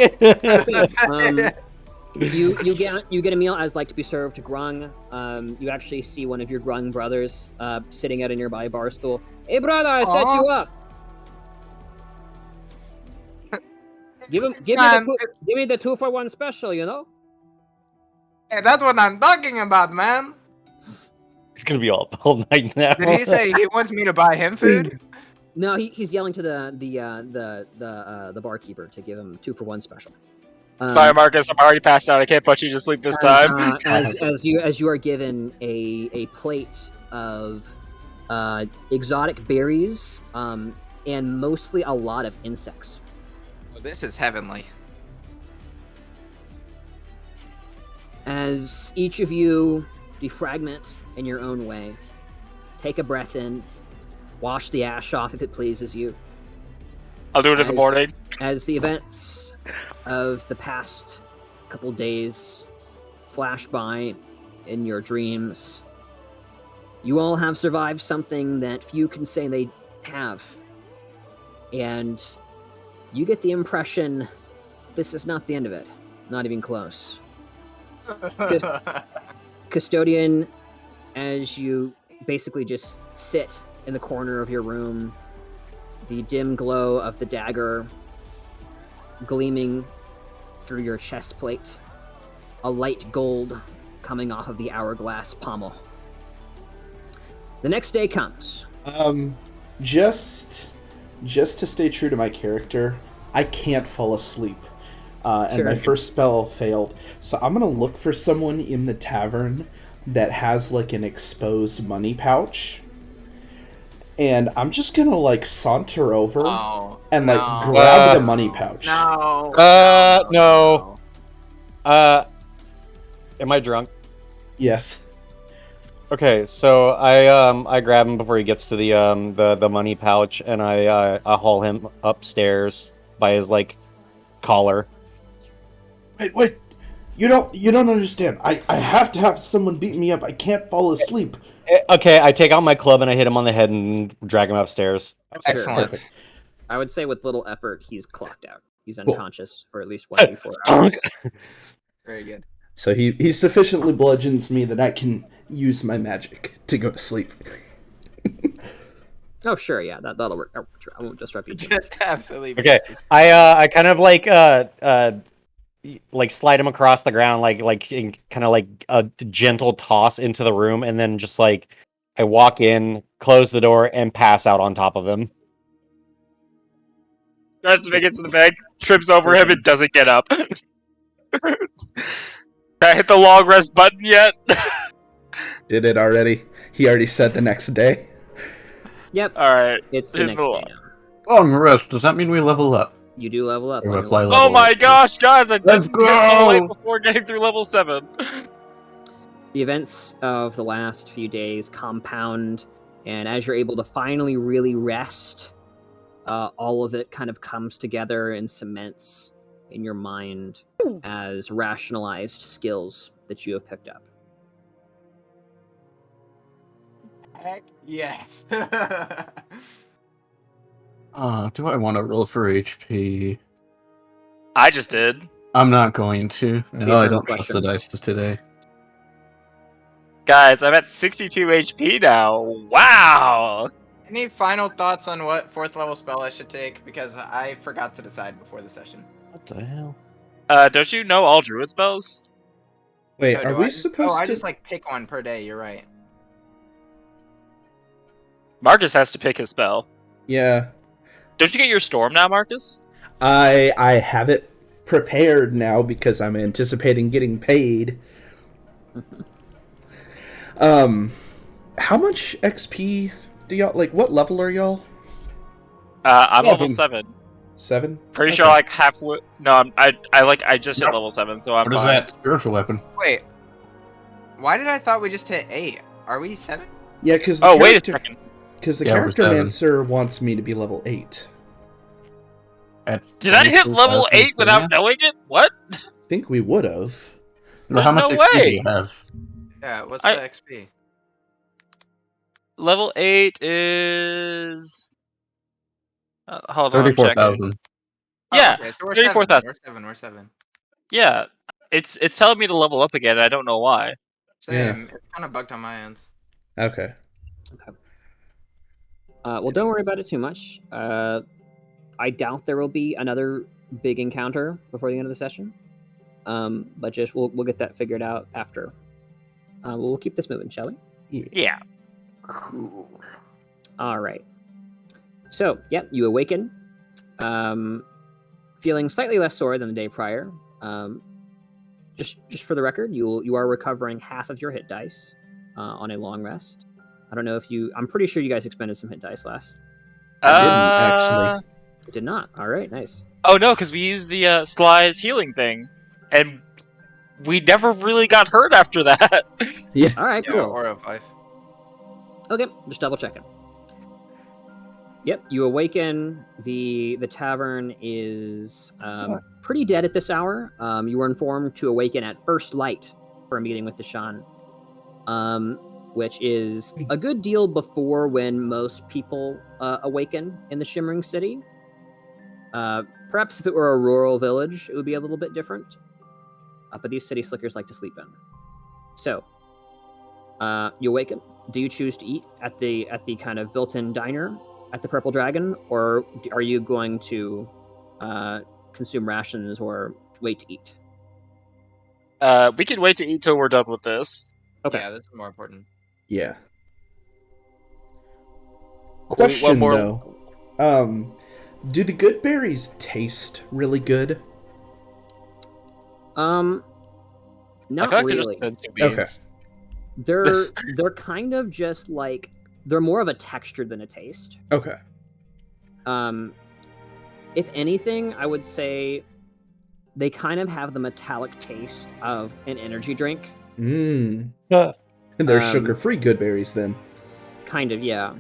You get a meal as like to be served to Grung. You actually see one of your Grung brothers sitting at a nearby bar stool. Hey brother, I set you up. Give me the 2-for-1 special, you know? Hey, that's what I'm talking about, man. He's gonna be all night now. Did he say he wants me to buy him food? No, he's yelling to the barkeeper to give him 2-for-1 special. Sorry, Marcus, I'm already passed out. I can't put you to sleep this time. As you are given a plate of exotic berries, and mostly a lot of insects. Oh, this is heavenly. As each of you defragment in your own way, take a breath in, wash the ash off if it pleases you. I'll do it in the morning. As the events of the past couple days flash by in your dreams, you all have survived something that few can say they have. And you get the impression this is not the end of it. Not even close. Custodian, as you basically just sit in the corner of your room, the dim glow of the dagger gleaming through your chest plate, a light gold coming off of the hourglass pommel. The next day comes. Just to stay true to my character, I can't fall asleep. And my first spell failed. So I'm going to look for someone in the tavern that has like an exposed money pouch. And I'm just going to like saunter over and like grab the money pouch. No. Am I drunk? Yes. Okay, so I grab him before he gets to the money pouch, and I haul him upstairs by his like collar. Wait! You don't understand. I have to have someone beat me up. I can't fall asleep. Okay, I take out my club and I hit him on the head and drag him upstairs. Excellent. Perfect. I would say with little effort, he's clocked out. He's unconscious for at least 1 to 4 hours. Very good. So he sufficiently bludgeons me that I can use my magic to go to sleep. Oh, sure, yeah, that'll work. I won't disrupt you. Just absolutely. Okay, I kind of like slide him across the ground, like kind of like a gentle toss into the room, and then just like I walk in, close the door, and pass out on top of him. Tries to make it to the bed, trips over him, and doesn't get up. I hit the long rest button yet? Did it already? He already said the next day. Yep. Alright. It's the next day now. Long rest. Does that mean we level up? You do level up. Or on apply your level Oh my up. gosh, guys! I Let's didn't get all the way go! before getting through level 7. The events of the last few days compound, and as you're able to finally really rest, all of it kind of comes together and cements in your mind as rationalized skills that you have picked up. Heck yes. Do I want to roll for HP? I just did. I'm not going to. It's the No, I eternal don't trust question. the dice today. Guys, I'm at 62 HP now. Wow. Any final thoughts on what 4th level spell I should take? Because I forgot to decide before the session. What the hell? Don't you know all druid spells? Wait, Oh, are do we I? supposed I to? just like pick one per day. You're right. Marcus has to pick his spell. Yeah, Don't you get your storm now, Marcus? I have it prepared now because I'm anticipating getting paid. How much XP do y'all like? What level are y'all? I'm level 7. 7. Pretty Okay. sure like halfway. No, I just hit Nope. level 7, so I'm What is fine. that? Spiritual weapon. Wait. Why did I thought we just hit 8? Are we 7? Yeah, because Oh, wait a second. Because the Yeah, we're seven. Charactermancer wants me to be level 8. At Did I hit level 22,000 8 without knowing it? What? I think we would have. Well, how There's much no XP do way. you have? Yeah. What's I- the XP? Level 8 is. Hold on, I'm checking. 34,000. Yeah, Okay, so we're 34,000. 7. We're 7. Yeah, it's telling me to level up again. I don't know why. Same. It's kind of bugged on my end. Okay. Well, don't worry about it too much. I doubt there will be another big encounter before the end of the session. But just we'll get that figured out after. We'll keep this moving, shall we? Yeah. Cool. All right. So, yep, you awaken, feeling slightly less sore than the day prior. Just for the record, you are recovering half of your hit dice on a long rest. I don't know if you. I'm pretty sure you guys expended some hit dice last. I didn't, actually. You did not. All right, nice. Oh no, because we used the Sly's healing thing, and we never really got hurt after that. Yeah. All right, Yeah, cool. Aura 5. Okay, just double checking. Yep, you awaken. The tavern is pretty dead at this hour. You were informed to awaken at first light for a meeting with Deshaun, which is a good deal before when most people awaken in the Shimmering City. Perhaps if it were a rural village, it would be a little bit different. But these city slickers like to sleep in. So, you awaken. Do you choose to eat at the kind of built-in diner at the Purple Dragon, or are you going to consume rations or wait to eat? We can wait to eat till we're done with this. Okay. Yeah, that's more important. Yeah. One Question more- though. Do the good berries taste really good? Not I feel like really. they're just senzu beans. Okay. They're kind of just like they're more of a texture than a taste. Okay. If anything, I would say they kind of have the metallic taste of an energy drink. Mmm. And they're sugar-free good berries then. Kind of, yeah.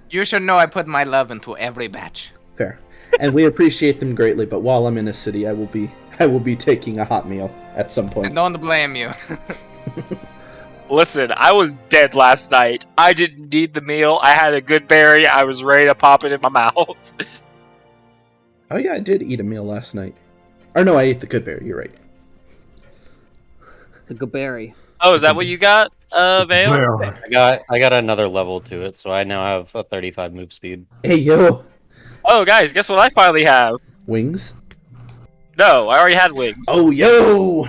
You should know I put my love into every batch. Fair. And we appreciate them greatly, but while I'm in a city, I will be taking a hot meal at some And point. don't blame you. Listen, I was dead last night. I didn't need the meal. I had a good berry. I was ready to pop it in my mouth. Oh yeah, I did eat a meal last night. Or no, I ate the good berry, you're right. The Goberry. Oh, is that what you got, Vale? Where? I got another level to it, so I now have a 35 move speed. Hey yo! Oh, guys, guess what I finally have? Wings? No, I already had wings. Oh yo!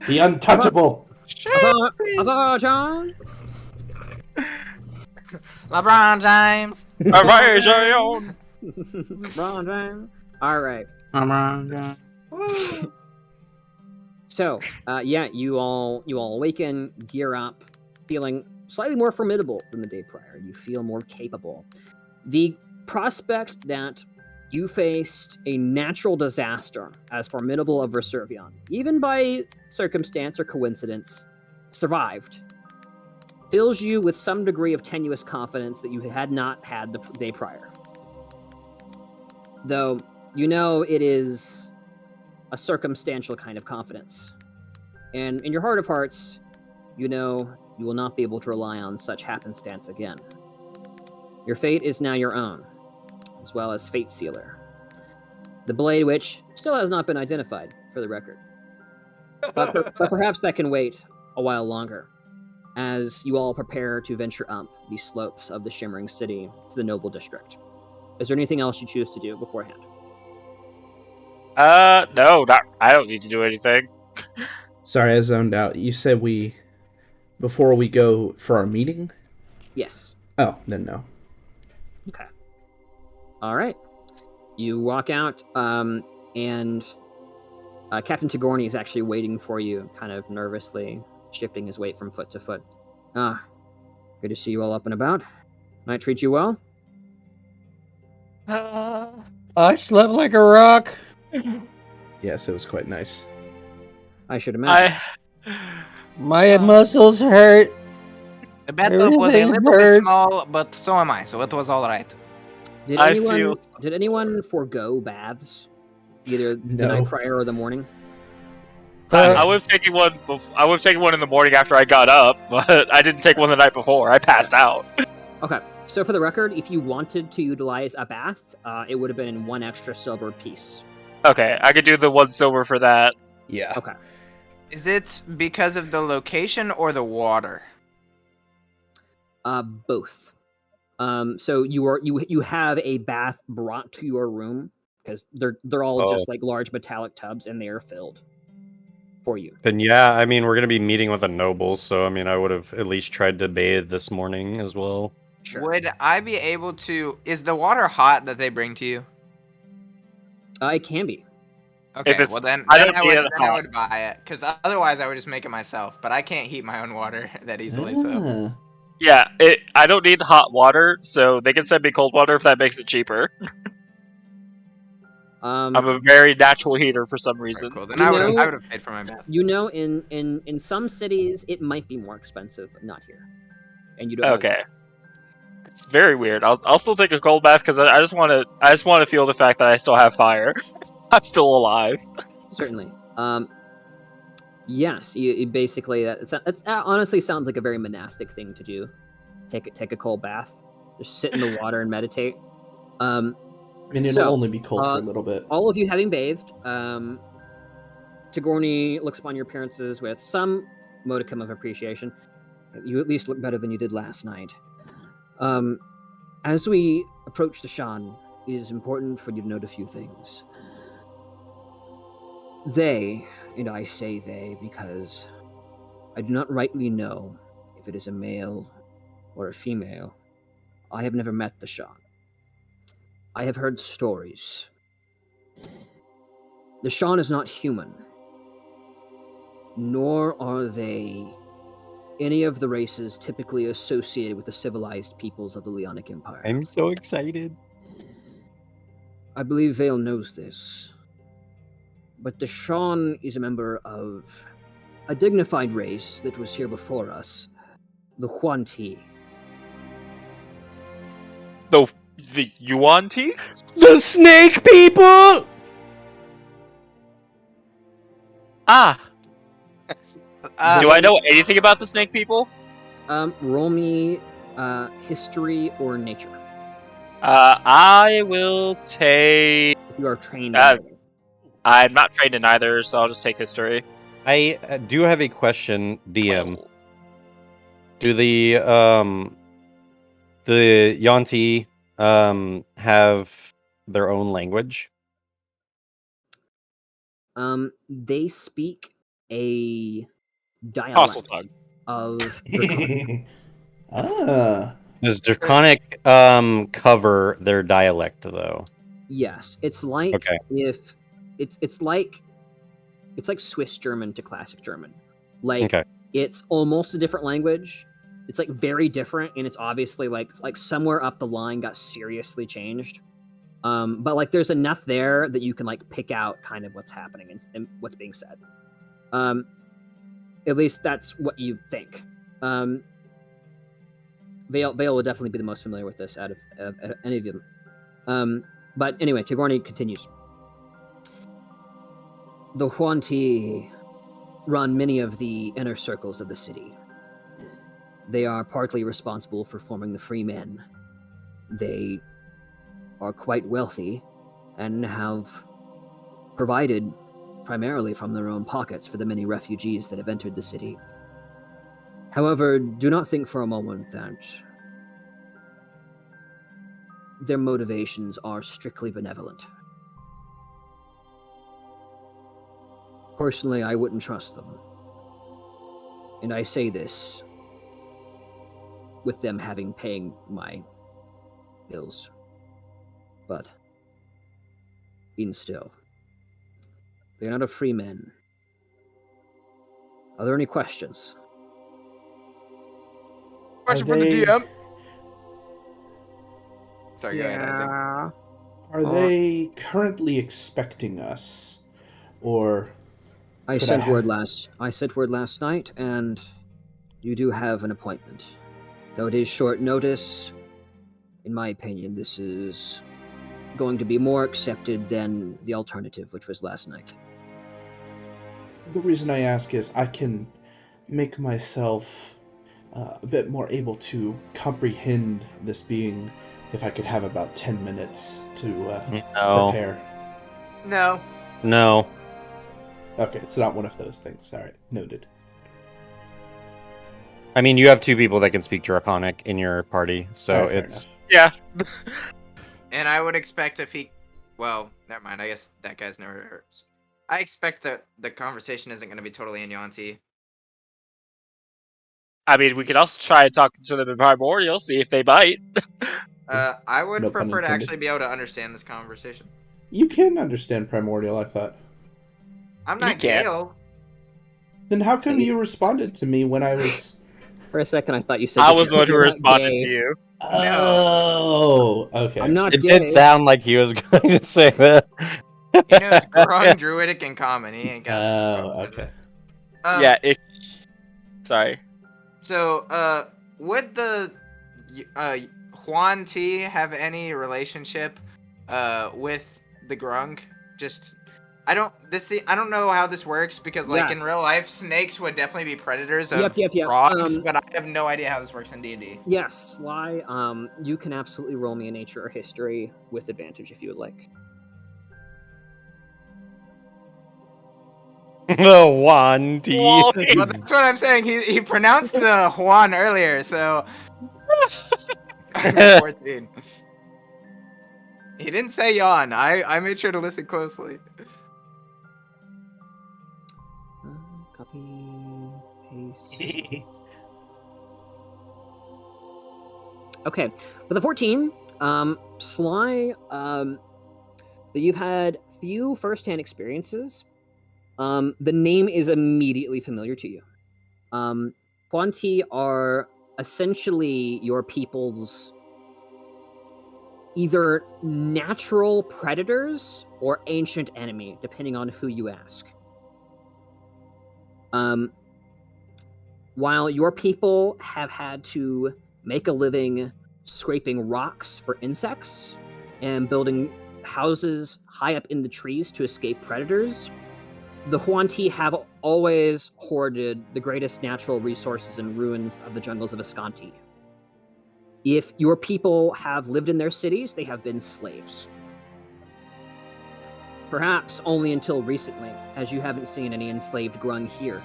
The untouchable! John. LeBron James. Alright, your own. Ron James. All right. So, yeah, you all awaken, gear up, feeling slightly more formidable than the day prior. You feel more capable. The prospect that you faced a natural disaster as formidable of Resurvion, even by circumstance or coincidence, survived, fills you with some degree of tenuous confidence that you had not had the day prior. Though, you know it is a circumstantial kind of confidence. And in your heart of hearts, you know you will not be able to rely on such happenstance again. Your fate is now your own. as well as Fate Sealer. The blade, which still has not been identified, for the record. But perhaps that can wait a while longer, as you all prepare to venture up the slopes of the Shimmering City to the Noble District. Is there anything else you choose to do beforehand? No, not. I don't need to do anything. Sorry, I zoned out. You said before we go for our meeting? Yes. Oh, then no. Okay. All right. You walk out, and Captain Tagorni is actually waiting for you, kind of nervously, shifting his weight from foot to foot. Ah, good to see you all up and about. Might treat you well? I slept like a rock. Yes, it was quite nice. I should imagine. My muscles hurt. The bathtub was a Everything little bit hurt. small, but so am I, so it was all right. Did I anyone feel- did anyone forego baths, either the No. night prior or the morning? I would have taken one. I would have taken one in the morning after I got up, but I didn't take one the night before. I passed out. Okay, so for the record, if you wanted to utilize a bath, it would have been in one extra silver piece. Okay, I could do the 1 silver for that. Yeah. Okay. Is it because of the location or the water? Both. So you have a bath brought to your room because they're all just like large metallic tubs and they are filled for you. Then yeah, I mean we're gonna be meeting with a noble, so I mean I would have at least tried to bathe this morning as well. Sure. Would I be able to... Is the water hot that they bring to you? It can be. Okay, it's- well then, I then, don't I, need would, it then I hot. would buy it. Because otherwise I would just make it myself. But I can't heat my own water that easily, so... Yeah, I don't need hot water, so they can send me cold water if that makes it cheaper. I'm a very natural heater for some reason. Cool. Then You I would know- have paid for my bath. You know, in some cities it might be more expensive, but not here. And you don't know Okay. It's very weird. I'll still take a cold bath because I just want to feel the fact that I still have fire. I'm still alive. Certainly. Yes, you basically that honestly sounds like a very monastic thing to do. Take a cold bath, just sit in the water and meditate. And it'll So, only be cold for a little bit. All of you having bathed, Tagorni looks upon your appearances with some modicum of appreciation. You at least look better than you did last night. As we approach the Shan, it is important for you to note a few things. They, and I say they because I do not rightly know if it is a male or a female. I have never met the Shan. I have heard stories. The Shan is not human, nor are they any of the races typically associated with the civilized peoples of the Leonic Empire. I'm so excited. I believe Vale knows this. But the Shan is a member of a dignified race that was here before us, the Huanti. The Yuan tea? The snake people. Ah, do I Uh, know anything about the snake people? Roll me history or nature. I will take. If you are trained in Uh, either. I'm not trained in either, so I'll just take history. I do have a question, DM. 12. Do the Yanti have their own language? They speak a Hostile dialect tongue. of Draconic. Does Draconic cover their dialect though? Yes, it's like Okay. if it's like Swiss German to classic German. Like Okay. it's almost a different language. It's like very different, and it's obviously like somewhere up the line got seriously changed. But like there's enough there that you can like pick out kind of what's happening and what's being said. At least that's what you think. Vale will definitely be the most familiar with this out of any of them. But anyway, Tagorni continues. The Huanti run many of the inner circles of the city. They are partly responsible for forming the free men. They are quite wealthy and have provided primarily from their own pockets for the many refugees that have entered the city. However, do not think for a moment that their motivations are strictly benevolent. Personally, I wouldn't trust them. And I say this with them having paying my bills. But even still, they're not a free men. Are there any questions? Question Are for the they- DM. Sorry, go ahead, Isaac. Are they currently expecting us, or I Could sent I word have- last night, and you do have an appointment. Though it is short notice, in my opinion, this is going to be more accepted than the alternative, which was last night. The reason I ask is I can make myself a bit more able to comprehend this being if I could have about 10 minutes to No. prepare. No. No. Okay, it's not one of those things. All right, noted. I mean, you have 2 people that can speak Draconic in your party, so All right, fair it's... enough. Yeah. And I would expect if he, well, never mind. I guess that guy's never heard. I expect that the conversation isn't going to be totally in Yuan-Ti. I mean, we could also try talking to them in Primordial, see if they bite. I would No pun prefer to intended. actually be able to understand this conversation. You can understand Primordial, I thought. I'm You not can't. Gale. Then how come you responded to me when I was... For a second, I thought you said I that was the one who you're not responded gay. to you. Oh, okay. I'm not It gay. did sound like he was going to say that. He knows Grung, Druidic, and Common. He ain't got Oh, scopes, is okay. it? Yeah, if... Sorry. So, would the Huan Ti have any relationship with the Grung? Just I don't know how this works because like in Yes. real life snakes would definitely be predators of Yep. frogs, but I have no idea how this works in D&D. Yes, Sly, you can absolutely roll me a nature or history with advantage if you would like. The one T. Well, Well, that's what I'm saying. He pronounced the Juan earlier, so 14. He didn't say yawn. I made sure to listen closely. Copy, paste. Okay, with a 14, Sly, that you've had few firsthand experiences, the name is immediately familiar to you. Huan Ti are essentially your people's either natural predators or ancient enemy, depending on who you ask. While your people have had to make a living scraping rocks for insects and building houses high up in the trees to escape predators, the Huan Ti have always hoarded the greatest natural resources and ruins of the jungles of Ascanti. If your people have lived in their cities, they have been slaves. Perhaps only until recently, as you haven't seen any enslaved Grung here.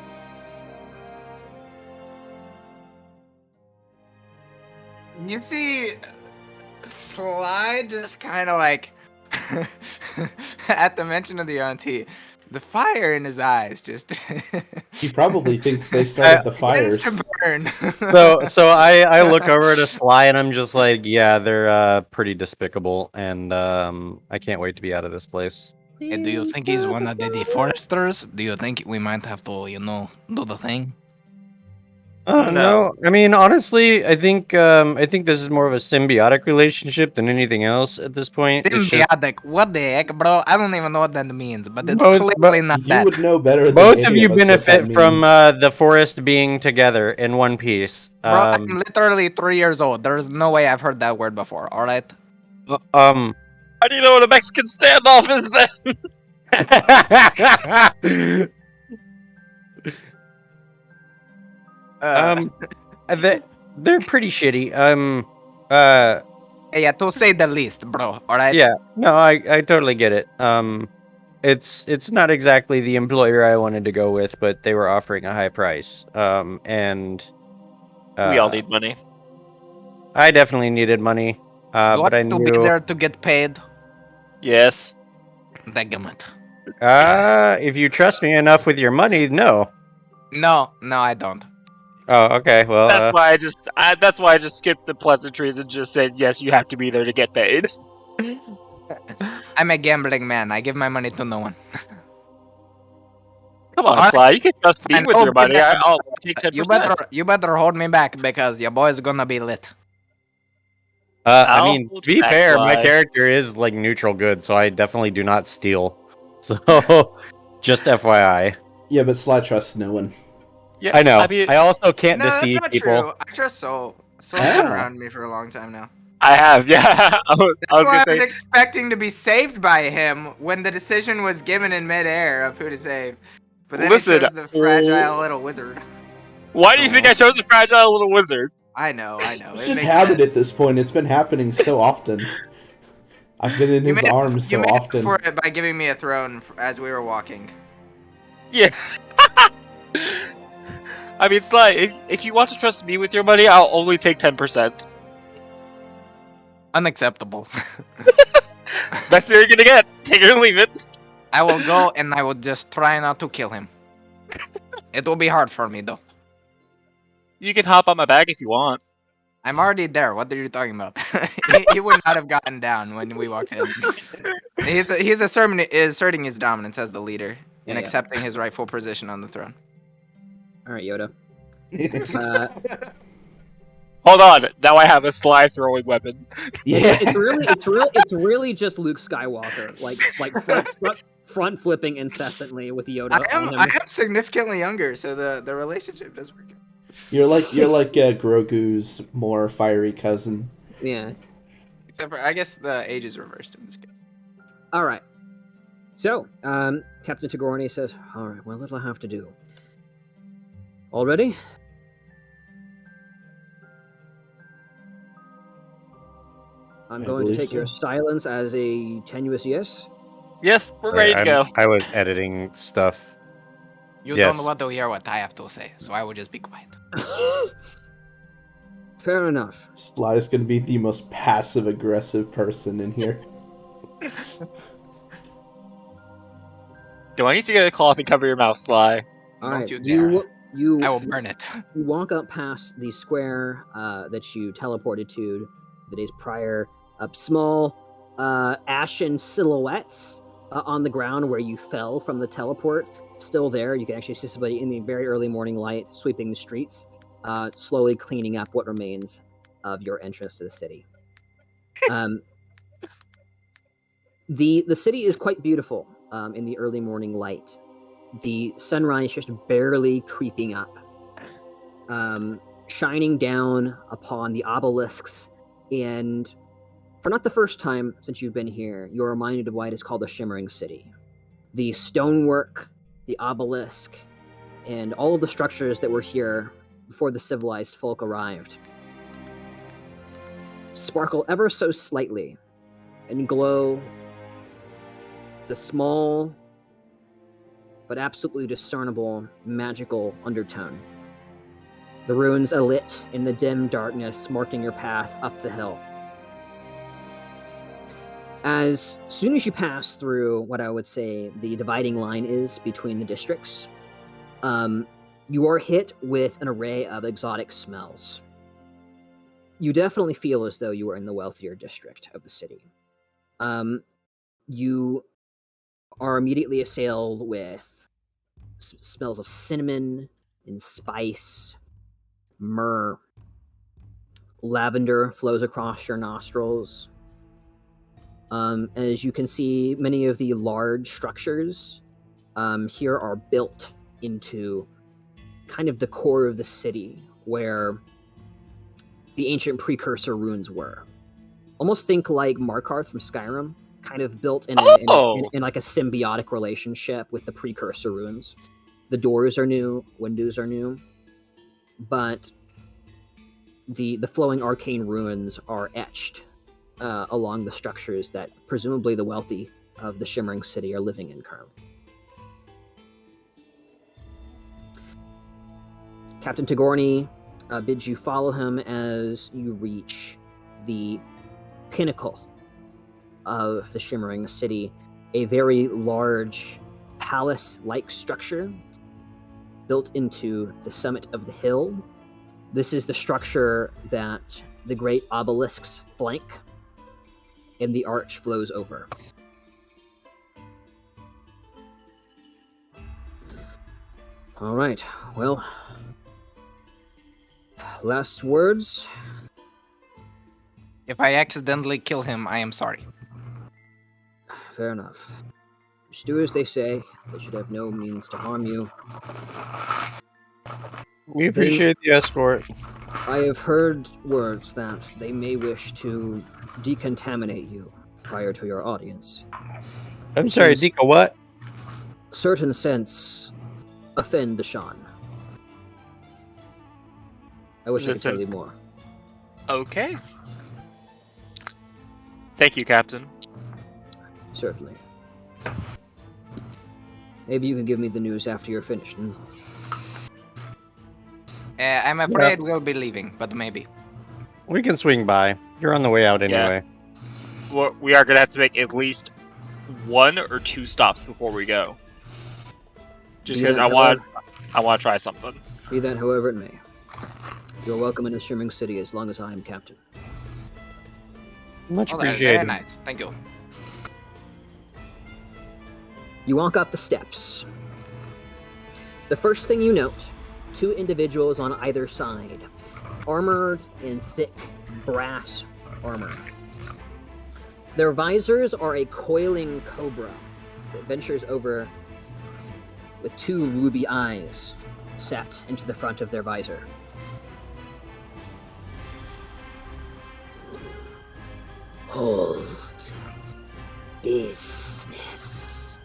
You see, Sly just kind of like, at the mention of the auntie, the fire in his eyes just. He probably thinks they started the fires. begins to burn. So I look over to Sly and I'm just like, yeah, they're pretty despicable, and I can't wait to be out of this place. And do you think he's one of the deforesters? Do you think we might have to, do the thing? No, I mean honestly, I think this is more of a symbiotic relationship than anything else at this point. It's just Symbiotic. What the heck, bro? I don't even know what that means, but it's Both- clearly not You that. would know better than both any of you us what that benefit from means. the forest being together in one piece. Bro, I'm literally 3 years old. There's no way I've heard that word before, alright? how do you know what a Mexican standoff is then? they're pretty shitty. Yeah, to say the least, bro. All right. Yeah, no, I totally get it. It's not exactly the employer I wanted to go with, but they were offering a high price. And We all uh, need money. I definitely needed money. Do I But I have to be knew, there to get paid? Yes. Daggumit. if you trust me enough with your money, no. No, I don't. Oh, okay. Well, That's why I just skipped the pleasantries and just said yes. You have to be there to get paid. I'm a gambling man. I give my money to no one. Come on, All right, Sly. You can trust me fine. with I'll your be money. there. I'll take 10%. You better hold me back because your boy's gonna be lit. I I'll mean, hold to you be back, fair, my Sly. character is like neutral good, so I definitely do not steal. So, just FYI. Yeah, but Sly trusts no one. Yeah, I know. I mean, I also can't No, that's deceive not people. true. I trust Soul. Soul's been Ah. around me for a long time now. I have. Yeah, I That's was why gonna I was say. expecting to be saved by him when the decision was given in midair of who to save. But then he Listen, chose the fragile little wizard. why do you think I chose the fragile little wizard? I know. It's It just makes habit sense. at this point. It's been happening so often. I've been in You his made arms you so made up often. for it by giving me a throne as we were walking. Yeah. I mean, Sly, if you want to trust me with your money, I'll only take 10%. Unacceptable. Best you're gonna get. Take it or leave it. I will go and I will just try not to kill him. It will be hard for me though. You can hop on my back if you want. I'm already there. What are you talking about? He would not have gotten down when we walked in. He's asserting his dominance as the leader and Yeah. accepting his rightful position on the throne. All right, Yoda. Hold on. Now I have a Sly throwing weapon. Yeah. It's really just Luke Skywalker, like front flipping incessantly with Yoda on him. I am significantly younger, so the relationship does work. You're like Grogu's more fiery cousin. Yeah. Except for I guess the age is reversed in this case. All right. So, Captain Tagorni says, "All right, well, what'll I have to do? All ready?" I'm I going to believe take so. your silence as a tenuous yes. Yes, we're ready to go. I was editing stuff. You Yes. don't want to hear what I have to say, so I will just be quiet. Fair enough. Sly's gonna be the most passive aggressive person in here. Do I need to get a cloth and cover your mouth, Sly? All Don't right, you dare. you I will burn it. You walk up past the square that you teleported to the days prior. Small ashen silhouettes on the ground where you fell from the teleport. Still there. You can actually see somebody in the very early morning light sweeping the streets, slowly cleaning up what remains of your entrance to the city. The city is quite beautiful in the early morning light. The sunrise just barely creeping up. Shining down upon the obelisks, and for not the first time since you've been here, you're reminded of why it is called the Shimmering City. The stonework, the obelisk, and all of the structures that were here before the civilized folk arrived sparkle ever so slightly and glow with a small but absolutely discernible magical undertone. The runes alit in the dim darkness, marking your path up the hill. As soon as you pass through what I would say the dividing line is between the districts, you are hit with an array of exotic smells. You definitely feel as though you are in the wealthier district of the city. You are immediately assailed with smells of cinnamon and spice, myrrh. Lavender flows across your nostrils. As you can see, many of the large structures here are built into kind of the core of the city where the ancient precursor runes were. Almost think like Markarth from Skyrim, kind of built in like a symbiotic relationship with the precursor runes. The doors are new, windows are new, but the flowing arcane runes are etched along the structures that presumably the wealthy of the Shimmering City are living in currently. Captain Tagorni bids you follow him as you reach the pinnacle of the Shimmering City, a very large palace-like structure built into the summit of the hill. This is the structure that the great obelisk's flank and the arch flows over. All right, well, last words. If I accidentally kill him, I am sorry. Fair enough. Just do as they say. They should have no means to harm you. We appreciate the escort. I have heard words that they may wish to decontaminate you prior to your audience. I'm It sorry, seems- Dika, what? Certain sense offend the Shan. I wish I could Listen. tell you more. Okay. Thank you, Captain. Certainly. Maybe you can give me the news after you're finished. I'm afraid we'll be leaving, but maybe. We can swing by. You're on the way out Yeah. anyway. We are going to have to make at least 1 or 2 stops before we go. Just Be because that I want to try something. Be that however it may. You're welcome in the Shimmering City as long as I am captain. Much Oh, that's appreciated. very nice. Thank you. You walk up the steps. The first thing you note, 2 individuals on either side, armored in thick brass armor. Their visors are a coiling cobra that ventures over with 2 ruby eyes set into the front of their visor. Hold business.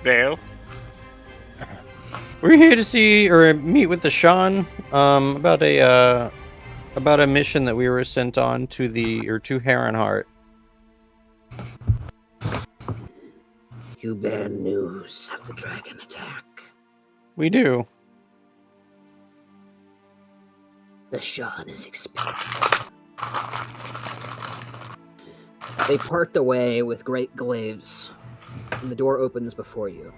Vale? We're here to see or meet with the Shan about a mission that we were sent on to to Heronheart. You bear news of the dragon attack. We do. The Shan is expected. They part the way with great glaives, and the door opens before you.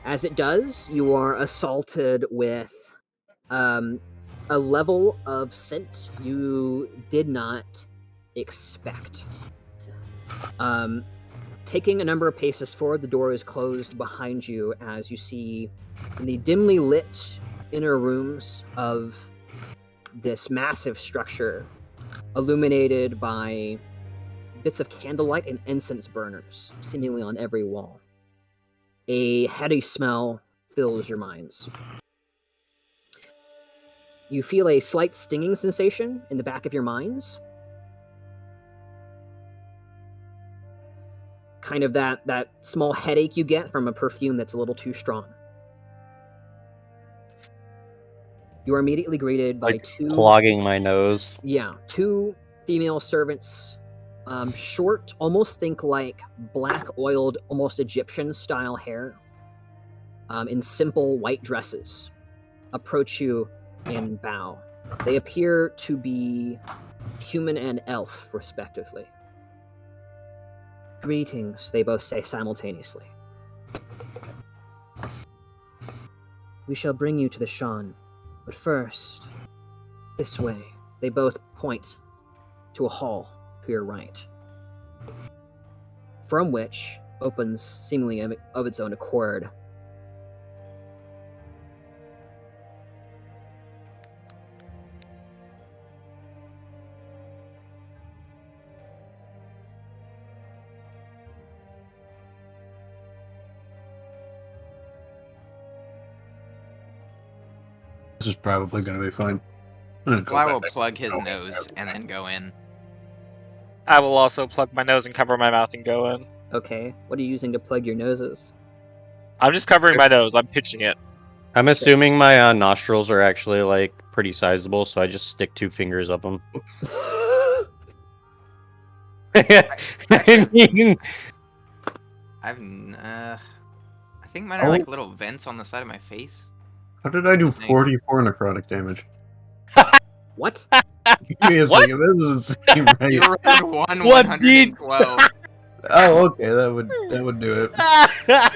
As it does, you are assaulted with a level of scent you did not expect. Taking a number of paces forward, the door is closed behind you as you see in the dimly lit inner rooms of this massive structure, illuminated by bits of candlelight and incense burners, seemingly on every wall. A heady smell fills your minds. You feel a slight stinging sensation in the back of your minds. Kind of that small headache you get from a perfume that's a little too strong. You are immediately greeted by Like 2... clogging my nose. Yeah, 2 female servants. Short, almost think like black oiled, almost Egyptian style hair. In simple white dresses. Approach you and bow. They appear to be human and elf, respectively. Greetings, they both say simultaneously. We shall bring you to the Shan, but first, this way. They both point to a hall to your right, from which opens, seemingly of its own accord, This is probably going to be fine. I'm gonna go Well, I will back. plug his nose and then go in. I will also plug my nose and cover my mouth and go in. Okay, what are you using to plug your noses? I'm just covering my nose. I'm pitching it. I'm assuming my nostrils are actually like pretty sizable, so I just stick 2 fingers up them. I mean, I think mine are Oh. like little vents on the side of my face. How did I do Thank- 44 necrotic damage? What? Give me a What? second. This doesn't seem right. You rolled What did- 112. Oh, okay. That would do it.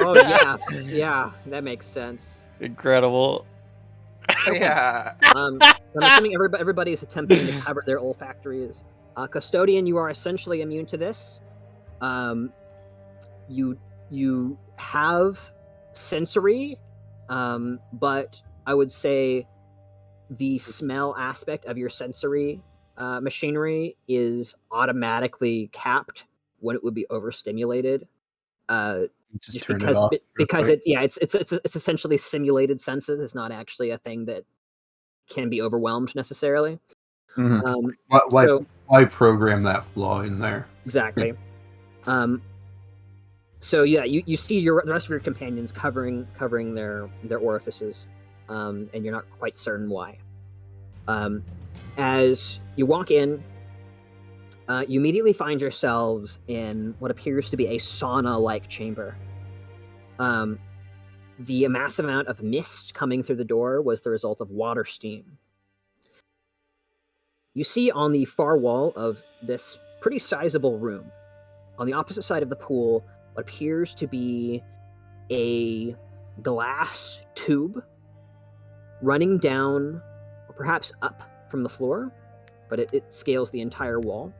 Oh yes, yeah, that makes sense. Incredible. Yeah. I'm assuming everybody is attempting to cover their olfactories. Custodian, you are essentially immune to this. You have sensory, but I would say the smell aspect of your sensory machinery is automatically capped when it would be overstimulated. Just turn it because off real because quick. it's essentially simulated senses. It's not actually a thing that can be overwhelmed necessarily. Mhm. So Why program that flaw in there? exactly. So yeah, you see the rest of your companions covering their orifices, and you're not quite certain why. As you walk in, you immediately find yourselves in what appears to be a sauna-like chamber. The massive amount of mist coming through the door was the result of water steam. You see on the far wall of this pretty sizable room, on the opposite side of the pool, what appears to be a glass tube running down, or perhaps up from the floor, but it scales the entire wall.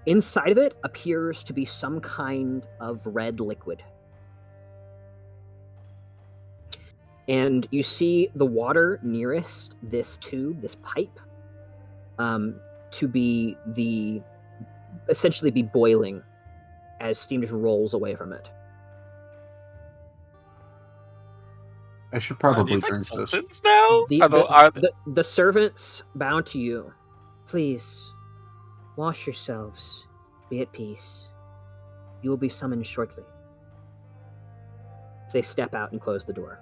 Inside of it appears to be some kind of red liquid. And you see the water nearest this tube, this pipe, to be essentially be boiling as steam just rolls away from it. I should Are probably these like turn to this. sultans now? The servants bow to you. Please, wash yourselves. Be at peace. You will be summoned shortly. They step out and close the door.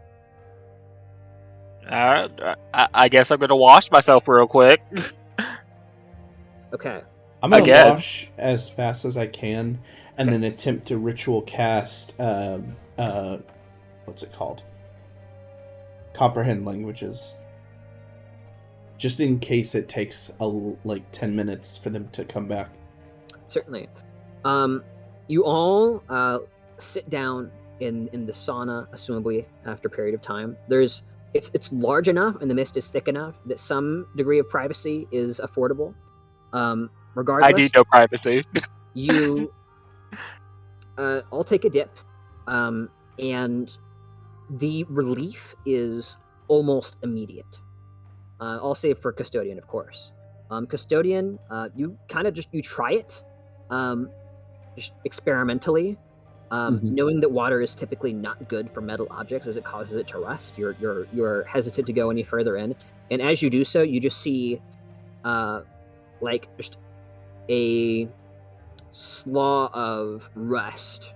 I guess I'm gonna wash myself real quick. Okay. I'm gonna Again. wash as fast as I can, and then attempt to ritual cast. What's it called? Comprehend languages. Just in case it takes like 10 minutes for them to come back. Certainly. You all sit down in the sauna, assumably after a period of time. It's large enough and the mist is thick enough that some degree of privacy is affordable. Regardless, I need no privacy. you all take a dip, and the relief is almost immediate. I'll save for Custodian, of course. Custodian, you kind of you try it, just experimentally, knowing that water is typically not good for metal objects as it causes it to rust. You're hesitant to go any further in, and as you do so, you just see, like just a slaw of rust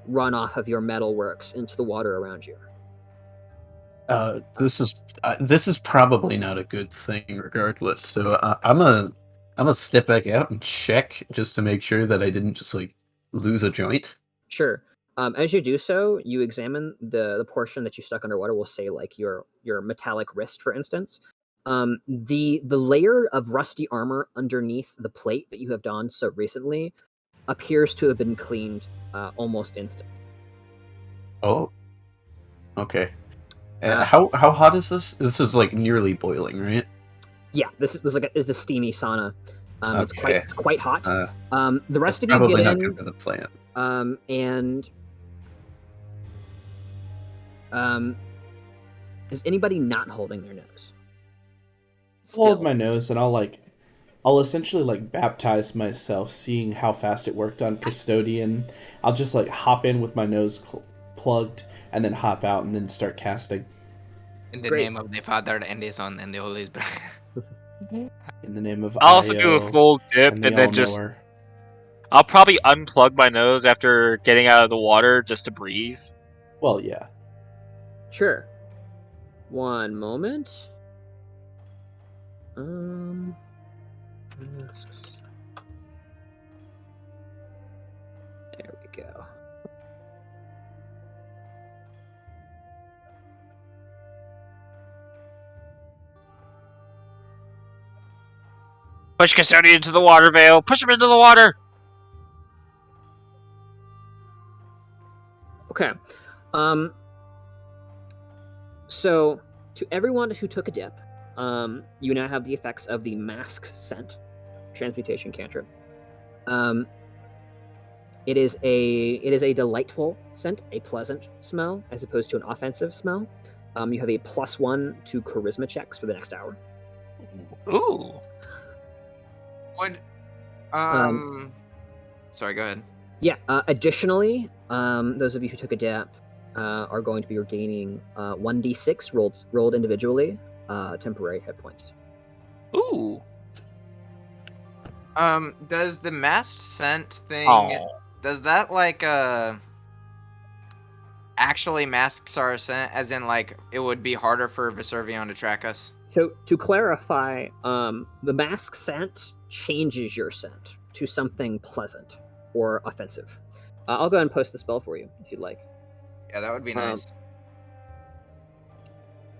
run off of your metalworks into the water around you. This is probably not a good thing, regardless. So I'm gonna step back out and check just to make sure that I didn't just like lose a joint. Sure. As you do so, you examine the portion that you stuck underwater. We'll say like your metallic wrist, for instance. The layer of rusty armor underneath the plate that you have donned so recently appears to have been cleaned almost instantly. Oh. Okay. How hot is this? This is like nearly boiling, right? Yeah, this is a steamy sauna. Okay. It's quite hot. The rest of you Probably get not in, good for the plant. and is anybody not holding their nose? Hold my nose, and I'll essentially like baptize myself, seeing how fast it worked on Custodian. I'll just like hop in with my nose plugged, and then hop out, and then start casting. In the Great. name of the Father and the Son and the Holy Spirit. In the name of I'll also do Io a full dip and and the then just. All-Knower. I'll probably unplug my nose after getting out of the water just to breathe. Well, yeah. Sure. One moment. Masks. There we go. Push Custodian into the water, Vale. Push him into the water. Okay. So to everyone who took a dip, you now have the effects of the mask scent transmutation cantrip. It is a delightful scent, a pleasant smell, as opposed to an offensive smell. You have a +1 to charisma checks for the next hour. Ooh. Would sorry, go ahead. Yeah. Additionally, those of you who took a dip are going to be regaining 1d6 rolled individually, temporary hit points. Ooh. Does the masked scent thing Oh. does that like actually masks our scent, as in like it would be harder for Viservion to track us? So to clarify, the mask scent changes your scent to something pleasant or offensive. I'll go ahead and post the spell for you if you'd like. Yeah, that would be nice.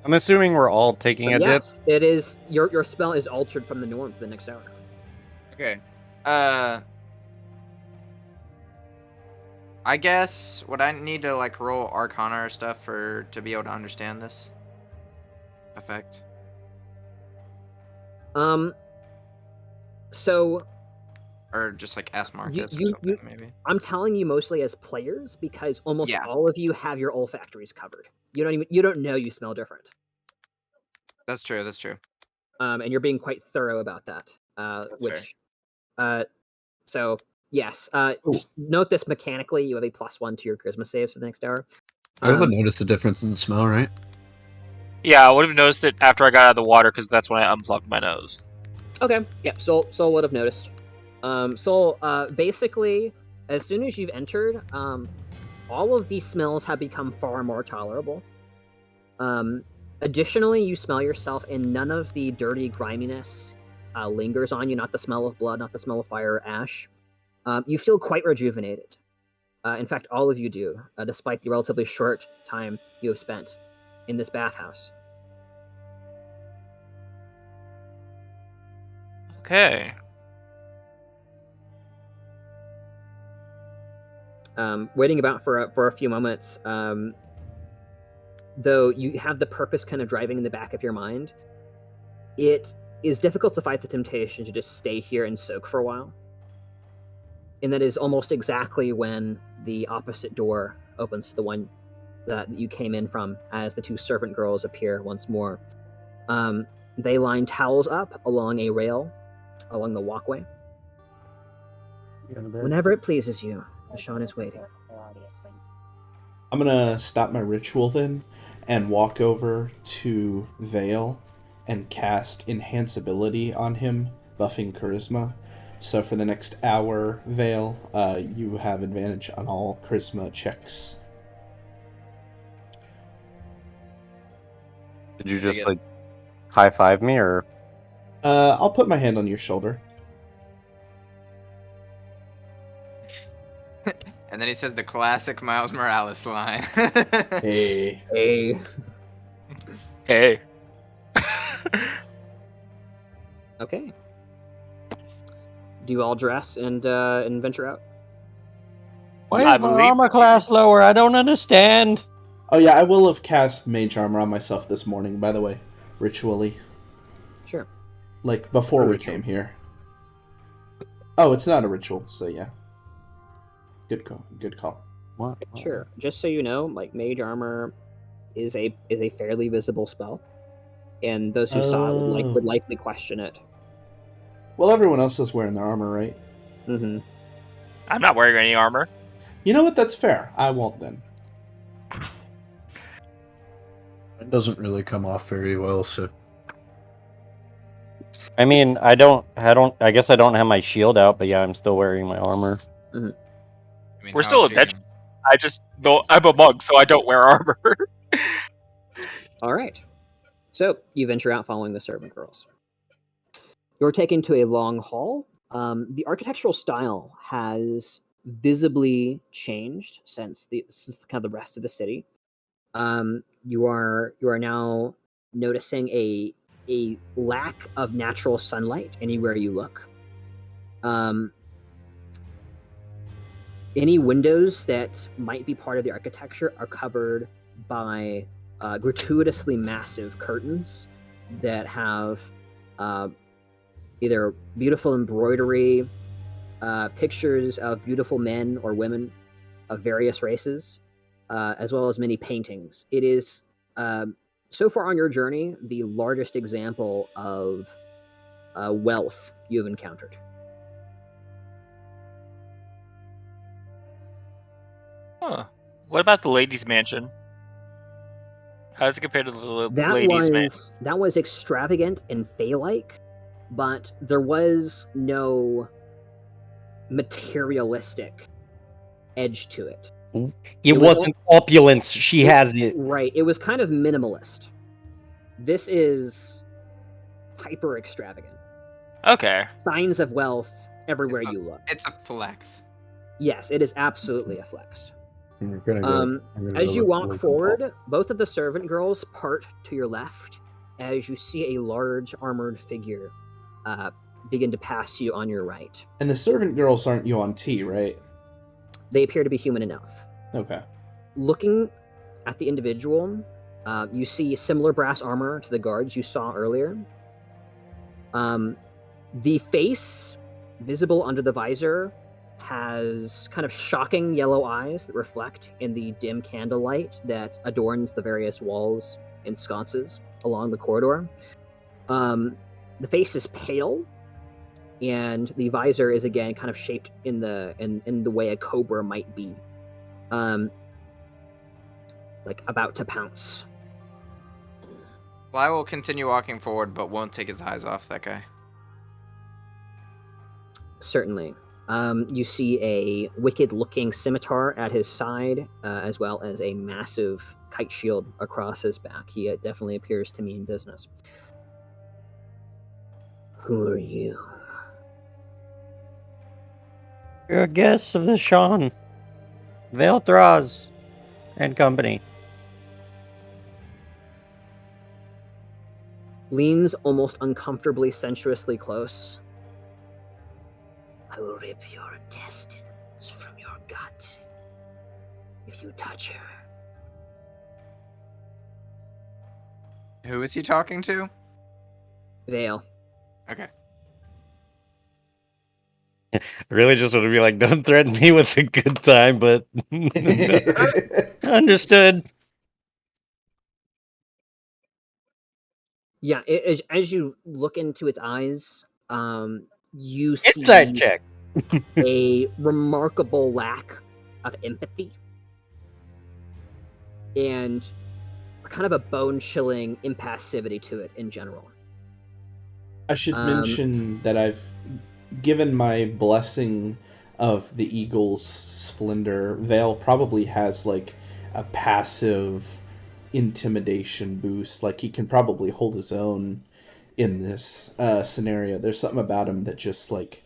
I'm assuming we're all taking a dip. Yes, it is. Your spell is altered from the norm for the next hour. Okay. I guess would I need to like roll Arcana or stuff to be able to understand this effect? So Or just like ask Marcus or you- something, maybe. I'm telling you mostly as players because almost Yeah. all of you have your olfactories covered. You don't know you smell different. That's true. That's true. And you're being quite thorough about that. So yes, just note this mechanically. You have a +1 to your charisma saves for the next hour. I would have noticed a difference in the smell, right? Yeah, I would have noticed it after I got out of the water because that's when I unplugged my nose. Okay, yeah, Soul would have noticed. Soul, basically, as soon as you've entered, all of these smells have become far more tolerable. Additionally, you smell yourself, and none of the dirty griminess lingers on you. Not the smell of blood, not the smell of fire or ash. You feel quite rejuvenated. In fact, all of you do, despite the relatively short time you have spent in this bathhouse. Okay. Waiting about for a few moments, though you have the purpose kind of driving in the back of your mind, it is difficult to fight the temptation to just stay here and soak for a while. And that is almost exactly when the opposite door opens to the one that you came in from, as the two servant girls appear once more. They line towels up along a rail along the walkway. Whenever it pleases you, Michonne is waiting. I'm gonna stop my ritual then and walk over to Vale and cast Enhanceability on him, buffing Charisma. So for the next hour, Vale, you have advantage on all Charisma checks. Did you just like high five me or? I'll put my hand on your shoulder. And then he says the classic Miles Morales line. Hey. Hey. Hey. Okay. Do you all dress and venture out? Why I is my believe- armor class lower? I don't understand. Oh yeah, I will have cast Mage Armor on myself this morning, by the way, ritually. Sure. Like, before we came here. Oh, it's not a ritual, so yeah. Good call. What? Sure. Just so you know, like Mage Armor is a fairly visible spell, and those who saw it would likely question it. Well, everyone else is wearing their armor, right? Mm-hmm. I'm not wearing any armor. You know what? That's fair. I won't then. It doesn't really come off very well, so I mean, I guess I don't have my shield out, but yeah, I'm still wearing my armor. I mean, We're how still would a you- bench. I just don't. I'm a monk, so I don't wear armor. All right. So you venture out following the servant girls. You're taken to a long hall. The architectural style has visibly changed since kind of the rest of the city. You are now noticing a lack of natural sunlight anywhere you look. Any windows that might be part of the architecture are covered by gratuitously massive curtains that have either beautiful embroidery, pictures of beautiful men or women of various races, as well as many paintings. It is, so far on your journey, the largest example of wealth you've encountered. Huh. What about the ladies' mansion? How does it compare to the That ladies' mansion? was extravagant and Fey-like, but there was no materialistic edge to it. It was wasn't opulence. She has it. Right. It was kind of minimalist. This is hyper extravagant. Okay. Signs of wealth everywhere you look. It's a flex. Yes, it is absolutely a flex. We're gonna go. I'm gonna As go you look- walk look at forward, both of the servant girls part to your left as you see a large armored figure begin to pass you on your right. And the servant girls aren't Yuan Ti, right? They appear to be human enough. Okay. Looking at the individual, you see similar brass armor to the guards you saw earlier. The face, visible under the visor, has kind of shocking yellow eyes that reflect in the dim candlelight that adorns the various walls and sconces along the corridor. The face is pale, and the visor is again kind of shaped in the way a cobra might be, like about to pounce. Fly will continue walking forward, but won't take his eyes off that guy. Certainly. You see a wicked-looking scimitar at his side, as well as a massive kite shield across his back. He definitely appears to mean business. Who are you? You're a guest of the Sean, Veltraz, and company. Leans almost uncomfortably, sensuously close. I will rip your intestines from your gut if you touch her. Who is he talking to? Oh. Vale. Okay. I really just want to be like, don't threaten me with a good time, but understood. Yeah, as you look into its eyes, you Inside see check. a remarkable lack of empathy and kind of a bone-chilling impassivity to it in general. I should mention that I've given my blessing of the Eagle's splendor. Vale probably has like a passive intimidation boost. Like he can probably hold his own in this scenario. There's something about him that just like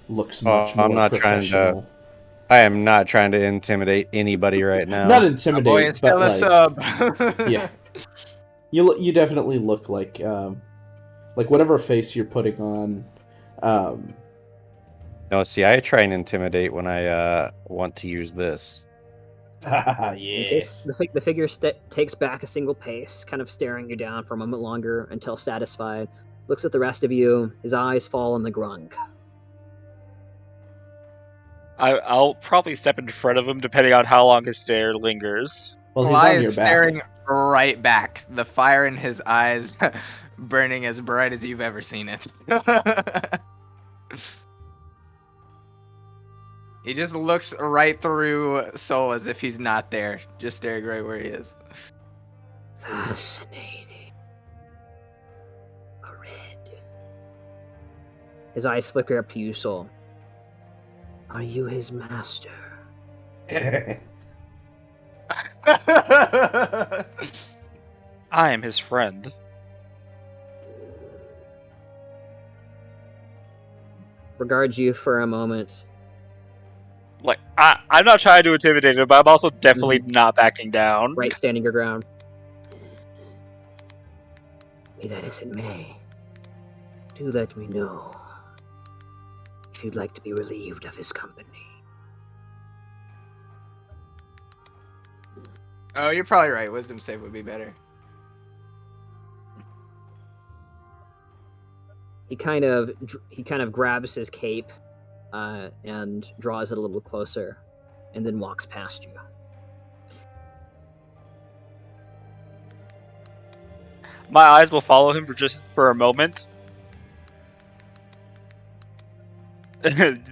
looks much I'm more not trying to- professional. I am not trying to intimidate anybody right now. Not My intimidate, boy is but still a like sub. yeah. You definitely look like whatever face you're putting on. No, see, I try and intimidate when I want to use this. Yes. The figure takes back a single pace, kind of staring you down for a moment longer until satisfied. Looks at the rest of you. His eyes fall on the grung. I'll probably step in front of him depending on how long his stare lingers. Well, he's Fly on is your back. staring right back, the fire in his eyes burning as bright as you've ever seen it. He just looks right through Soul as if he's not there, just staring right where he is. Fascinating. A red. His eyes flicker up to you, Soul. Are you his master? I am his friend. Regards you for a moment. Like, I'm not trying to intimidate him, but I'm also definitely not backing down. Right, standing your ground. Be that as it may, do let me know if you'd like to be relieved of his company. Oh, you're probably right. Wisdom save would be better. He kind of grabs his cape and draws it a little closer, and then walks past you. My eyes will follow him for a moment. then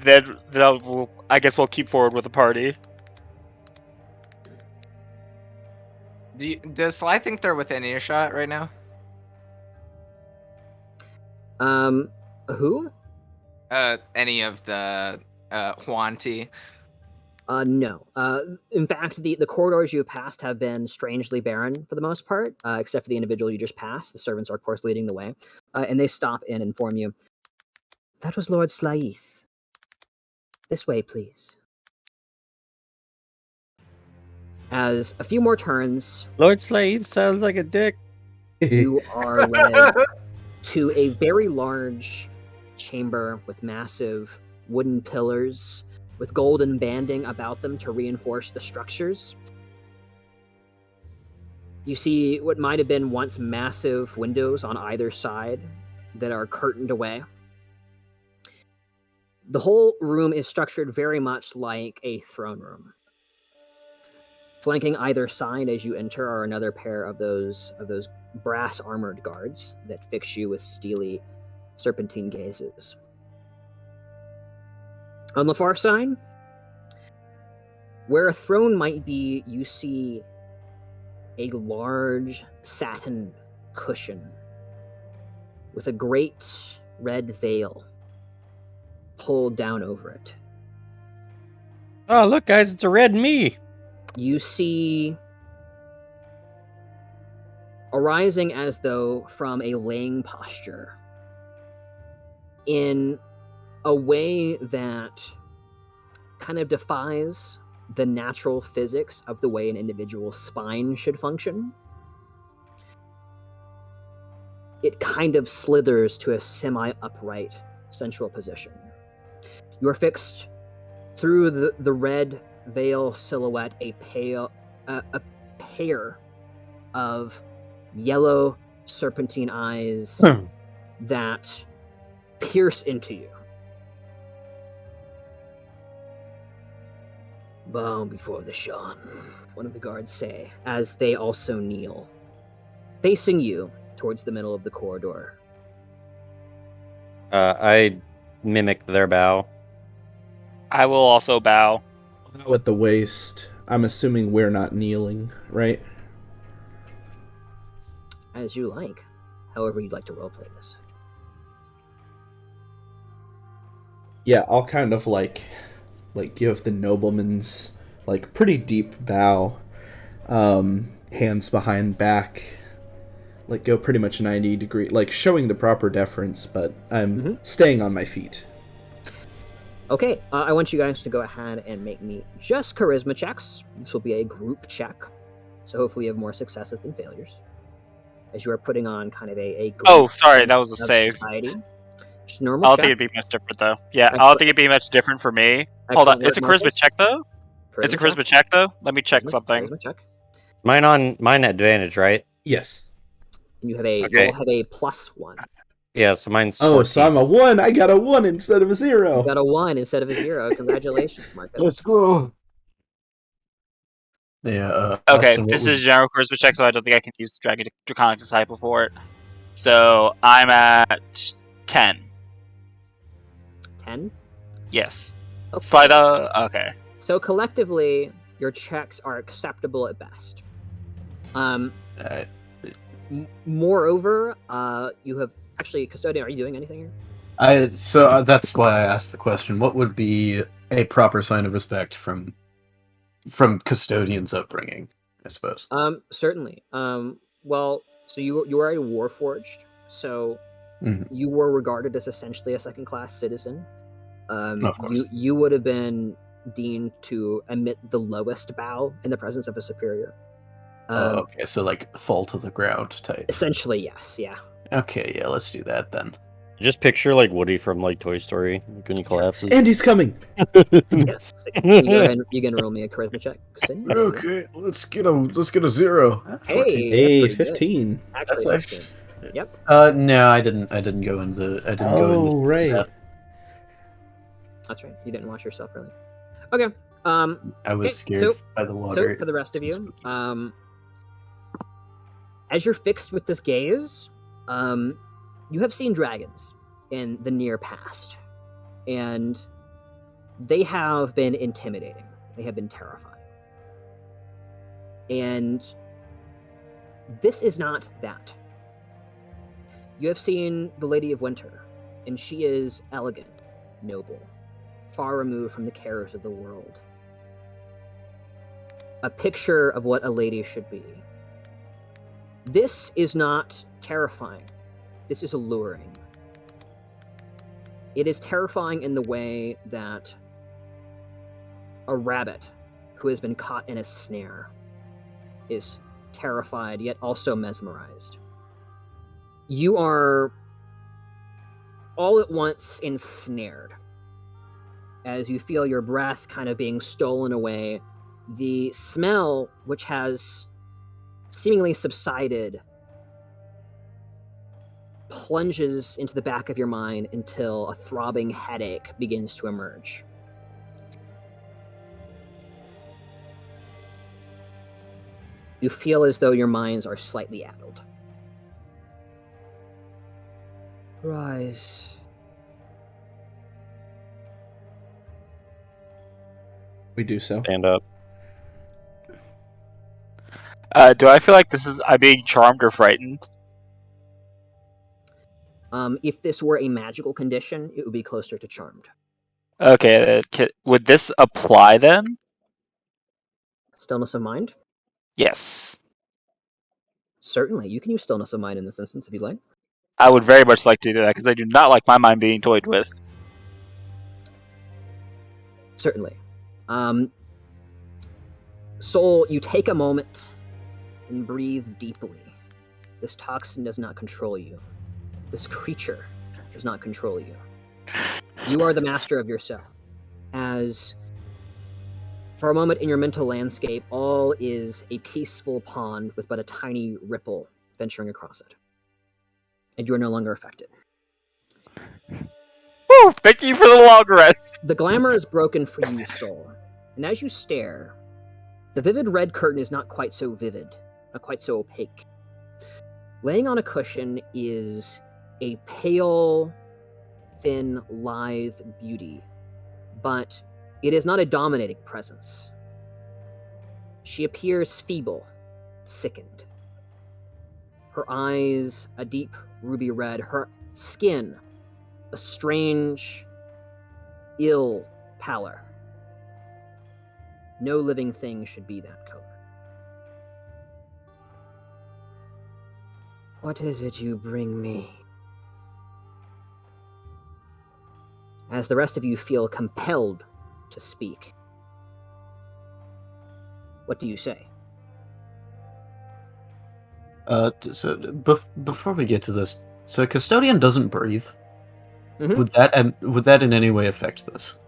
I guess we'll keep forward with the party. Does Sly think they're within earshot right now? Who? Any of the Huanti? No. In fact, the corridors you have passed have been strangely barren for the most part, except for the individual you just passed. The servants are, of course, leading the way. And they stop and inform you. That was Lord Slaith. This way, please. As a few more turns, Lord Slade sounds like a dick. you are led to a very large chamber with massive wooden pillars with golden banding about them to reinforce the structures. You see what might have been once massive windows on either side that are curtained away. The whole room is structured very much like a throne room. Flanking either side as you enter are another pair of those brass armored guards that fix you with steely serpentine gazes. On the far side, where a throne might be, you see a large satin cushion with a great red veil pulled down over it. Oh, look, guys, it's a red me. You see, arising as though from a laying posture, in a way that kind of defies the natural physics of the way an individual's spine should function. It kind of slithers to a semi-upright central position. You are fixed through the red veil silhouette, a pair of yellow serpentine eyes that pierce into you. Bow before the Shan, one of the guards say, as they also kneel, facing you towards the middle of the corridor. I mimic their bow. I will also bow. Now at the waist, I'm assuming we're not kneeling, right? As you like, however you'd like to roleplay this. Yeah, I'll kind of like give the nobleman's like pretty deep bow, hands behind back, like go pretty much 90 degree, like showing the proper deference, but I'm staying on my feet. Okay, I want you guys to go ahead and make me just charisma checks. This will be a group check, so hopefully you have more successes than failures. As you are putting on kind of a group Oh, sorry, that was a of save. society. Just a normal I don't check. think it'd be much different though. Yeah, I Excellent. don't think it'd be much different for me. Hold on, Excellent it's a work, charisma Marcus. check though. It's a charisma check though. Let me check something. Charisma check. Mine advantage, right? Yes. And you have a Okay. you'll have a +1. Yeah, so mine's Oh, 14. so I'm a 1. I got a 1 instead of a 0. You got a 1 instead of a 0. Congratulations, Marcus. Let's go. Yeah. Okay, Austin, what this would- is general charisma check, so I don't think I can use Draconic Disciple for it. So I'm at 10. 10. Yes. Okay. Slide okay. So collectively, your checks are acceptable at best. Moreover, you have actually, Custodian, are you doing anything here? So that's why I asked the question. What would be a proper sign of respect from Custodian's upbringing? I suppose. Certainly. Well, So you are a warforged. So Mhm. you were regarded as essentially a second-class citizen. Of course. You would have been deemed to emit the lowest bow in the presence of a superior. Okay, so like fall to the ground type. Essentially, yes, yeah. Okay, yeah, let's do that then. Just picture like Woody from like Toy Story like, when he collapses. Andy's coming. Yeah. So you go ahead and you can roll me a charisma check. Christine. Okay, let's get a 0. Hey, that's Hey, pretty good. 15. Actually, That's 15. Yep. No, I didn't go into Oh, right. death. That's right. You didn't watch yourself really. Okay. I was Okay, scared by the water. So for the rest of you, as you're fixed with this gaze, you have seen dragons in the near past, and they have been intimidating. They have been terrifying. And this is not that. You have seen the Lady of Winter, and she is elegant, noble, far removed from the cares of the world. A picture of what a lady should be. This is not terrifying. This is alluring. It is terrifying in the way that a rabbit who has been caught in a snare is terrified yet also mesmerized. You are all at once ensnared as you feel your breath kind of being stolen away. The smell, which has seemingly subsided, plunges into the back of your mind until a throbbing headache begins to emerge. You feel as though your minds are slightly addled. Rise. We do so. Stand up. Do I feel like I'm being charmed or frightened? If this were a magical condition, it would be closer to charmed. Okay, would this apply then? Stillness of mind? Yes. Certainly. You can use stillness of mind in this instance if you'd like. I would very much like to do that because I do not like my mind being toyed with. Certainly. Soul, you take a moment and breathe deeply. This toxin does not control you. This creature does not control you. You are the master of yourself. As for a moment in your mental landscape, all is a peaceful pond with but a tiny ripple venturing across it. And you are no longer affected. Woo! Thank you for the long rest. The glamour is broken for you, Soul. And as you stare, the vivid red curtain is not quite so vivid, not quite so opaque. Laying on a cushion is a pale, thin, lithe beauty, but it is not a dominating presence. She appears feeble, sickened. Her eyes a deep ruby red, her skin a strange, ill pallor. No living thing should be that color. What is it you bring me? As the rest of you feel compelled to speak, what do you say? So before we get to this, so custodian doesn't breathe. Mhm. Would that in any way affect this?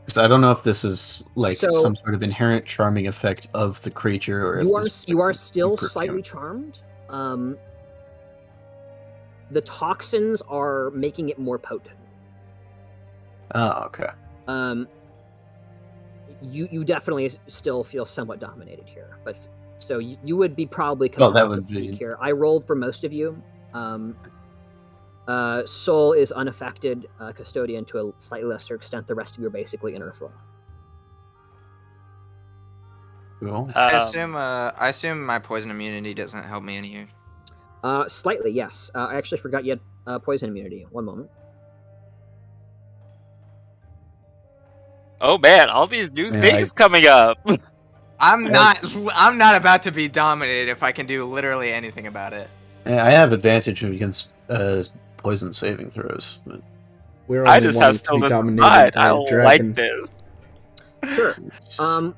Because I don't know if this is like So- some sort of inherent charming effect of the creature, or You if are this you are like, still improve slightly him. charmed. The toxins are making it more potent. Oh, okay. You definitely still feel somewhat dominated here, but so you would be probably Well, that compelled to would speak be- here. I rolled for most of you. Soul is unaffected. Custodian to a slightly lesser extent. The rest of you are basically inner thrall. Cool. I assume my poison immunity doesn't help me any here. Slightly, yes. I actually forgot you had poison immunity. One moment. Oh man, all these new Yeah, things coming up. I'm not about to be dominated if I can do literally anything about it. I have advantage against poison saving throws. But... We're I only just wanting have to be stillness of dominated mind. by I a like dragon. this. Sure.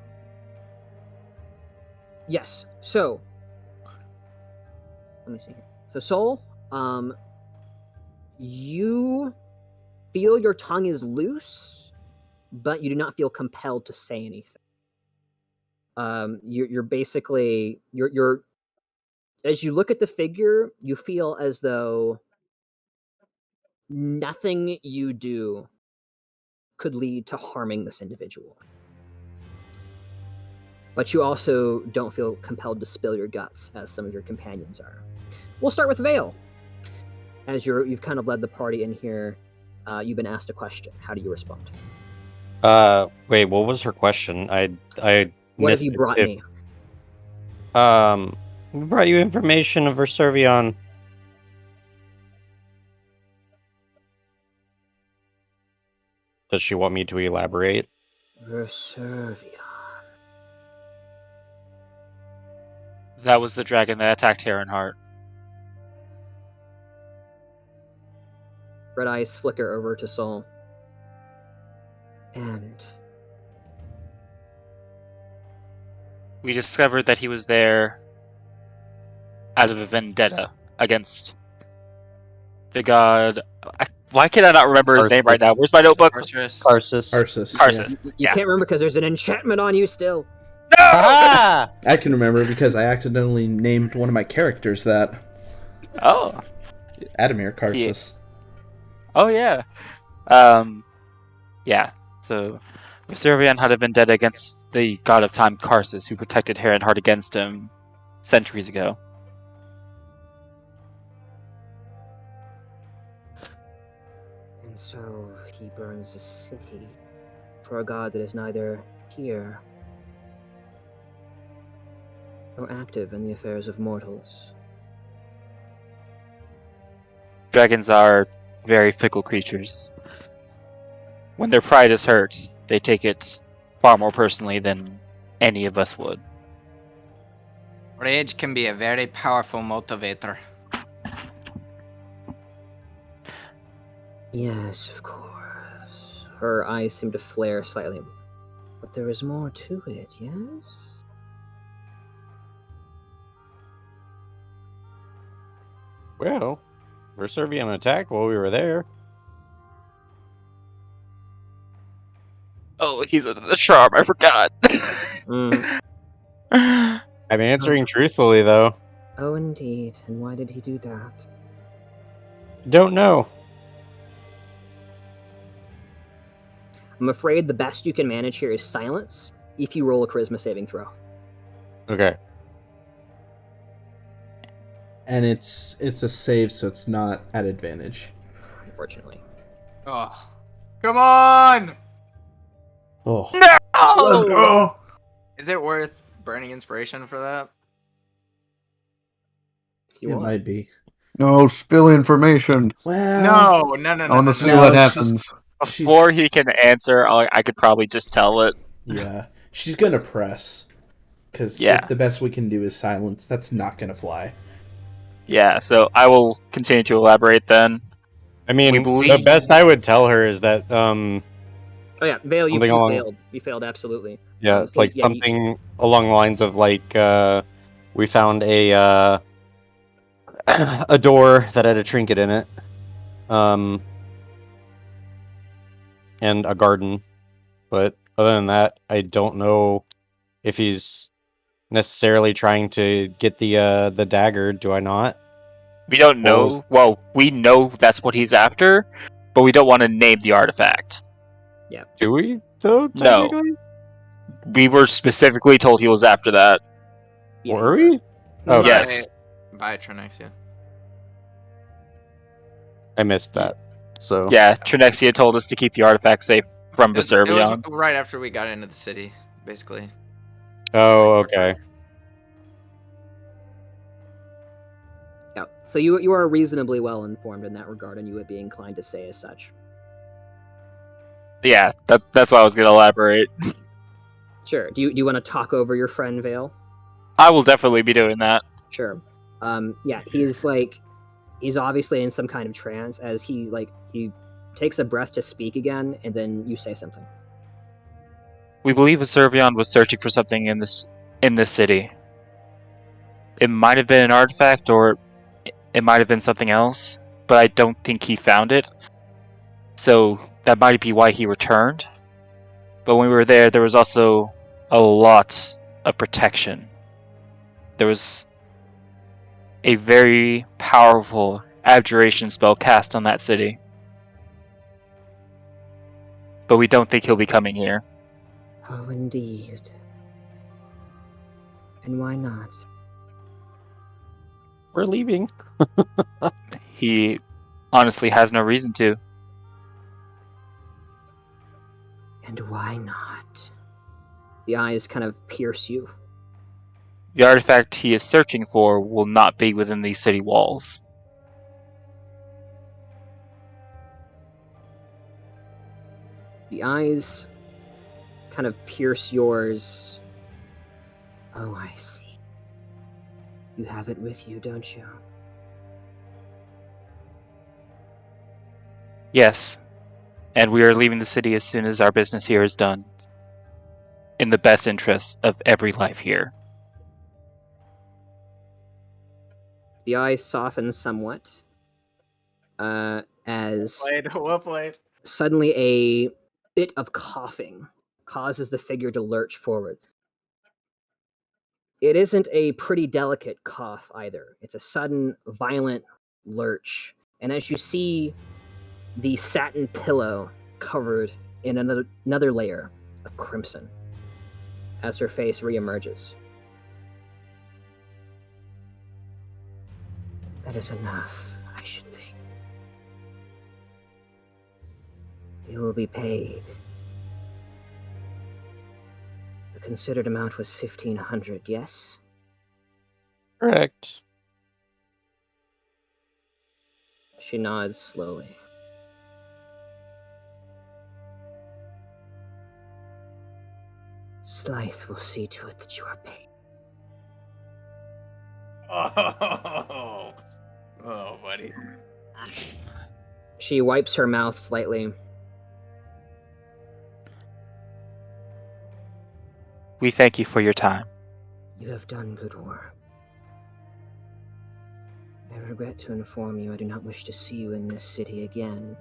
Yes. So, let me see here. So, Soul, you feel your tongue is loose, but you do not feel compelled to say anything. You're basically you're as you look at the figure, you feel as though nothing you do could lead to harming this individual. But you also don't feel compelled to spill your guts, as some of your companions are. We'll start with Vale. As you've kind of led the party in here, you've been asked a question. How do you respond? Wait, what was her question? I What have missed you it. brought me? We brought you information of Verservion. Does she want me to elaborate? Verservion. That was the dragon that attacked Heronheart. Red eyes flicker over to Soul. And We discovered that he was there out of a vendetta against the god. Why can I not remember his name right now? Where's my notebook? Arcerus. Karsus. Arceus. Karsus. Yeah. you can't remember because there's an enchantment on you still. No! Ah! I can remember because I accidentally named one of my characters that. Oh. Adamir Karsus. Oh yeah. Yeah. So Servian had a vendetta against the god of time Karsus, who protected Heronheart against him centuries ago. And so he burns the city for a god that is neither here nor active in the affairs of mortals. Dragons are very fickle creatures. When their pride is hurt, they take it far more personally than any of us would. Rage can be a very powerful motivator. Yes, of course. Her eyes seem to flare slightly. But there is more to it, yes? Well, Verservion attacked while we were there. Oh, he's under the charm. I forgot. I'm answering truthfully, though. Oh, indeed. And why did he do that? Don't know. I'm afraid the best you can manage here is silence if you roll a charisma saving throw. Okay. And it's a save, so it's not at advantage. Unfortunately. Oh, come on! Oh. Let's go! Is it worth burning inspiration for that? If you It want. might be. No, spill information. Well, No. I want to see no, what she's- happens. Before he can answer, I could probably just tell it. Yeah, she's gonna press. Because Yeah. if the best we can do is silence, that's not gonna fly. Yeah, so I will continue to elaborate then. I mean, We the believe- best I would tell her is that, Oh yeah, Vale, you Something along- failed. You failed absolutely. yeah, it's So, like yeah, you- something along the lines of like, we found a a door that had a trinket in it, and a garden. But other than that, I don't know if he's necessarily trying to get the dagger. Do I not? We don't What was- know. Well, we know that's what he's after, but we don't want to name the artifact. Do we though? No. Technically, We were specifically told he was after that. yeah, were you we? Oh, Yes. By Trinexia. I missed that. So Yeah, Trinexia told us to keep the artifact safe from It was Viservion. right after we got into the city, basically. Oh, okay. Yeah. So you are reasonably well informed in that regard, and you would be inclined to say as such. Yeah, that's why I was going to elaborate. Sure. Do you want to talk over your friend Vale? I will definitely be doing that. Sure. Yeah, he's obviously in some kind of trance as he takes a breath to speak again, and then you say something. We believe that Servion was searching for something in this city. It might have been an artifact, or it might have been something else, but I don't think he found it. So that might be why he returned. But when we were there was also a lot of protection. There was a very powerful abjuration spell cast on that city. But we don't think he'll be coming here. Oh, indeed. And why not? We're leaving. He honestly has no reason to. And why not? The eyes kind of pierce you. The artifact he is searching for will not be within these city walls. The eyes kind of pierce yours. Oh, I see. You have it with you, don't you? Yes, and we are leaving the city as soon as our business here is done. In the best interest of every life here. The eyes soften somewhat as Well played. suddenly a bit of coughing causes the figure to lurch forward. It isn't a pretty delicate cough either. It's a sudden, violent lurch. And as you see the satin pillow covered in another layer of crimson as her face reemerges. That is enough, I should think. You will be paid. The considered amount was 1,500, yes? Correct. She nods slowly. Slythe will see to it that you are paid. Oh, buddy. She wipes her mouth slightly. We thank you for your time. You have done good work. I regret to inform you I do not wish to see you in this city again.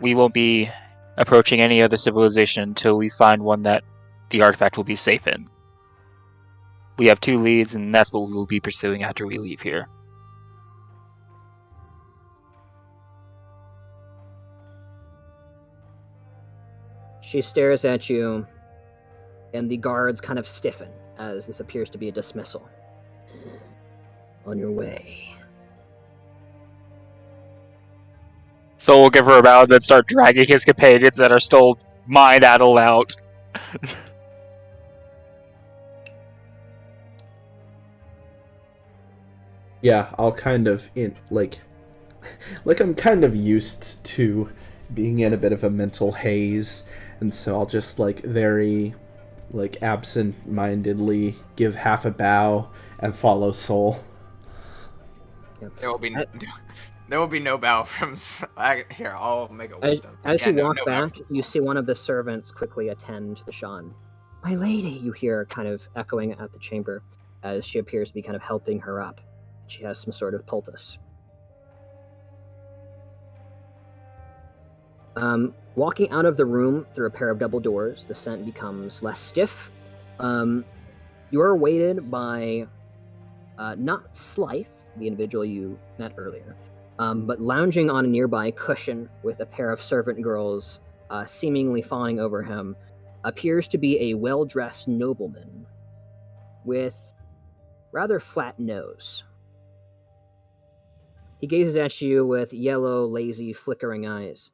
We won't be approaching any other civilization until we find one that the artifact will be safe in. We have 2 leads, and that's what we will be pursuing after we leave here. She stares at you, and the guards kind of stiffen as this appears to be a dismissal. On your way. So we'll give her a bow and then start dragging his companions that are still mind addled out. Yeah, I'll kind of like I'm kind of used to being in a bit of a mental haze, and so I'll just very absent-mindedly give half a bow and follow Soul. Yep. There will be no bow from. Here, I'll make a wisdom. As Yeah, you walk no bow back, from- you see one of the servants quickly attend to Sean. My lady, you hear kind of echoing at the chamber as she appears to be kind of helping her up. She has some sort of poultice. Walking out of the room through a pair of double doors, the scent becomes less stiff. You're awaited by not Slythe, the individual you met earlier, but lounging on a nearby cushion with a pair of servant girls seemingly fawning over him, appears to be a well-dressed nobleman with rather flat nose. He gazes at you with yellow, lazy, flickering eyes.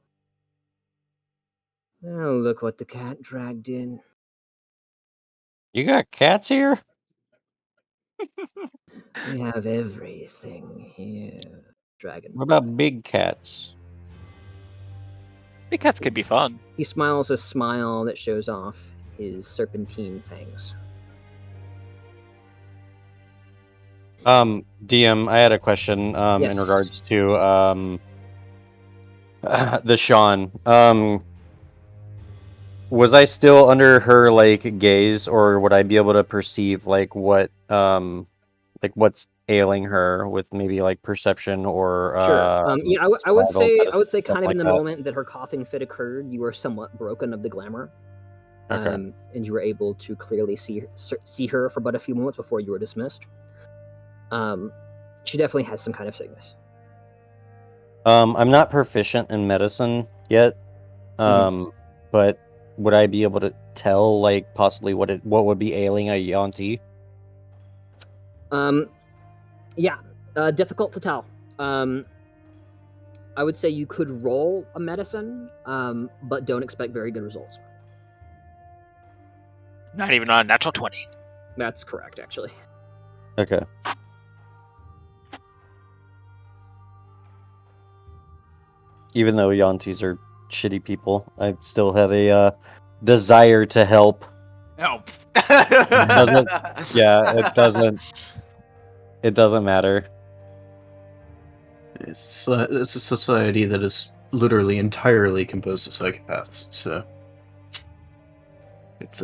Oh, look what the cat dragged in. You got cats here? We have everything here, Dragon. What about big cats? Big cats could be fun. He smiles a smile that shows off his serpentine fangs. DM, I had a question Yes. in regards to the Sean. Was I still under her like gaze, or would I be able to perceive like what's ailing her with maybe like perception or Sure. Yeah, I would survival, say medicine, kind stuff of like in the that? moment that her coughing fit occurred, you were somewhat broken of the glamour. Okay. And you were able to clearly see her for but a few moments before you were dismissed. She definitely has some kind of sickness. I'm not proficient in medicine yet. But would I be able to tell like possibly what would be ailing a Yanti? Yeah, difficult to tell. I would say you could roll a medicine, but don't expect very good results. Not even on a natural 20. That's correct, actually. Okay. Even though Yantis are shitty people, I still have a desire to help. Help. Doesn't yeah, it doesn't matter. It's a society that is literally entirely composed of psychopaths. So it's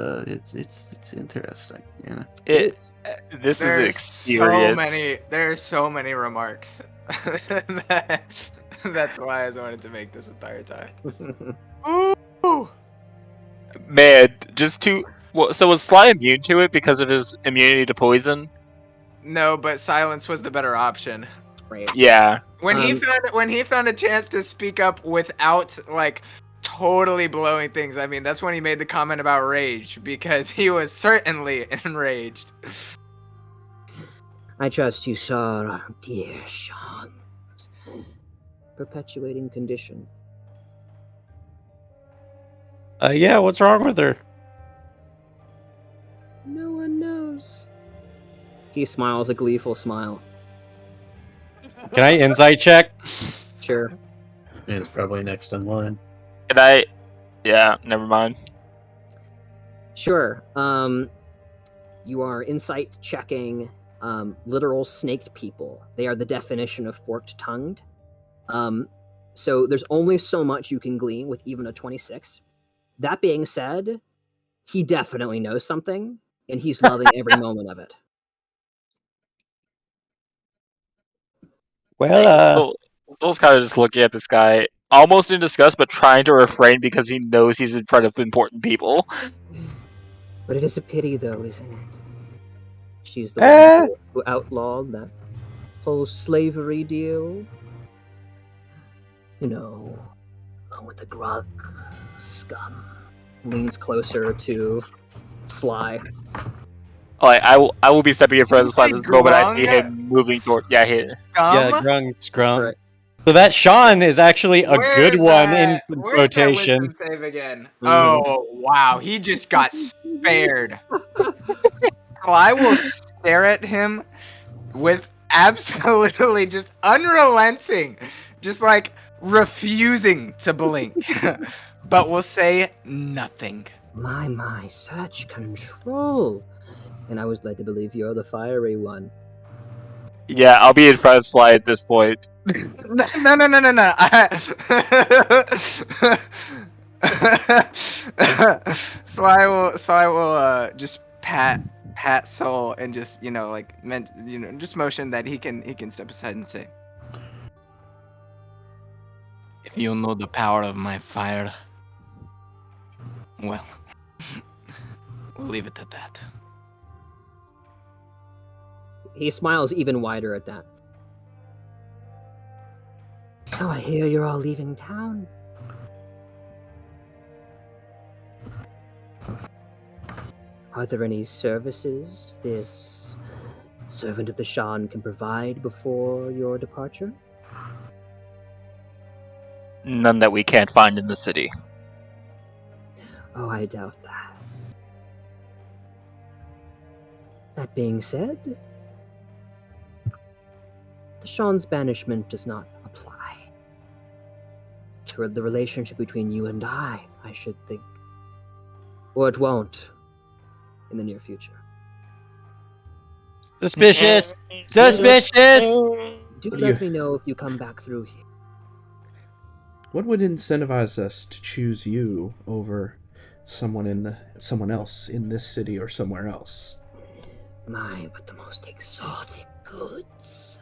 interesting. You know. It's This is There's experience. so many remarks. That's why I wanted to make this entire time. Ooh. Man, just too. Well, so was Sly immune to it because of his immunity to poison? No, but silence was the better option. right. Yeah. When he found a chance to speak up without like totally blowing things, I mean that's when he made the comment about rage because he was certainly enraged. I trust you saw dear Sean's perpetuating condition. Yeah, what's wrong with her? No one knows. He smiles a gleeful smile. Can I insight check? Sure. It's probably next in line. And I. Yeah, never mind. Sure. You are insight checking literal snaked people. They are the definition of forked-tongued. So there's only so much you can glean with even a 26. That being said, he definitely knows something, and he's loving every moment of it. Well, Soul's kind of just looking at this guy, almost in disgust, but trying to refrain because he knows he's in front of important people. But it is a pity, though, isn't it? She's the one who outlawed that whole slavery deal. You know, along with the Grug scum. Leans closer to Sly. Like I will be stepping in front of the Did side you this say moment I see grung? him moving toward. Yeah, he. yeah, Scum? grung, scrum. Right. So that Sean is actually a Where's good one in that? Where's that quotation. wisdom save again? Mhm. Oh wow, he just got spared. So I will stare at him with absolutely just unrelenting, just like refusing to blink, but will say nothing. My, such control. And I was led to believe you're the fiery one. Yeah, I'll be in front of Sly at this point. No. Sly will just pat Soul and just just motion that he can step aside and say, "If you know the power of my fire, well, we'll leave it at that." He smiles even wider at that. So I hear you're all leaving town. Are there any services this servant of the Shan can provide before your departure? None that we can't find in the city. Oh, I doubt that. That being said, the Shan's banishment does not apply to the relationship between you and I should think. Or it won't in the near future. Suspicious. Suspicious. Do What do let you- me know if you come back through here. What would incentivize us to choose you over someone else in this city or somewhere else? My, but the most exotic goods.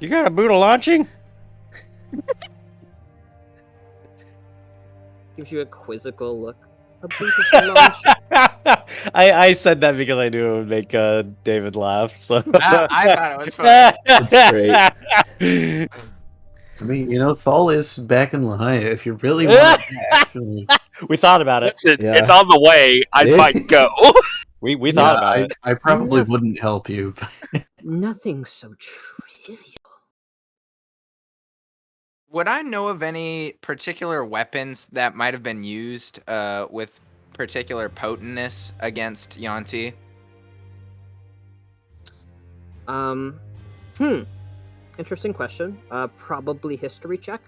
You got a Buddha launching? Gives you a quizzical look. A beautiful launch. I said that because I knew it would make David laugh. So I thought it was funny. That's great. I mean, Thal is back in Lahia. If you really want to actually, We thought about it. Listen, Yeah. it's on the way. I'd Yeah. might go. We thought about it. I probably Enough. wouldn't help you. Nothing so trivial. Would I know of any particular weapons that might have been used with particular potentness against Yanti? Interesting question. Probably history check.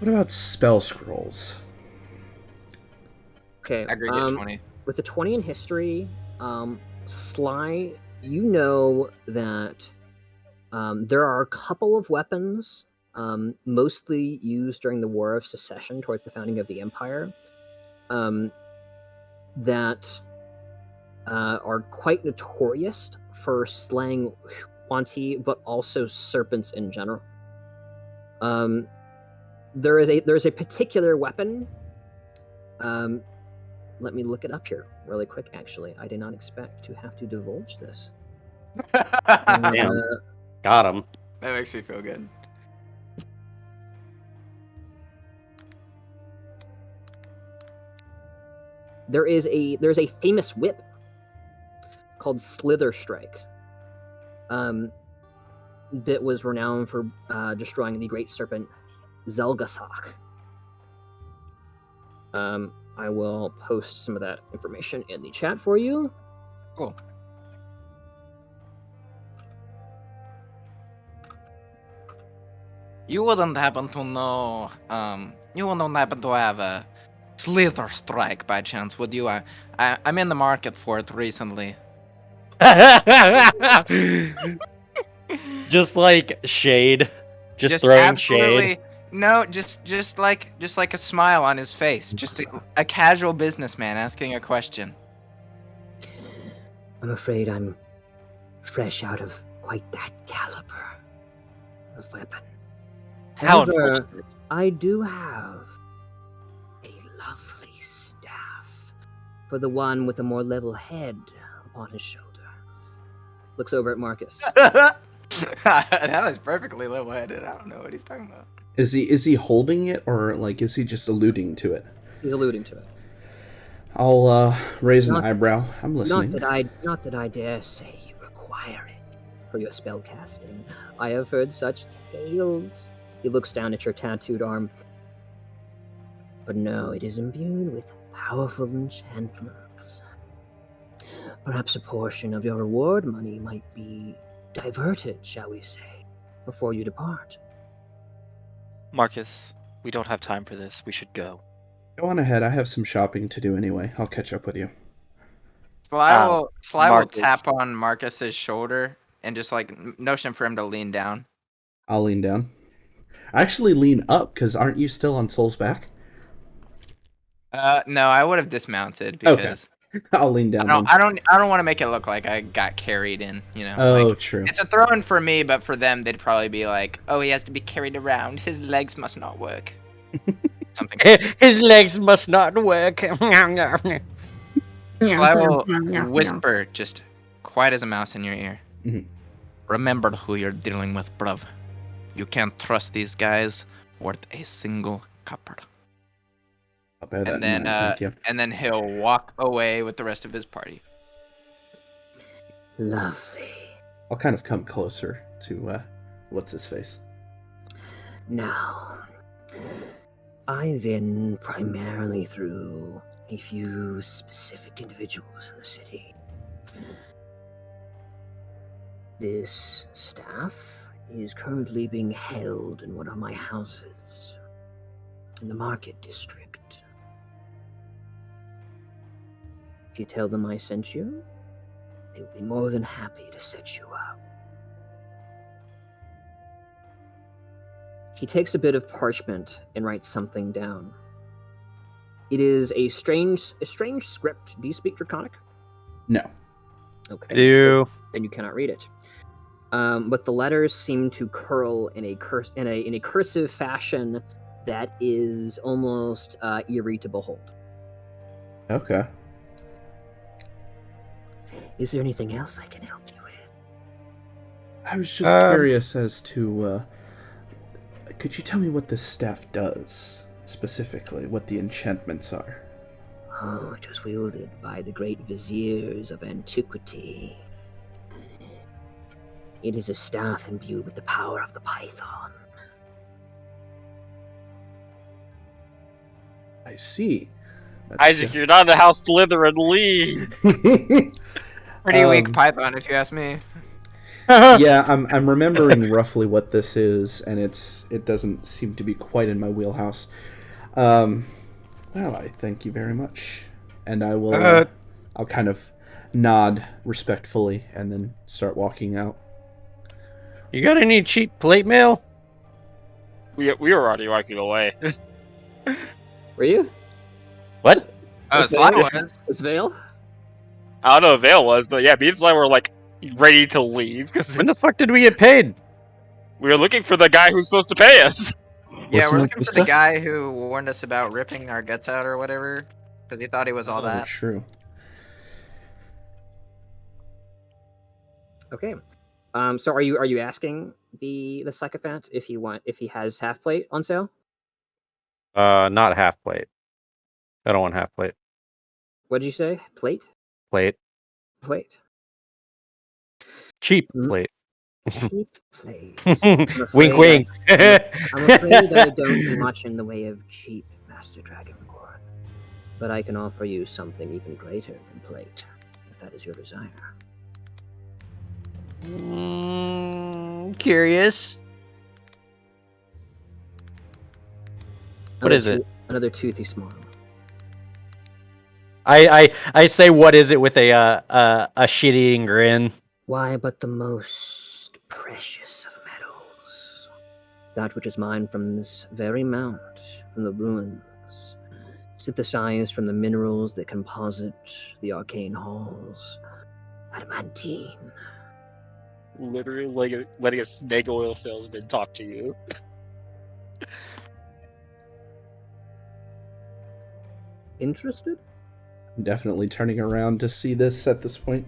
What about spell scrolls? Okay. Aggregate 20. With a 20 in history, Sly, you know that there are a couple of weapons, mostly used during the War of Secession towards the founding of the Empire, that are quite notorious for slaying Wanti, but also serpents in general. There is a particular weapon. Let me look it up here really quick. Actually, I did not expect to have to divulge this. Damn. Got him. That makes me feel good. There's a famous whip called Slither Strike. That was renowned for destroying the great serpent Zelgasak. I will post some of that information in the chat for you. Cool. You wouldn't happen to know, you wouldn't happen to have a Slither Strike by chance, would you? I'm in the market for it recently. Just like shade. Just throwing shade. No, just like a smile on his face. Just a casual businessman asking a question. I'm afraid I'm fresh out of quite that caliber of weapon. How However, unfortunate. I do have a lovely staff for the one with a more level head upon his shoulders. Looks over at Marcus. That was perfectly level-headed. I don't know what he's talking about. Is he holding it, or like is he just alluding to it? He's alluding to it. I'll raise an Not- eyebrow. I'm listening. Not that I dare say you require it for your spellcasting. I have heard such tales. He looks down at your tattooed arm. But no, it is imbued with powerful enchantments. Perhaps a portion of your reward money might be diverted, shall we say, before you depart. Marcus, we don't have time for this. We should go. Go on ahead. I have some shopping to do anyway. I'll catch up with you. Sly will Marcus. tap on Marcus's shoulder and just like notion for him to lean down. I'll lean down. I actually lean up because aren't you still on Soul's back? No, I would have dismounted because I'll lean down. I then. don't want to make it look like I got carried in. You know. Oh, Like, true. it's a throw-in for me, but for them, they'd probably be like, "Oh, he has to be carried around. His legs must not work." Something. His legs must not work. So I will whisper, just quiet as a mouse in your ear. Mhm. Remember who you're dealing with, bruv. You can't trust these guys worth a single copper. I'll bear that And in then, mind. Thank you. and then he'll walk away with the rest of his party. Lovely. I'll kind of come closer to what's his face. Now, I've been primarily through a few specific individuals in the city. This staff is currently being held in one of my houses in the market district. If you tell them I sent you, they will be more than happy to set you up. He takes a bit of parchment and writes something down. It is a strange script. Do you speak Draconic? No. Okay. Do Then you cannot read it. But the letters seem to curl in a cursive fashion that is almost eerie to behold. Okay. Is there anything else I can help you with? I was just curious as to, could you tell me what this staff does, specifically, what the enchantments are? Oh, it was wielded by the great viziers of antiquity. It is a staff imbued with the power of the python. I see. Isaac, you're not in the house Slytherin. Leave. Pretty weak python, if you ask me. Yeah, I'm remembering roughly what this is, and it doesn't seem to be quite in my wheelhouse. Well, I thank you very much, and I will. I'll kind of nod respectfully and then start walking out. You got any cheap plate mail? We were already walking away. Were you? What? Oh, Sly was. It's Vale? I don't know if Vale was, but yeah, me and Sly were like ready to leave because When the fuck did we get paid? we were looking for the guy who's supposed to pay us. Yeah, Listen we're up, looking for the guy who warned us about ripping our guts out or whatever, because he thought he was all Oh, that. true. Okay. So are you asking the sycophant if he has half plate on sale? Not half plate. I don't want half plate. What'd you say? Plate? Plate. Plate. Cheap Mm. plate. Cheap plate. Wink, wink. I'm afraid I don't do much in the way of cheap, Master Dragonborn. But I can offer you something even greater than plate, if that is your desire. Curious. What is it? Another toothy smile. I say what is it with a shit-eating grin. Why, but the most precious of metals. That which is mine from this very mount, from the ruins, synthesized from the minerals that composite the arcane halls. Adamantine. Literally letting a snake oil salesman talk to you. Interested? I'm definitely turning around to see this at this point.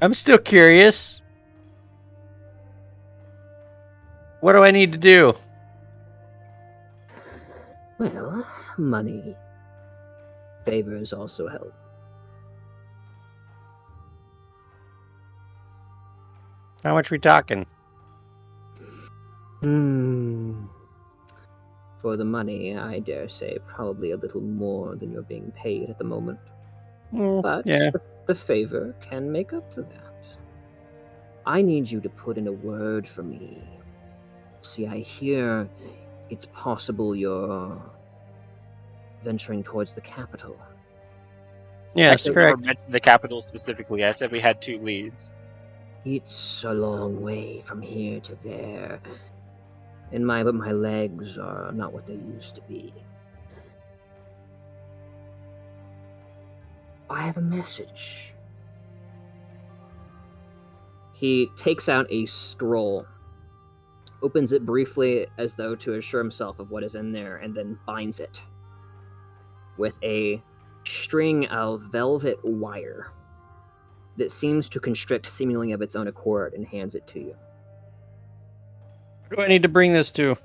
I'm still curious. What do I need to do? Well, money. Favors also help. How much we talking? For the money, I dare say probably a little more than you're being paid at the moment. But yeah. the favor can make up for that. I need you to put in a word for me. See, I hear it's possible you're venturing towards the capital. Yeah, that's Actually, never correct. mentioned the capital specifically. I said we had 2 leads. It's a long way from here to there. But my legs are not what they used to be. I have a message. He takes out a scroll, opens it briefly as though to assure himself of what is in there, and then binds it with a string of velvet wire that seems to constrict seemingly of its own accord, and hands it to you. What do I need to bring this to?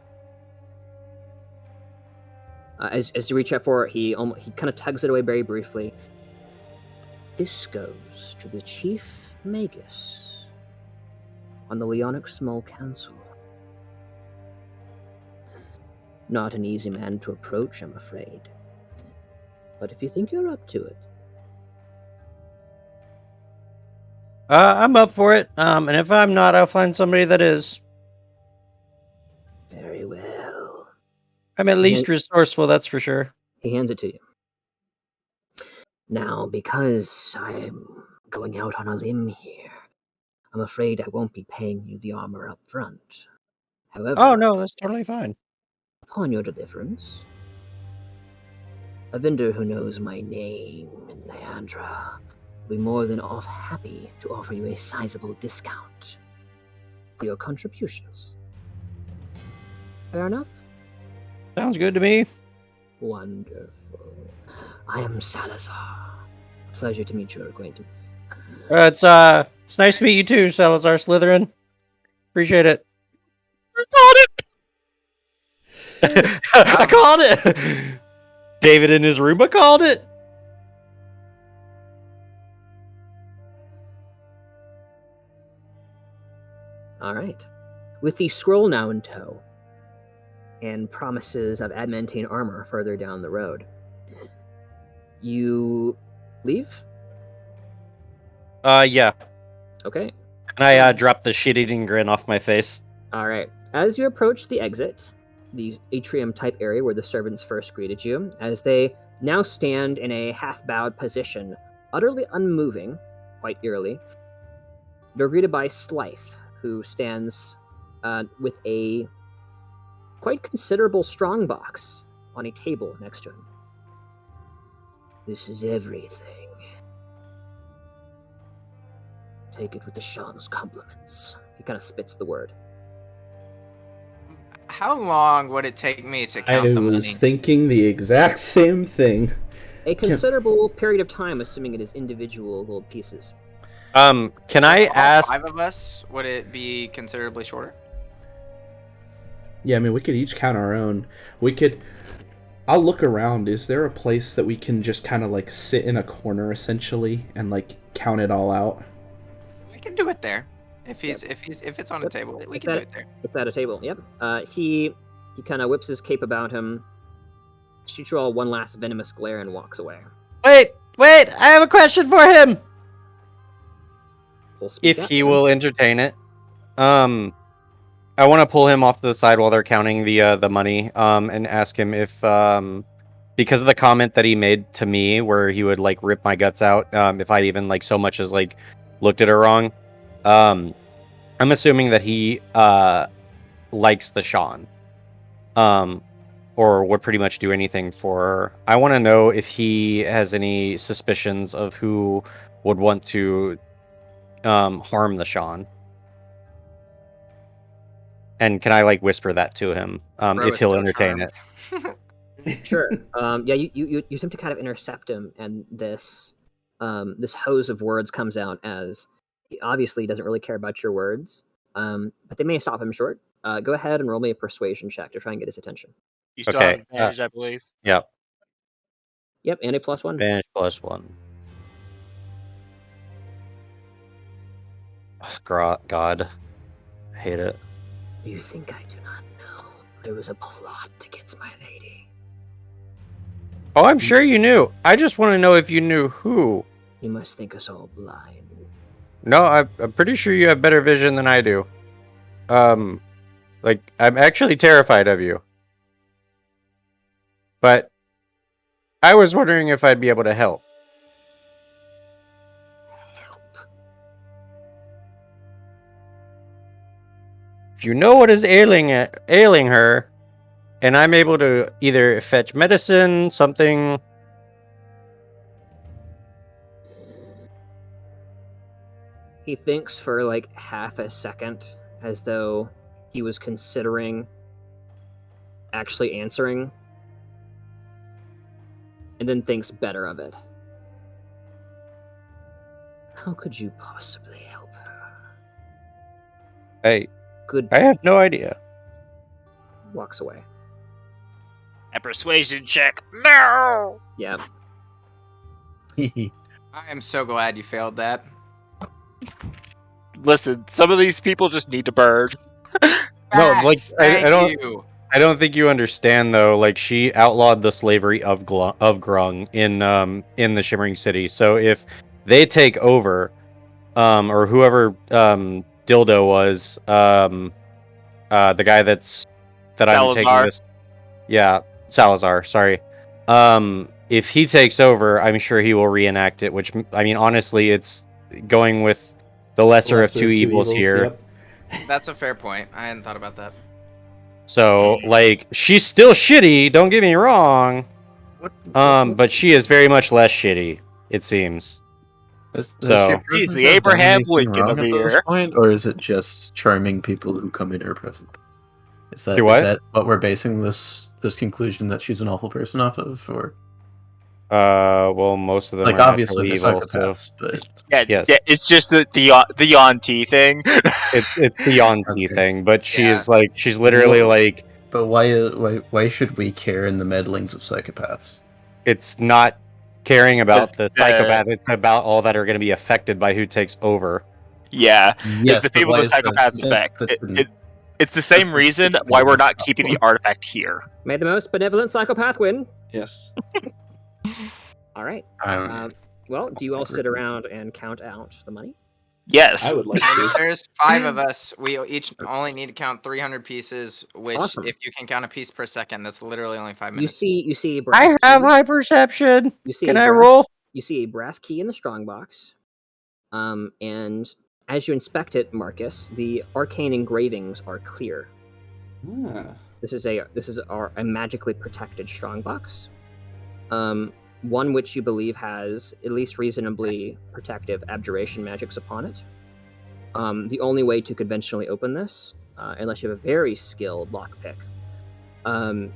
As you reach out for it, he kind of tugs it away very briefly. This goes to the Chief Magus on the Leonic Small Council. Not an easy man to approach, I'm afraid. But if you think you're up to it... I'm up for it. And if I'm not, I'll find somebody that is. Very well. I'm at least resourceful, that's for sure. He hands it to you. Now, because I'm going out on a limb here, I'm afraid I won't be paying you the armor up front. However, Oh no, that's totally fine. upon your deliverance, a vendor who knows my name in Leandra will be more than happy to offer you a sizable discount for your contributions. Fair enough? Sounds good to me. Wonderful. I am Salazar. Pleasure to meet your acquaintance. It's nice to meet you too, Salazar Slytherin. Appreciate it. I called it. David in his room, I called it. Alright. With the scroll now in tow, and promises of adamantine armor further down the road, you leave? Yeah. Okay. And I dropped the shit-eating grin off my face. Alright. As you approach the exit, the atrium type area where the servants first greeted you, as they now stand in a half-bowed position, utterly unmoving, quite eerily, they're greeted by Slythe, who stands with a quite considerable strongbox on a table next to him. This is everything. Take it with the Sean's compliments. He kind of spits the word. How long would it take me to I count the money? was thinking the exact same thing. A considerable period of time, assuming it is individual gold pieces. Can I With all ask? 5 of us, would it be considerably shorter? Yeah, I mean, we could each count our own. We could... I'll look around. Is there a place that we can just kind of, like, sit in a corner, essentially, and, like, count it all out? We can do it there. If it's on the table, we can do it there. It's at a table, yep. He kind of whips his cape about him, shoots you all one last venomous glare, and walks away. Wait! I have a question for him. We'll speak If up he then. will entertain it. I want to pull him off to the side while they're counting the money. And ask him if because of the comment that he made to me, where he would like rip my guts out, if I even like so much as like looked at her wrong. I'm assuming that he likes the Sean. Or would pretty much do anything for her. I want to know if he has any suspicions of who would want to harm the Sean. And can I like whisper that to him Bro if is he'll still entertain charmed. it? Sure. Yeah, you seem to kind of intercept him, and this hose of words comes out as he obviously doesn't really care about your words, but they may stop him short. Go ahead and roll me a persuasion check to try and get his attention. You still have Okay. advantage, I believe. Yep. Yep, and a +1. Advantage +1. Ugh, God. I hate it. You think I do not know there was a plot against my lady? Oh, I'm sure you knew. I just want to know if you knew who. You must think us all blind. No, I'm pretty sure you have better vision than I do. Like, I'm actually terrified of you. But I was wondering if I'd be able to help. If you know what is ailing her, and I'm able to either fetch medicine, something. He thinks for like half a second, as though he was considering actually answering, and then thinks better of it. How could you possibly help her? Hey, Good. I have no idea. Walks away. A persuasion check. No. Yeah. I am so glad you failed that. Listen, some of these people just need to burn. No, like Facts, I thank don't. you. I don't think you understand though. Like she outlawed the slavery of Grung in the Shimmering City. So if they take over, or whoever Dildo was, the guy that I'm taking Salazar. this. Yeah, Salazar. Sorry. If he takes over, I'm sure he will reenact it. Which, I mean, honestly, it's going with the lesser of two evils here. Yep. That's a fair point. I hadn't thought about that. So, like, she's still shitty. Don't get me wrong. But she is very much less shitty. It seems. Does So- she He's present the have done Abraham anything Lincoln wrong of at this here. point, or is it just charming people who come in her present? Is Do what? that what we're basing this conclusion that she's an awful person off of, or Well, most of them like are obviously naturally they're evil. So psychopaths, but Yeah, Yes. yeah, it's just the Yanti thing. it's the Yanti Okay. thing, but she's Yeah. like, she's literally Whoa. like, but why should we care in the meddlings of psychopaths? it's not caring about the Because, psychopath. It's about all that are going to be affected by who takes over. Yeah, Yes, the but people why the is that- psychopaths that- affect. that- It's the same that- reason that- why we're not that- keeping the artifact here. May the most benevolent psychopath win. Yes. All right. I'm- Well, do you all sit around and count out the money? Yes. I would like to. There's 5 of us. We each only need to count 300 pieces, which, Awesome. if you can count a piece per second, that's literally only 5 You minutes. see a brass key. high perception. You see Can a I brass- roll? You see a brass key in the strongbox. And as you inspect it, Marcus, the arcane engravings are clear. Ah. This is a magically protected strongbox. One which you believe has at least reasonably protective abjuration magics upon it. The only way to conventionally open this, unless you have a very skilled lockpick,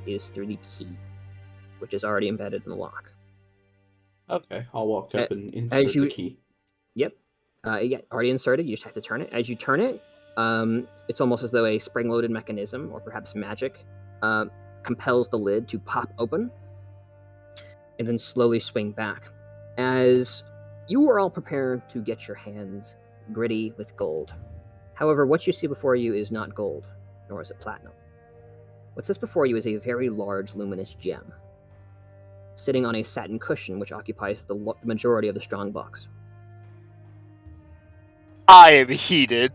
is through the key, which is already embedded in the lock. Okay, I'll walk up and as insert you- the key. Yep. Yeah, already inserted. You just have to turn it. As you turn it, it's almost as though a spring-loaded mechanism, or perhaps magic, compels the lid to pop open and then slowly swing back. As you are all prepared to get your hands gritty with gold. However, what you see before you is not gold, nor is it platinum. What sits before you is a very large, luminous gem, sitting on a satin cushion which occupies the majority of the strongbox. I am heated.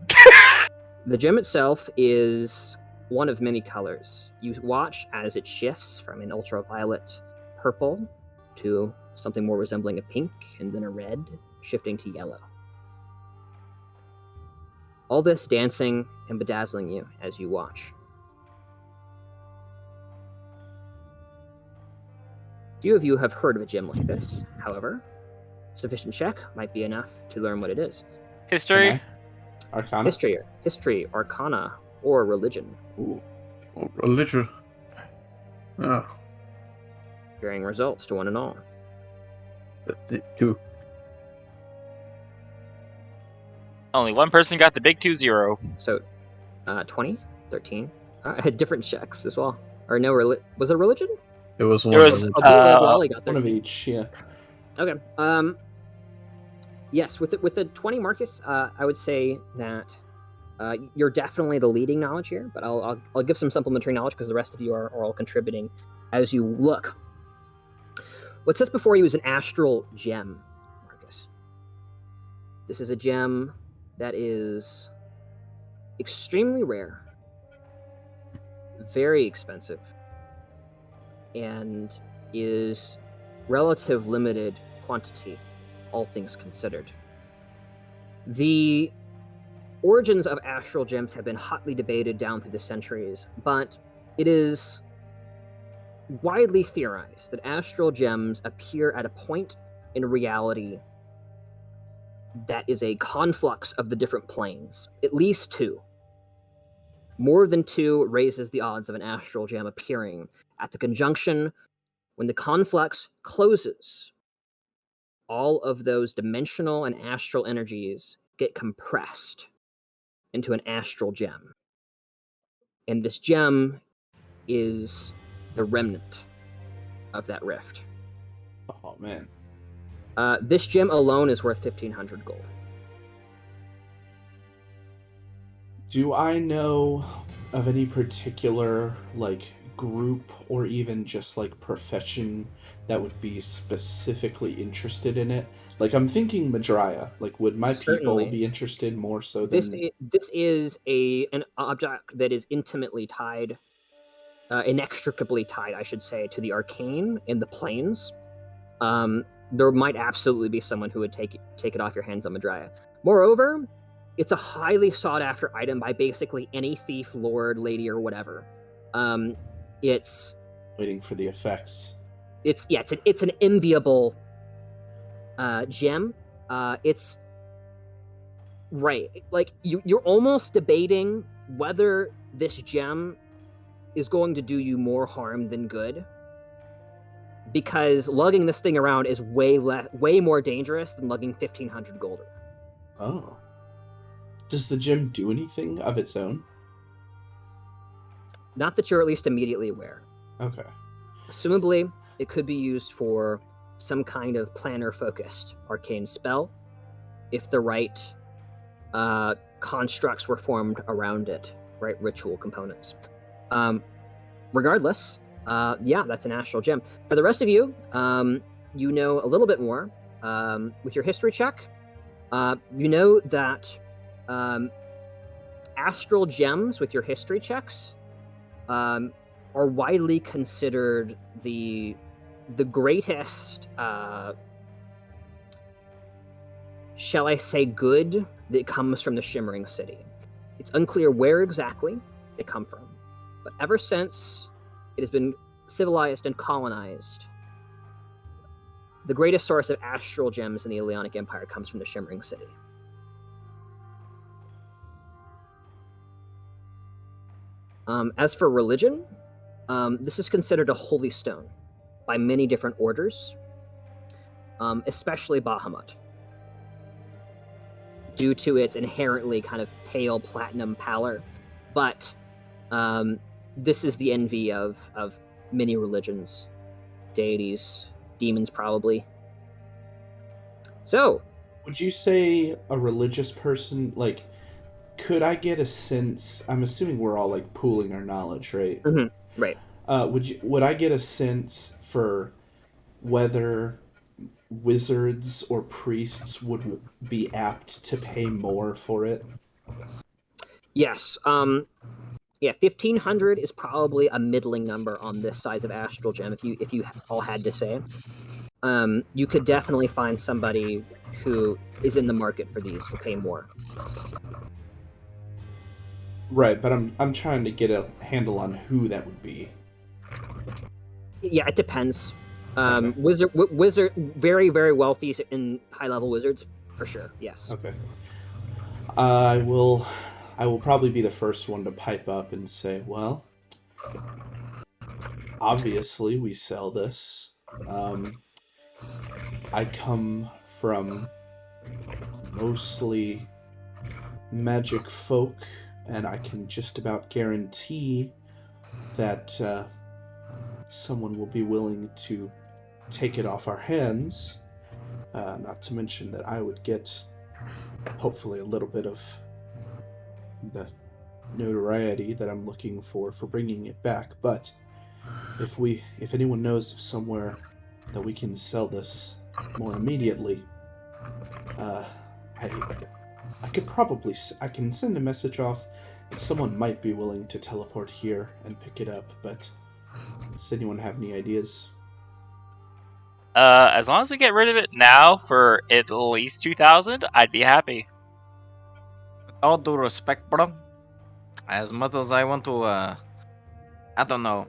The gem itself is one of many colors. You watch as it shifts from an ultraviolet purple to something more resembling a pink, and then a red, shifting to yellow. All this dancing and bedazzling you as you watch. Few of you have heard of a gem like this. However, sufficient check might be enough to learn what it is. History. Can I? Arcana? History, arcana, or religion. Ooh. Religion. Oh, Varying results to one and all. two. Only one person got the big 2-0. So, 20, 13. Different checks as well. Or no, was it religion? It was one. It was, religion. Wally got One of 13. each, yeah. Okay. Yes, with the 20, Marcus, I would say that you're definitely the leading knowledge here, but I'll give some supplementary knowledge because the rest of you are all contributing as you look. What sits before you is an astral gem, Marcus. This is a gem that is extremely rare, very expensive, and is relative limited quantity, all things considered. The origins of astral gems have been hotly debated down through the centuries, but it is widely theorized that astral gems appear at a point in reality that is a conflux of the different planes, at least 2. More than 2 raises the odds of an astral gem appearing at the conjunction when the conflux closes. All of those dimensional and astral energies get compressed into an astral gem. And this gem is the remnant of that rift. Oh, man. This gem alone is worth 1,500 gold. Do I know of any particular, like, group or even just like profession that would be specifically interested in it? Like I'm thinking Madrya. Like would my Certainly. people be interested more so This than this is an object that is intimately tied, inextricably tied, I should say, to the arcane in the planes. There might absolutely be someone who would take it off your hands on Madrya. Moreover, it's a highly sought after item by basically any thief, lord, lady, or whatever. It's waiting for the effects? it's an enviable gem. It's right, like you're almost debating whether this gem is going to do you more harm than good, because lugging this thing around is way more dangerous than lugging 1,500 gold. Oh. Does the gem do anything of its own? Not that you're at least immediately aware. Okay. Assumably, it could be used for some kind of planner-focused arcane spell, if the right constructs were formed around it, right? Ritual components. Regardless, yeah, that's an astral gem. For the rest of you, you know a little bit more. With your history check, you know that astral gems with your history checks are widely considered the greatest, shall I say, good that comes from the Shimmering City. It's unclear where exactly they come from, but ever since it has been civilized and colonized, the greatest source of astral gems in the Ileonic Empire comes from the Shimmering City. As for religion, this is considered a holy stone by many different orders, especially Bahamut, due to its inherently kind of pale platinum pallor. But this is the envy of many religions, deities, demons, probably. So, would you say a religious person, like, could I get a sense? I'm assuming we're all like pooling our knowledge, right? Mm-hmm. Right. Would I get a sense for whether wizards or priests would be apt to pay more for it? Yes. Yeah, 1,500 is probably a middling number on this size of astral gem. If you all had to say, you could definitely find somebody who is in the market for these to pay more. Right, but I'm trying to get a handle on who that would be. Yeah, it depends. Okay. Wizard, very very wealthy and high level wizards for sure. Yes. Okay. I will probably be the first one to pipe up and say, well, obviously we sell this. I come from mostly magic folk, and I can just about guarantee that someone will be willing to take it off our hands. Not to mention that I would get, hopefully, a little bit of the notoriety that I'm looking for bringing it back. But if anyone knows of somewhere that we can sell this more immediately, I can send a message off, and someone might be willing to teleport here and pick it up. But does anyone have any ideas? As long as we get rid of it now for at least 2,000, I'd be happy. With all due respect, bro, as much as I want to, I don't know,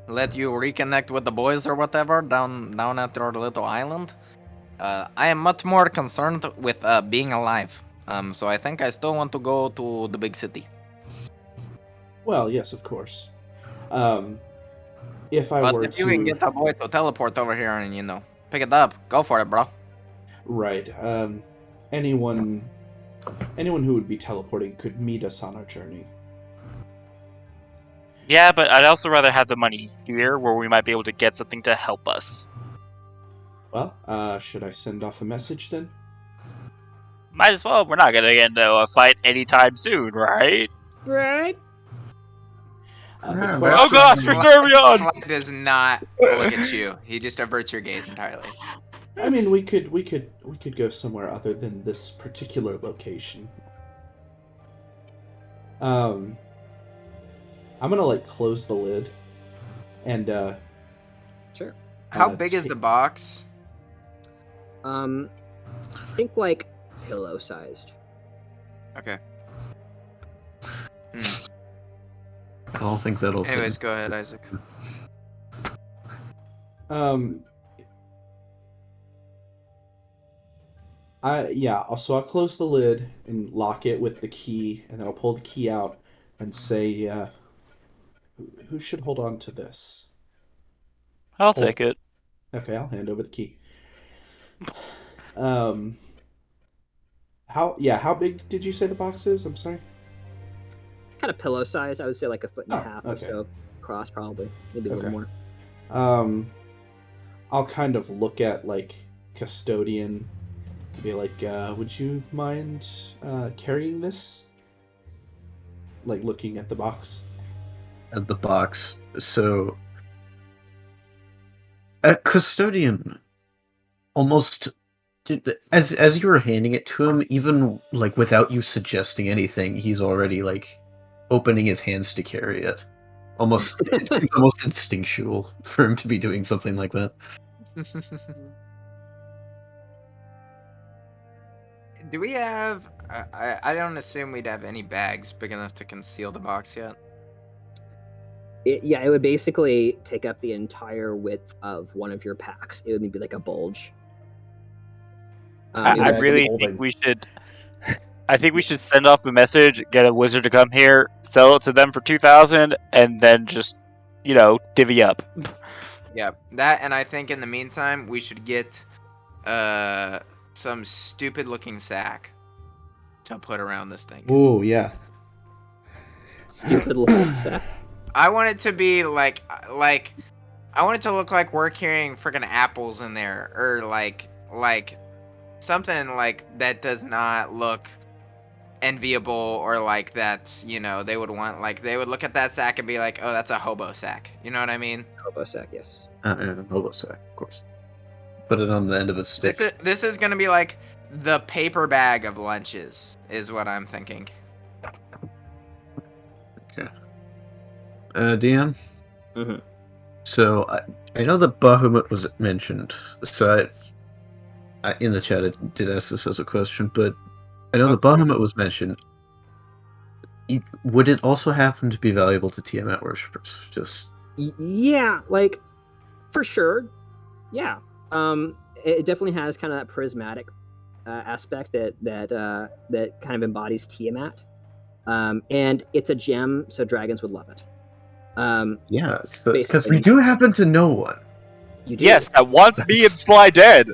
let you reconnect with the boys or whatever down at our little island, I am much more concerned with being alive. So I think I still want to go to the big city. Well, yes, of course. If I But were if you can to... get that boy to teleport over here and, pick it up, go for it, bro. Right. Anyone who would be teleporting could meet us on our journey. Yeah, but I'd also rather have the money here where we might be able to get something to help us. Well, should I send off a message then? Might as well. We're not gonna get into a fight anytime soon, right? Right. The Ah, Oh question gosh, is, Reservion! Sly does not look at you. He just averts your gaze entirely. I mean, we could go somewhere other than this particular location. I'm gonna like close the lid, and Sure. How big is the box? Think like pillow sized. Okay. I don't think that'll fit. Anyways, go ahead, Isaac. um, so I'll close the lid and lock it with the key, and then I'll pull the key out and say, who should hold on to this? I'll take it. Okay, I'll hand over the key. How big did you say the box is? I'm sorry. Kind of pillow sized. I would say like a foot and a half okay. or so across, probably. Maybe a little more. I'll kind of look at like custodian and be like, would you mind carrying this? Like looking at the box. At the box. So, a custodian almost as you were handing it to him, even like without you suggesting anything, he's already like opening his hands to carry it. Almost, it's almost instinctual for him to be doing something like that. Do we have... I don't assume we'd have any bags big enough to conceal the box yet. It would basically take up the entire width of one of your packs. It would be like a bulge. I bag really holding. think we should. I think we should send off a message, get a wizard to come here, sell it to them for 2,000, and then just, divvy up. Yeah, that, and I think in the meantime, we should get some stupid looking sack to put around this thing. Ooh, yeah. Stupid looking sack. I want it to be like I want it to look like we're carrying freaking apples in there, or like something like that does not look enviable, or like that's, they would want, like, they would look at that sack and be like, oh, that's a hobo sack. You know what I mean? Hobo sack, yes. Hobo sack, of course. Put it on the end of a stick. This is gonna be like the paper bag of lunches, is what I'm thinking. Okay. DM? Mm-hmm. So, I know that Bahamut was mentioned, so I in the chat I did ask this as a question, but I know that Bahamut was mentioned. Would it also happen to be valuable to Tiamat worshippers? Just Yeah, like, for sure. Yeah. It definitely has kind of that prismatic aspect that kind of embodies Tiamat. And it's a gem, so dragons would love it. yeah, because basically- we do happen to know one. You do. Yes, that wants me and Sly dead.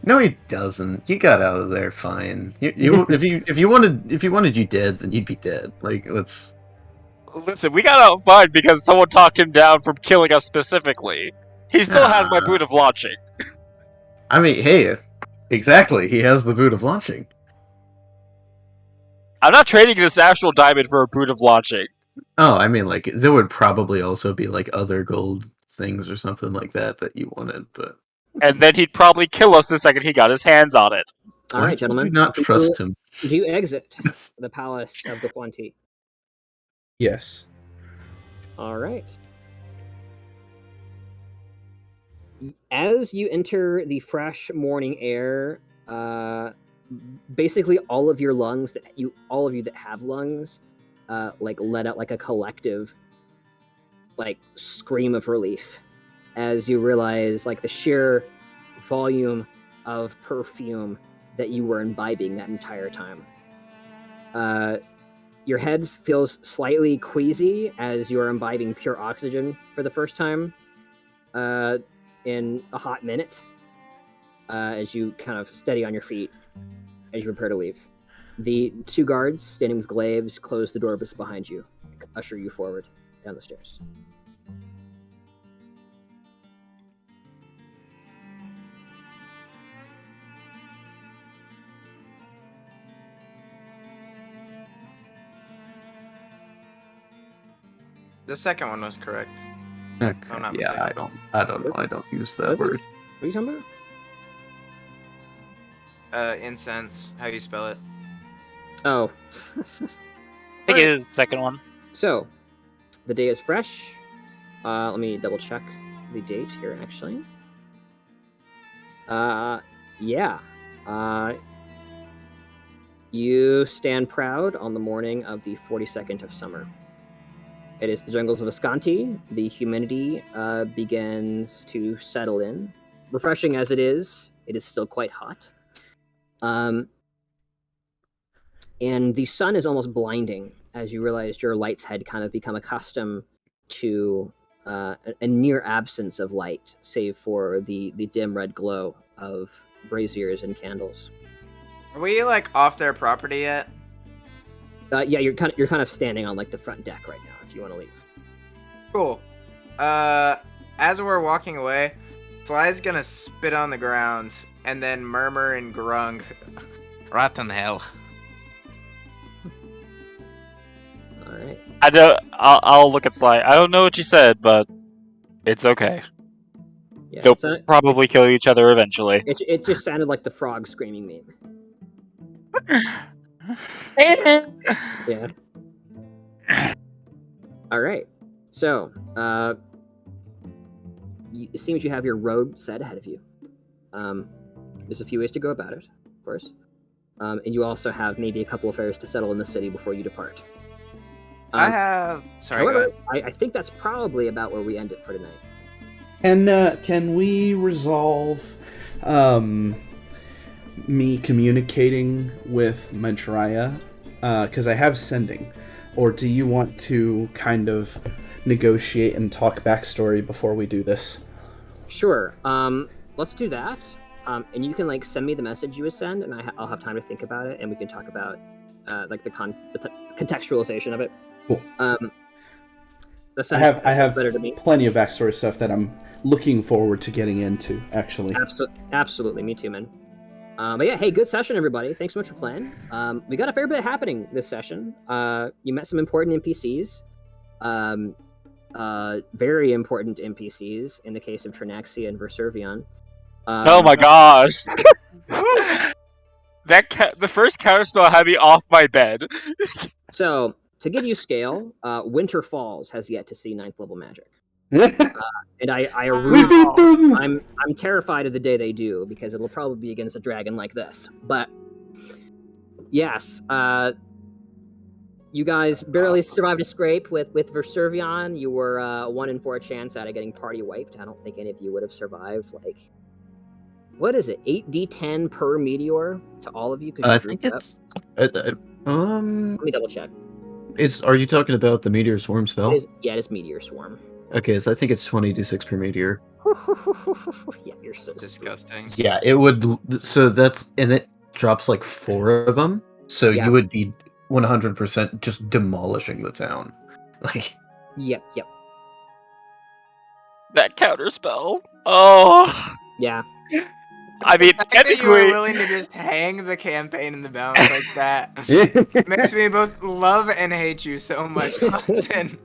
No, he doesn't. You got out of there fine. If you wanted you dead, then you'd be dead. Like, let's. Listen, we got out fine because someone talked him down from killing us specifically. He still has my boot of launching. I mean, hey, exactly. He has the boot of launching. I'm not trading this actual diamond for a boot of launching. Oh, I mean, like, there would probably also be like other gold things or something like that you wanted, but. And then he'd probably kill us the second he got his hands on it. All right, gentlemen. Do not trust him. Do you exit the palace of the Quanti? Yes. All right. As you enter the fresh morning air, basically all of your lungs all of you that have lungs, like let out like a collective, like scream of relief, as you realize like the sheer volume of perfume that you were imbibing that entire time. Your head feels slightly queasy as you are imbibing pure oxygen for the first time in a hot minute, as you kind of steady on your feet as you prepare to leave. The two guards standing with glaives close the door behind you, usher you forward down the stairs. The second one was correct. Okay. I'm not Yeah, mistaken. I don't know. I don't use that Was it? word. What are you talking about? Incense. How you spell it? Oh. I think it is the second one. So, the day is fresh. Let me double check the date here, actually. Yeah. You stand proud on the morning of the 42nd of summer. It is the jungles of Ascanti. The humidity begins to settle in. Refreshing as it is still quite hot. And the sun is almost blinding as you realize your lights had kind of become accustomed to a near absence of light, save for the dim red glow of braziers and candles. Are we like off their property yet? Yeah, you're kind of standing on like the front deck right now. If you want to leave. Cool. As we're walking away, Fly's gonna spit on the ground and then murmur and grung, "Rotten hell." All right. I don't. I'll look at Sly. I don't know what you said, but it's okay. Yeah, They'll probably kill each other eventually. it just sounded like the frog screaming me. Yeah. All right. So, it seems you have your road set ahead of you. There's a few ways to go about it, of course. And you also have maybe a couple of affairs to settle in the city before you depart. I have. Sorry. Go However, ahead. I think that's probably about where we end it for tonight. And can we resolve me communicating with Mantraya? Because I have sending. Or do you want to kind of negotiate and talk backstory before we do this? Sure. Let's do that. And you can like send me the message you would send, and I'll have time to think about it, and we can talk about like the contextualization of it. Cool. That I have sounds better to me. plenty of backstory stuff that I'm looking forward to getting into, actually. Absolutely, me too, man. But yeah, hey, good session, everybody. Thanks so much for playing. We got a fair bit happening this session. You met some important NPCs. Very important NPCs in the case of Trinaxia and Verservion. Oh my gosh! The first counterspell had me off my bed. So, to give you scale, Winter Falls has yet to see 9th level magic. And I We beat them! I'm terrified of the day they do, because it'll probably be against a dragon like this. But yes, you guys barely survived a scrape with Verservion. You were 1 in 4 chance out of getting party wiped. I don't think any of you would have survived. Like, what is it? 8d10 per meteor to all of you? I think it's Let me double check. Are you talking about the meteor swarm spell? It is meteor swarm. Okay, so I think it's 20d6 per meteor. Yeah, you're so Disgusting. Yeah, it would. So that's, and it drops like 4 of them. So Yeah. you would be 100% just demolishing the town. Like, Yep. That counterspell. Oh. Yeah. I mean, The fact that you were technically, willing to just hang the campaign in the balance like that makes me both love and hate you so much, Austin.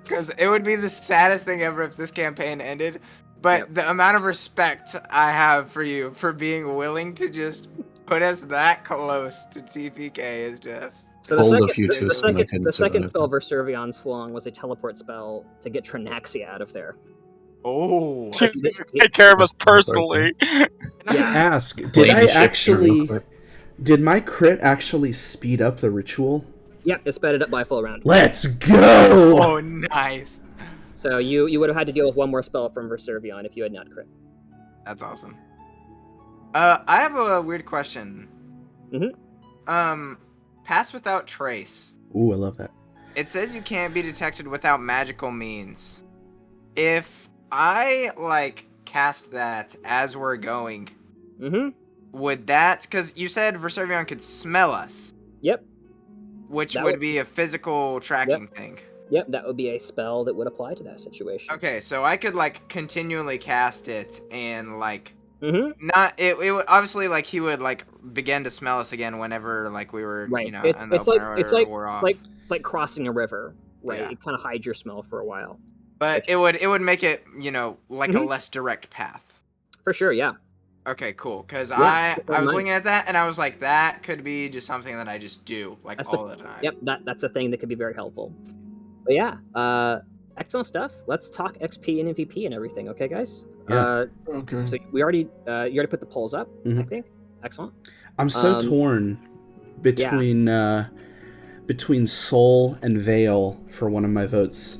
Because it would be the saddest thing ever if this campaign ended. But the amount of respect I have for you for being willing to just put us that close to TPK is just... So the second spell Verservion slung was a teleport spell to get Trinaxia out of there. Oh. take care of us personally. Ask, did my crit actually speed up the ritual? Yep, it sped it up by a full round. Let's go! Oh, nice. So you would have had to deal with 1 more spell from Verservion if you had not crit. That's awesome. I have a weird question. Pass without trace. Ooh, I love that. It says you can't be detected without magical means. If I, like, cast that as we're going, would that... Because you said Verservion could smell us. Yep. Which would be a physical tracking thing. Yep, that would be a spell that would apply to that situation. Okay, so I could, like, continually cast it and, like... It would obviously, like, he would, like, begin to smell us again whenever, like, we were, right. you know, It's in the open or like we're off. It's like crossing a river right? Yeah. It kind of hides your smell for a while. But it would make it, you know, like a less direct path. For sure, yeah. Okay, cool. Because Yeah, keep that I in was mind. looking at that and I was like, that could be just something that I just do like That's all the time. Yep, that's a thing that could be very helpful. But yeah, excellent stuff. Let's talk XP and MVP and everything. Okay, guys. Yeah. Okay. So you already put the polls up. I Mhm. think. Excellent. I'm so torn between Soul and Veil for one of my votes.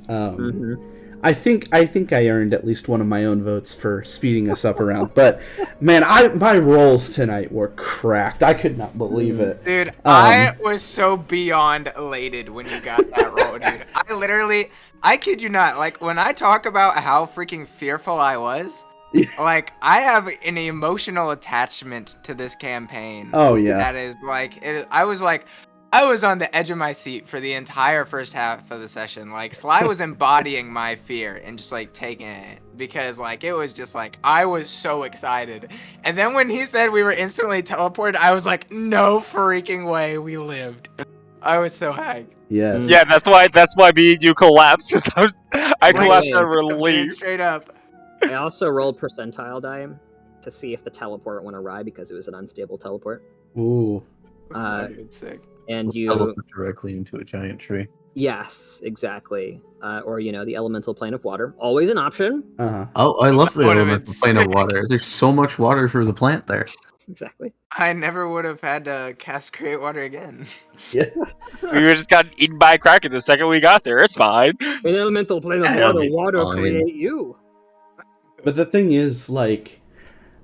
I think I earned at least one of my own votes for speeding us up around. But man, my rolls tonight were cracked. I could not believe it. Dude, I was so beyond elated when you got that roll, dude. I kid you not, like when I talk about how freaking fearful I was, like I have an emotional attachment to this campaign. Oh yeah. That is like I was on the edge of my seat for the entire first half of the session. Like Sly was embodying my fear and just like taking it because like it was just like I was so excited. And then when he said we were instantly teleported, I was like, no freaking way we lived. I was so hyped. Yes. Yeah, that's why me and you collapsed. Cause I collapsed out of Dude, relief. straight up. I also rolled percentile die to see if the teleport went awry because it was an unstable teleport. Ooh. Dude, sick. And you Teleport directly into a giant tree. Yes, exactly. Or the elemental plane of water, always an option. Uh-huh. Oh, I love the That would've elemental been plane of sick. water. There's so much water for the plant there. Exactly. I never would have had to cast Create Water again. Yeah. We were just got eaten by a kraken the second we got there. It's fine. An elemental plane of That'll water, be water fine. create you. But the thing is, like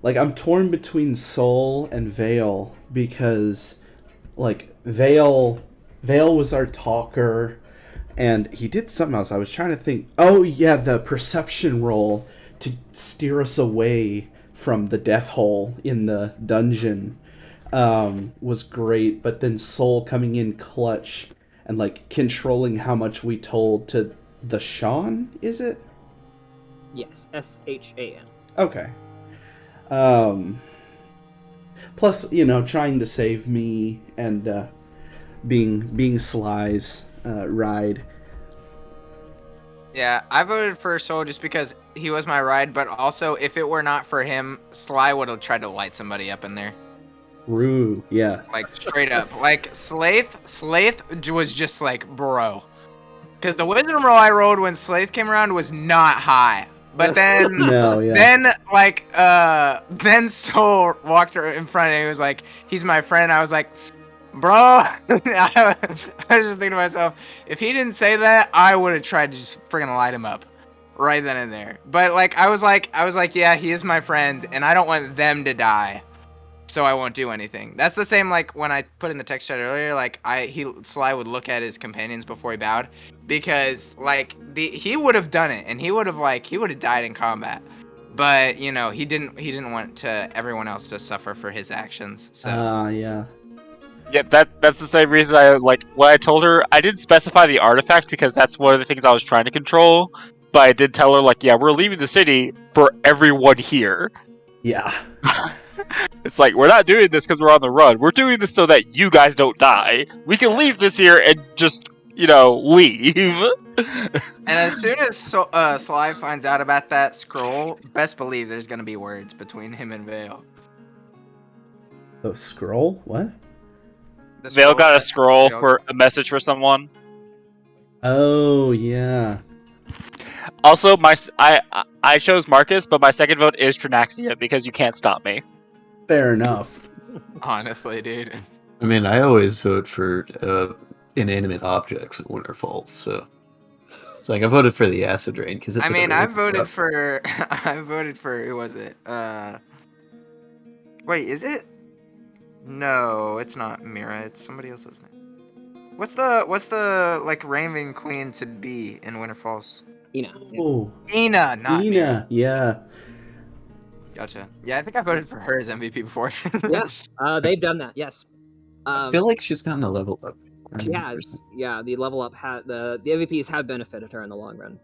I'm torn between Soul and Veil because, like, Veil was our talker, and he did something else. I was trying to think. Oh yeah, the perception roll to steer us away from the death hole in the dungeon was great. But then Soul coming in clutch and like controlling how much we told to the Sean, is it? Yes, SHAN. Okay. Plus, trying to save me and being Sly's ride. Yeah, I voted for Soul just because he was my ride, but also if it were not for him, Sly would have tried to light somebody up in there. Rue, yeah. Like, straight up. Like, Slaith was just like, bro. Because the wisdom roll I rolled when Slaith came around was not high. But then, No, yeah. then Soul walked in front and he was like, he's my friend. I was like, bro. I was just thinking to myself, if he didn't say that, I would have tried to just freaking light him up right then and there. But like, I was like, yeah, he is my friend, and I don't want them to die, so I won't do anything. That's the same like when I put in the text chat earlier. Like Sly would look at his companions before he bowed, because like he would have done it, and he would have died in combat. But he didn't want to everyone else to suffer for his actions. So Yeah. Yeah, that's the same reason when I told her I didn't specify the artifact because that's one of the things I was trying to control. But I did tell her yeah, we're leaving the city for everyone here. Yeah. It's like, we're not doing this because we're on the run. We're doing this so that you guys don't die. We can leave this here and just, leave. And as soon as Sly finds out about that scroll, best believe there's gonna be words between him and Vale. Oh, scroll? What? The Vale got a scroll Vale- for a message for someone. Oh, yeah. Also, I chose Marcus, but my second vote is Trinaxia because you can't stop me. Fair enough. Honestly, dude. I mean, I always vote for inanimate objects in Winter Falls, so it's like I voted for the acid rain because I mean, I voted for who was it? Wait, is it? No, it's not Mira. It's somebody else's name. What's the like Raven Queen to be in Winter Falls? Ina. Oh, Ina, not Ina, Mira. yeah. Gotcha. Yeah, I think I voted for her as MVP before. Yes, they've done that. Yes. I feel like she's gotten a level up. She has. Yeah, the level up the MVPs have benefited her in the long run.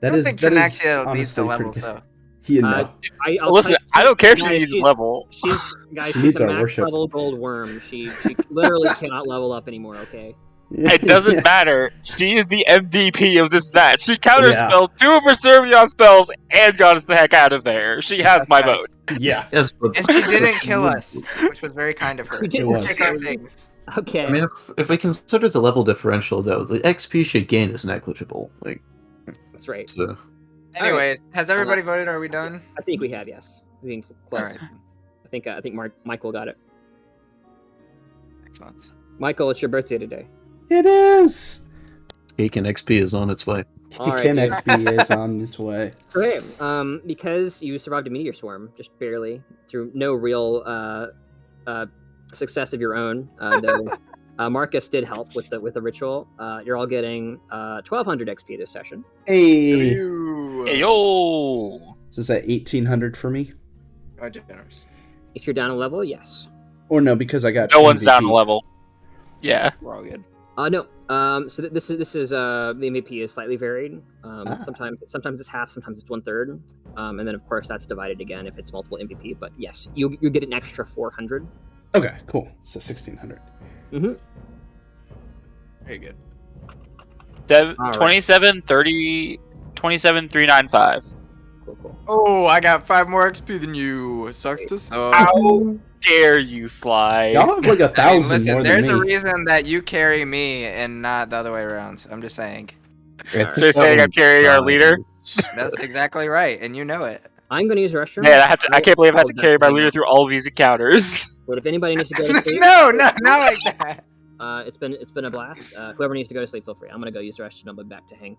That I is don't think that is Trinaxia needs the honestly levels pretty good. though. I'll Listen, tell you- I don't care if she guys, needs she's- level. She's She she's needs a our max worship. level gold worm. She literally cannot level up anymore. Okay. It doesn't matter. She is the MVP of this match. She Yeah. counterspelled 2 of her Sylveon spells and got us the heck out of there. She has That's my nice. vote. Yeah. Yes, but And she didn't kill us, which was very kind of her. She didn't was. Take our things. Okay. I mean, if we consider the level differential, though, the XP she gained is negligible. Like, That's right. so Anyways, has everybody voted? Are we done? I think we have, yes. Being close. All right. I think Michael got it. Excellent. Michael, it's your birthday today. It is. Geek and XP is on its way. All right, Ken dude. XP is on its way. So hey, because you survived a meteor swarm, just barely, through no real success of your own, though Marcus did help with the ritual. You're all getting 1200 XP this session. Hey. Hey, yo! So is that 1800 for me? Oh, generous. If you're down a level, yes. Or no, because I got No one's MVP. down a level. Yeah. We're all good. No. So this is the MVP is slightly varied. Sometimes it's half, sometimes it's 1/3, and then of course that's divided again if it's multiple MVP. But yes, you get an extra 400. Okay, cool. So 1600. Mm-hmm. Very good. All right. 27, 30, 27, 395. Cool. Oh, I got 5 more XP than you. Sucks to suck. How dare you, Sly? Y'all have like 1,000 I mean, listen, more there's than a me. reason that you carry me and not the other way around. So I'm just saying. So you're saying I'm carrying our leader? That's exactly right, and you know it. I'm going to use the restroom. Man, I can't believe I have to Hold that carry my thing leader up. through all of these encounters. But if anybody needs to go to sleep, No, not like that. it's been a blast. Whoever needs to go to sleep, feel free. I'm gonna go use the restroom. I'll be back to hang.